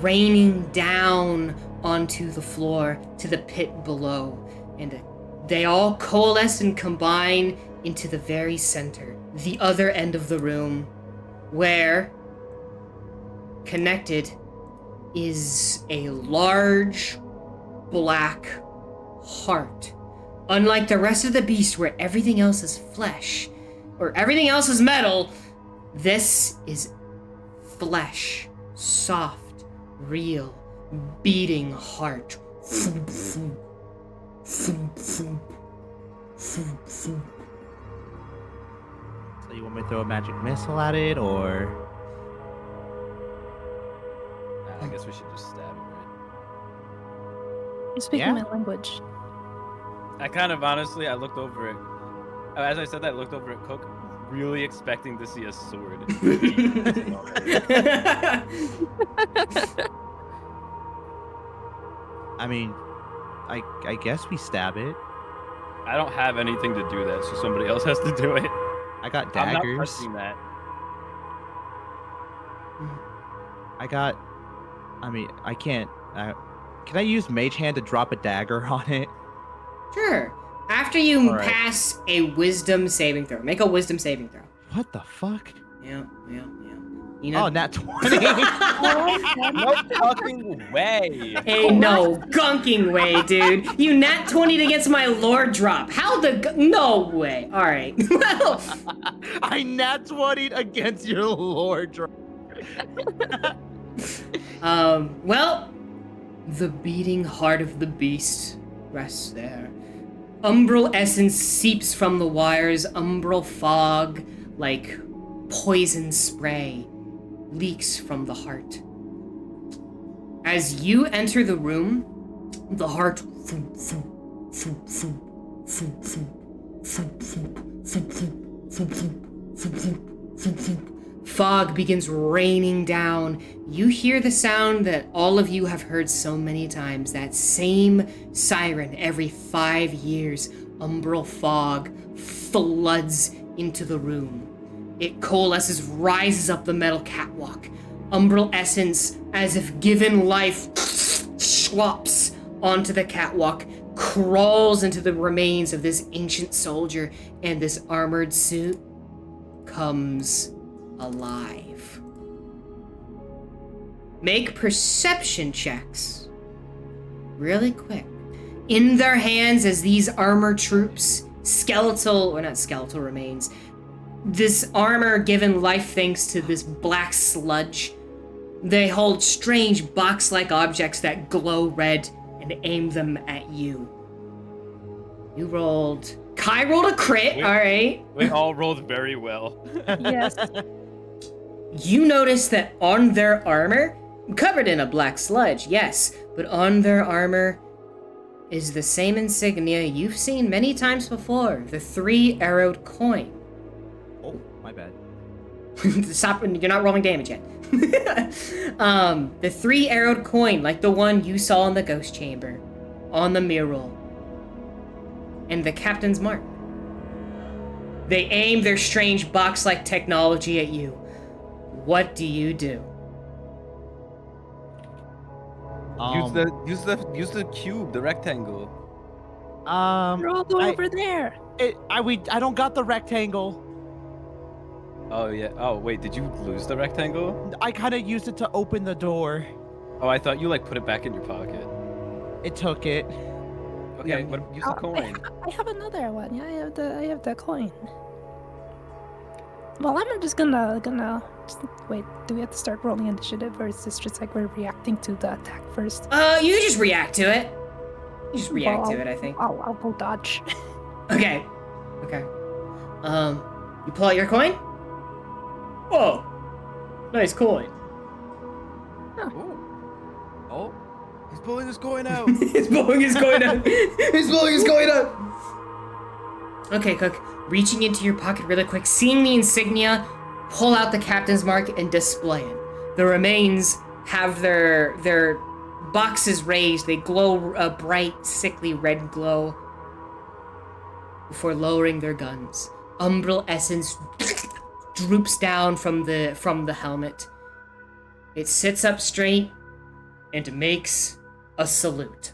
raining down onto the floor to the pit below, and they all coalesce and combine into the very center, the other end of the room, where connected is a large black heart. Unlike the rest of the beast, where everything else is flesh or everything else is metal, this is flesh, soft, real, beating heart. So you want me to throw a magic missile at it, or? I guess we should just stab it, right? You're speaking Yeah. my language. I kind of honestly, I looked over it. As I said that, I looked over at Cook, really expecting to see a sword. I mean, I guess we stab it. I don't have anything to do that, so somebody else has to do it. I got I'm not daggers. touching that. I can't. Can I use Mage Hand to drop a dagger on it? Sure. After you All right. pass a wisdom saving throw, make a wisdom saving throw. What the fuck? Yeah. You know, Oh, nat 20. No fucking way. Ain't no gunking way, dude. You nat 20'd against my lore drop. How no way. All right. Well, I nat 20'd against your lore drop. well, the beating heart of the beast rests there. Umbral essence seeps from the wires. Umbral fog, like poison spray, leaks from the heart. As you enter the room, the heart fog begins raining down. You hear the sound that all of you have heard so many times, that same siren every 5 years. Umbral fog floods into the room. It coalesces, rises up the metal catwalk. Umbral essence, as if given life, slops onto the catwalk, crawls into the remains of this ancient soldier, and this armored suit comes alive. Make perception checks really quick. In their hands, as these armored troops, not skeletal remains, this armor given life thanks to this black sludge, they hold strange box-like objects that glow red and aim them at you. You rolled... Kai rolled a crit, alright. We all rolled very well. Yes. You notice that on their armor, covered in a black sludge, yes, but on their armor is the same insignia you've seen many times before, the 3-arrowed coin. Oh, my bad. Stop, you're not rolling damage yet. The 3-arrowed coin, like the one you saw in the ghost chamber, on the mural. And the captain's mark. They aim their strange box-like technology at you. What do you do? Use the cube, the rectangle. They're all the way over there. I don't got the rectangle. Oh yeah. Oh wait, did you lose the rectangle? I kind of used it to open the door. Oh, I thought you like put it back in your pocket. It took it. Okay, but use the coin. I have another one. Yeah, I have the coin. Well, I'm just gonna just, wait. Do we have to start rolling initiative, or is this just like we're reacting to the attack first? You just react to it. You just react to it, I think. I'll go dodge. Okay. You pull out your coin? Whoa. Nice coin. Oh, he's pulling his coin out. He's pulling his coin out. He's pulling his coin out. Okay, Cook. Reaching into your pocket really quick, seeing the insignia, pull out the captain's mark and display it. The remains have their boxes raised. They glow a bright, sickly red glow before lowering their guns. Umbral essence droops down from the helmet. It sits up straight and makes a salute.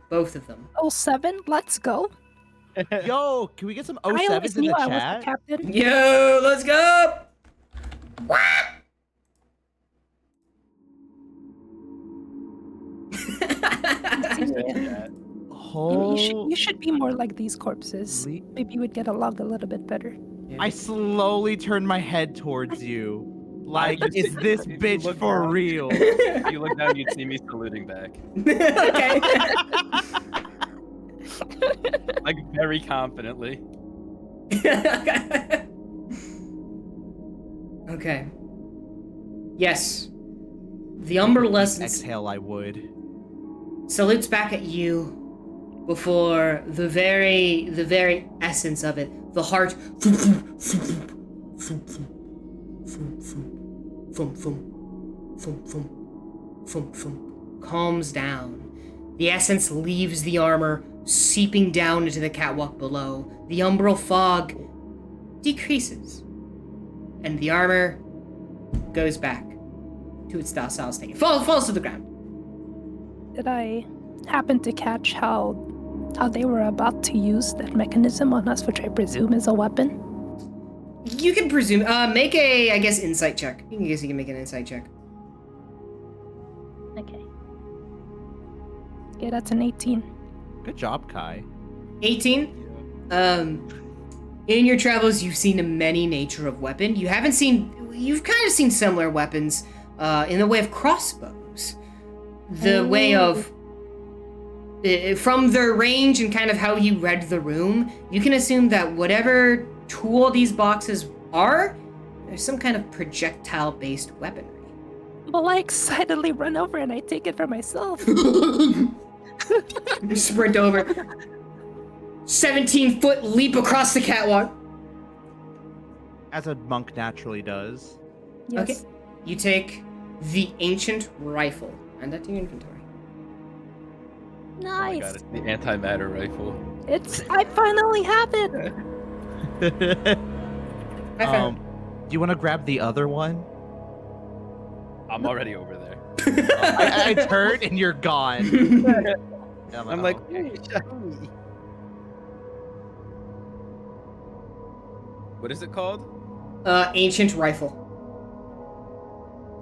Both of them. 07, let's go. Yo, can we get some I 07s always in knew the I was the chat? captain. Yo, let's go! You should be more like these corpses. Maybe you would get along a little bit better. I slowly turn my head towards you. Like, is this If you bitch look for down- real? If you look down, you'd see me saluting back, Okay. like very confidently. Okay. Yes. The Umbral essence Exhale, I would. salutes back at you before the very essence of it, the heart calms down. The essence leaves the armor, seeping down into the catwalk below. The umbral fog decreases, and the armor goes back to its docile state. It falls to the ground. Did I happen to catch how they were about to use that mechanism on us, which I presume is a weapon? You can presume. Make a, I guess, insight check. I guess you can make an insight check. Okay. Yeah, that's an 18. Good job, Kai. 18. In your travels, you've seen many nature of weapon. You've kind of seen similar weapons, in the way of crossbows. The way of, from their range and kind of how you read the room, you can assume that whatever tool these boxes are, there's some kind of projectile-based weaponry. Well, I excitedly run over and I take it for myself. Sprint over. 17-foot leap across the catwalk. As a monk naturally does. Yes. Okay. You take the ancient rifle. Add that to your inventory. Oh my Nice. god, it's the antimatter rifle. I finally have it. I found. Do you want to grab the other one? I'm already over there. I turn and you're gone. I'm like, "Oh." hey, shiny. What is it called? Ancient rifle.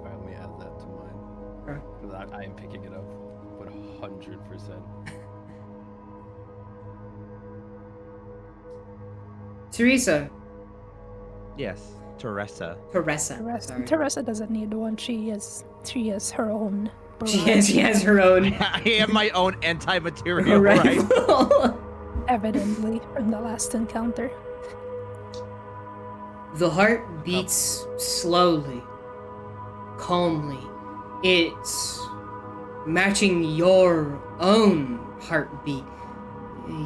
Alright, let me add that to mine. Okay. 'Cause I am picking it up. But 100%. Teresa. Yes, Teresa. Sorry. Teresa doesn't need one. She has her own. She has her own I have my own anti-material rifle. rifle. Evidently from the last encounter. The heart beats slowly, calmly. It's matching your own heartbeat.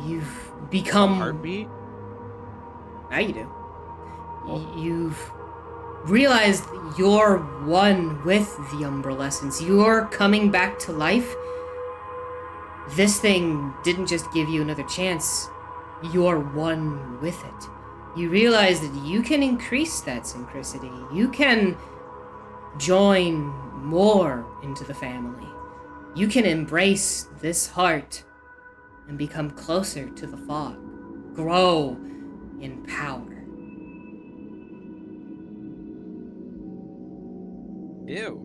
You've become... Heartbeat? Now you do. You've realized that you're one with the Umbral essence. You're coming back to life. This thing didn't just give you another chance. You're one with it. You realize that you can increase that synchronicity. You can join more into the family. You can embrace this heart and become closer to the fog. Grow in power. Ew.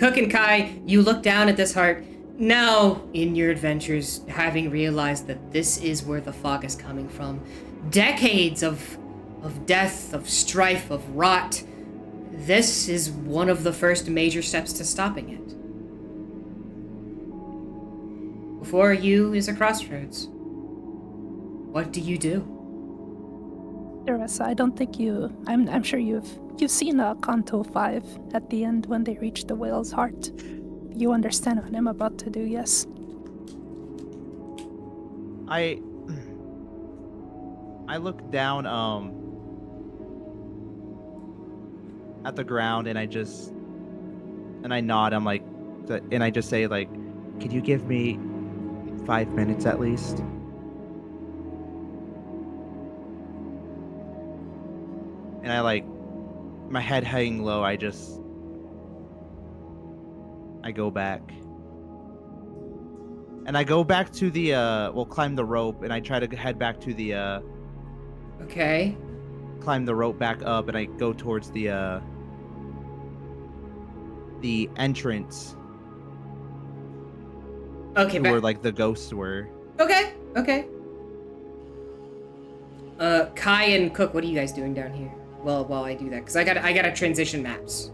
Cook and Kai, you look down at this heart. Now, in your adventures, having realized that this is where the fog is coming from, decades of death, of strife, of rot, this is one of the first major steps to stopping it. Before you is a crossroads. What do you do? Teresa, I don't think I'm sure you've seen Kanto 5 at the end when they reach the whale's heart. You understand what I'm about to do, yes? I look down at the ground and I nod. I'm like, and I just say like, "Can you give me 5 minutes at least?" And I like, my head hanging low. I go back. And I go back to the, climb the rope, and I try to head back to the, Okay. climb the rope back up, and I go towards the entrance Okay, to where, like, the ghosts were. Okay. Kai and Cook, what are you guys doing down here? Well, while I do that, because I gotta transition maps.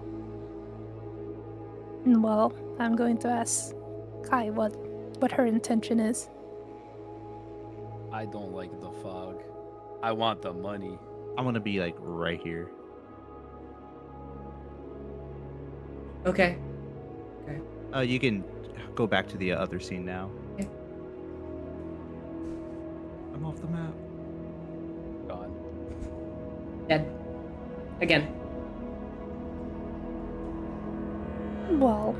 Well, I'm going to ask Kai what her intention is. I don't like the fog. I want the money. I'm gonna be, like, right here. Okay. You can go back to the other scene now. Okay. I'm off the map. Gone. Dead. Again. Well.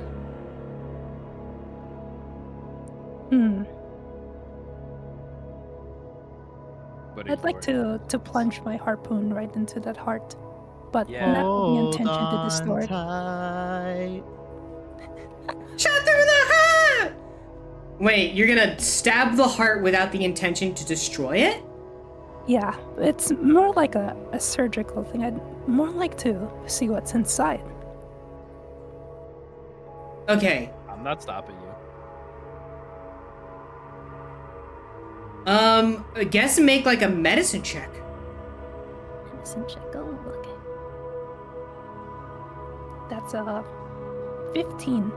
But I'd like ignore to plunge my harpoon right into that heart, but Yeah. not with the Hold intention to on destroy it. tight. Shot through the heart! Wait, you're gonna stab the heart without the intention to destroy it? Yeah, it's more like a surgical thing. I'd more like to see what's inside. Okay. it. I'm not stopping you. I guess make like a medicine check. Medicine check. Oh, okay. That's a 15.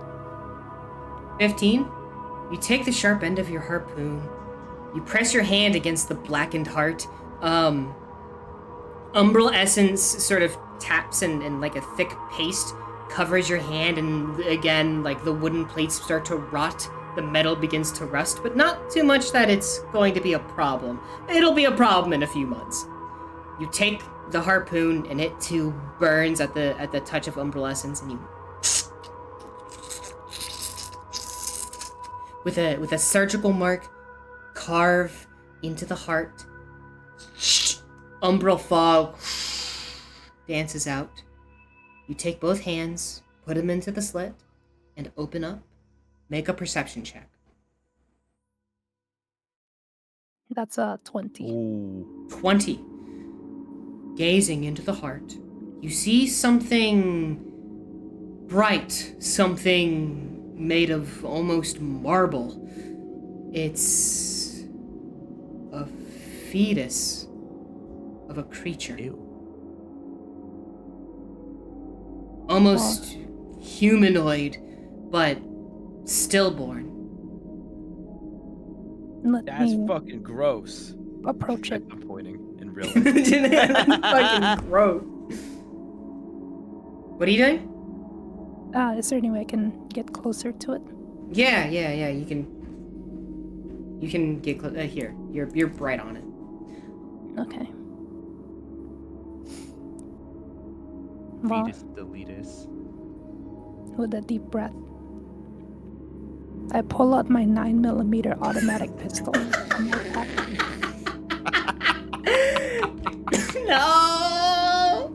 15. You take the sharp end of your harpoon. You press your hand against the blackened heart. Umbral essence sort of taps and like a thick paste covers your hand, and again, like the wooden plates start to rot. The metal begins to rust, but not too much that it's going to be a problem. It'll be a problem in a few months. You take the harpoon, and it too burns at the touch of Umbral essence, and you, with a surgical mark, carve into the heart. Umbral fog dances out. You take both hands, put them into the slit, and open up. Make a perception check. That's a 20. Ooh. 20. Gazing into the heart, you see something bright, something made of almost marble. It's a fetus of a creature. Ew. Almost humanoid, but stillborn. Let That's me fucking gross. approach it. I'm pointing in real life. Fucking gross. What are you doing? Is there any way I can get closer to it? Yeah. You can get close. Here, you're right on it. Okay. Well, Fetus deletus. with a deep breath, I pull out my 9mm automatic pistol. And I pack No.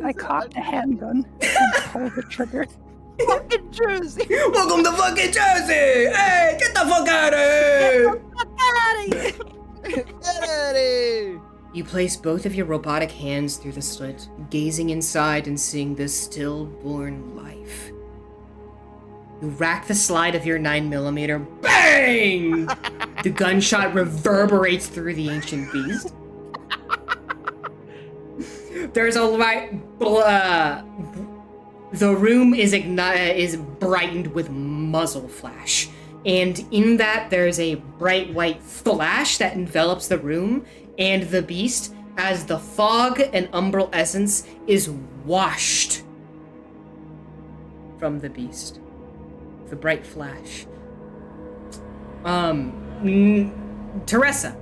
I cock the handgun and pull the trigger. Fucking Jersey! Welcome to fucking Jersey! Hey, get the fuck out of here! You place both of your robotic hands through the slit, gazing inside and seeing this stillborn life. You rack the slide of your 9mm. Bang! The gunshot reverberates through the ancient beast. There's a light. The room is brightened with muzzle flash, and in that there's a bright white flash that envelops the room and the beast as the fog and umbral essence is washed from the beast. The bright flash. Teresa,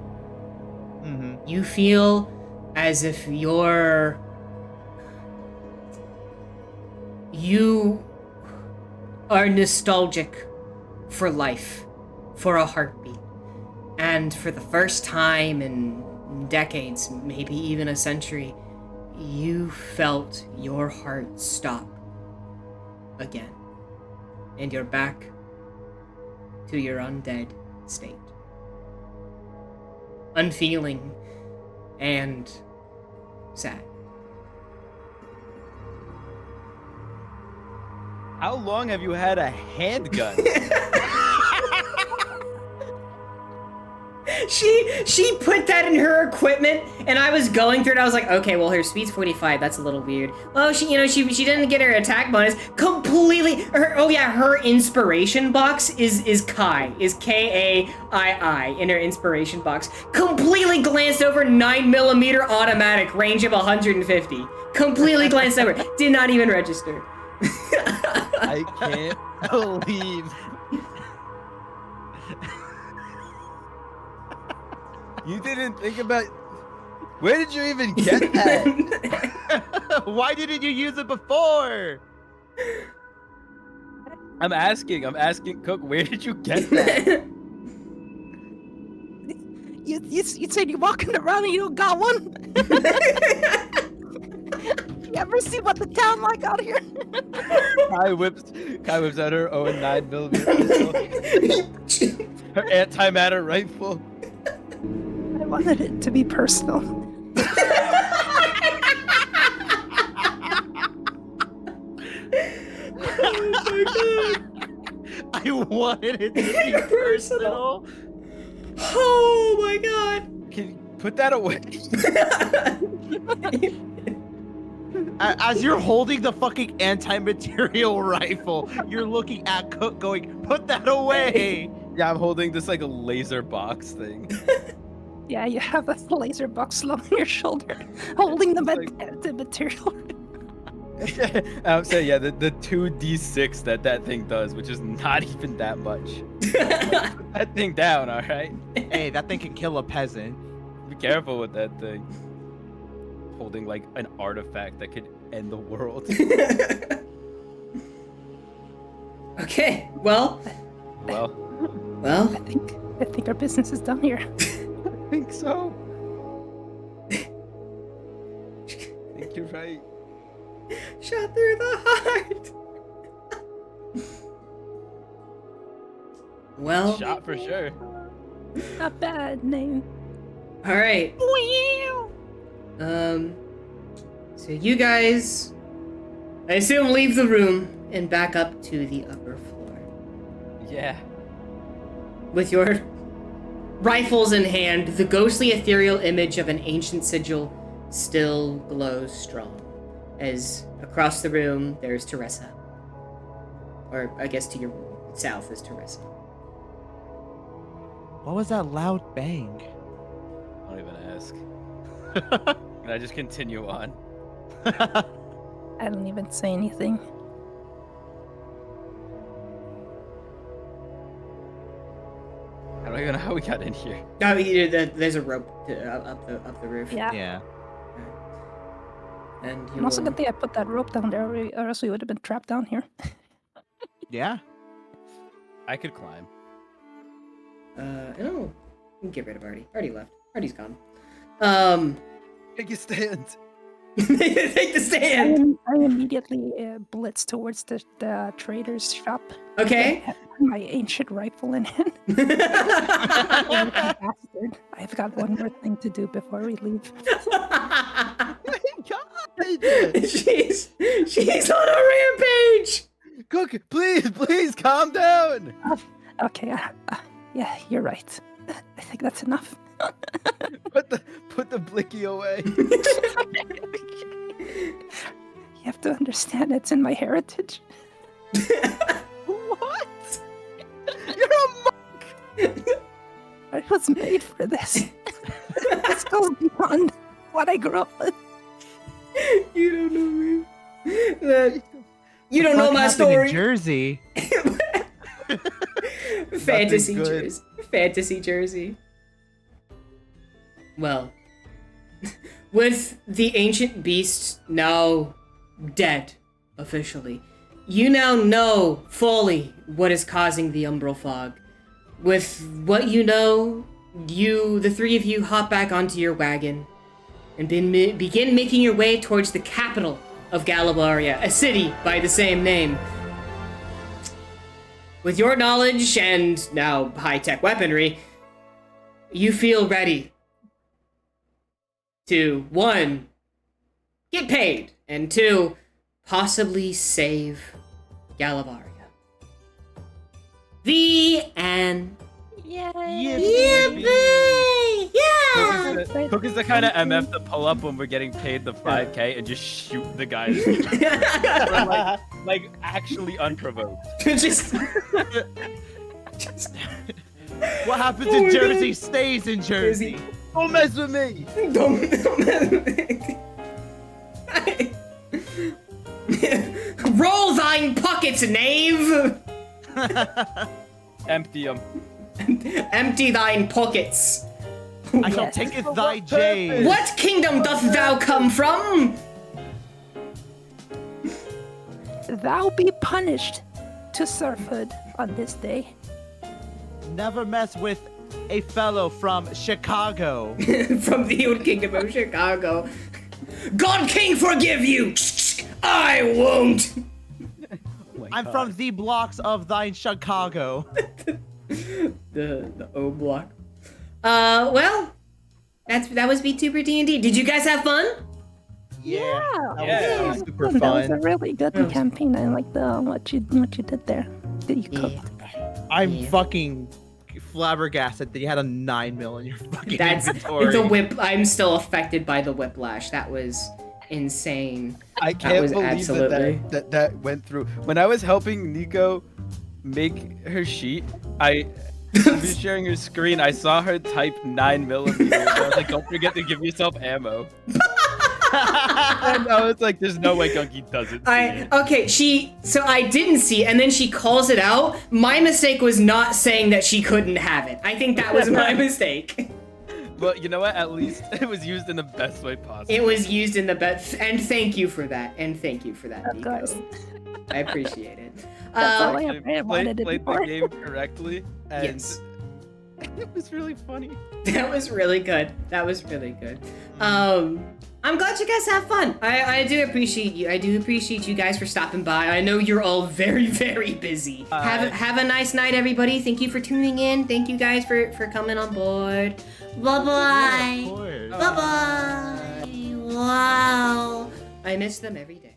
you feel as if you are nostalgic for life, for a heartbeat. And for the first time in decades, maybe even a century, you felt your heart stop again. And you're back to your undead state. Unfeeling and sad. How long have you had a handgun? She put that in her equipment, and I was going through it. I was like, okay, well, her speed's 45. That's a little weird. Well, she didn't get her attack bonus completely. Her inspiration box is Kai, is Kaii in her inspiration box. Completely glanced over 9mm automatic, range of 150. Completely glanced over. Did not even register. I can't believe. You didn't think about. Where did you even get that? Why didn't you use it before? I'm asking, Cook, where did you get that? You said you're walking around and you don't got one? You ever see what the town like out here? Kai whips out her own 9mm pistol. Her antimatter rifle. I wanted it to be personal. I wanted it to be personal. Oh my god. Can you put that away? As you're holding the fucking anti-material rifle, you're looking at Cook going, put that away! Yeah, I'm holding this like a laser box thing. Yeah, you have a laser box slung on your shoulder, holding the material. I'm saying, yeah, the 2d6 that thing does, which is not even that much. Put that thing down, alright? Hey, that thing can kill a peasant. Be careful with that thing. Holding like an artifact that could end the world. Okay, well. Well, I think our business is done here. I think so. I think you're right. Shot through the heart. Well, Shot for sure. Not bad name. all right. So you guys, I assume, leave the room and back up to the upper floor Yeah. with your rifles in hand. The ghostly ethereal image of an ancient sigil still glows strong. As across the room, there's Teresa. Or I guess to your south is Teresa. What was that loud bang? Don't even ask. Can I just continue on? I don't even say anything. I don't even know how we got in here. Oh, there's a rope up the roof. Yeah. Yeah. And you I'm also will- good thing I put that rope down there, or else we would have been trapped down here. Yeah. I could climb. No, we can get rid of Artie. Artie left. Artie's gone. Take a stand. Take the stand. I immediately blitz towards the trader's shop. Okay. My ancient rifle in hand. Bastard. I've got one more thing to do before we leave. She's on a rampage. Cook, please calm down. Okay, yeah, you're right. I think that's enough. Put the blicky away. You have to understand it's in my heritage. What? You're a monk. I was made for this. This goes beyond what I grew up with. You don't know me. You don't know What my happened story. in Jersey. Fantasy Nothing good. jersey. Fantasy jersey. Well, with the ancient beast now dead, officially, you now know fully what is causing the umbral fog. With what you know, the three of you hop back onto your wagon and begin making your way towards the capital of Galabaria, a city by the same name. With your knowledge and now high-tech weaponry, you feel ready to, 1, get paid, and 2, possibly save Galabaria. The end. Yeah. Yippee! Yeah! Cook is the kind of MF to pull up when we're getting paid the 5K and just shoot the guy. like actually unprovoked. just What happens Oh in my Jersey God. stays in Jersey. Don't mess with me. don't roll thine pockets, knave. Empty him. Empty thine pockets. I shall Yes. taketh thy jade. What kingdom doth thou come from? Thou be punished. to serfhood on this day. Never mess with a fellow from Chicago. From the old kingdom of Chicago. God King forgive you! I won't! Oh my I'm God. from the blocks of thine Chicago. The O block. Well, that was Vtuber D&D. Did you guys have fun? Yeah. That Yeah. was super That was a fun. really good That was- campaign. I like what you did there. That you cooked. I'm Yeah. fucking flabbergasted that you had a 9mm in your fucking That's inventory. the whip. I'm still affected by the whiplash. That was insane. I can't was believe absolutely- that went through. When I was helping Nico make her sheet, I was sharing her screen. I saw her type 9mm. I was like, don't forget to give yourself ammo. And I was like, there's no way Gunky doesn't see it. Okay, so I didn't see it, and then she calls it out. My mistake was not saying that she couldn't have it. I think that was my mistake. But you know what? At least it was used in the best way possible. It was used in the best, and thank you for that. And thank you for that, Of Nico. course. I appreciate it. That's all I Actually ever wanted it played before. the game correctly, and Yes. it was really funny. That was really good. That was really good. I'm glad you guys have fun. I do appreciate you. I do appreciate you guys for stopping by. I know you're all very, very busy. Have a nice night, everybody. Thank you for tuning in. Thank you guys for coming on board. Bye bye. Of course. Bye bye. Wow. I miss them every day.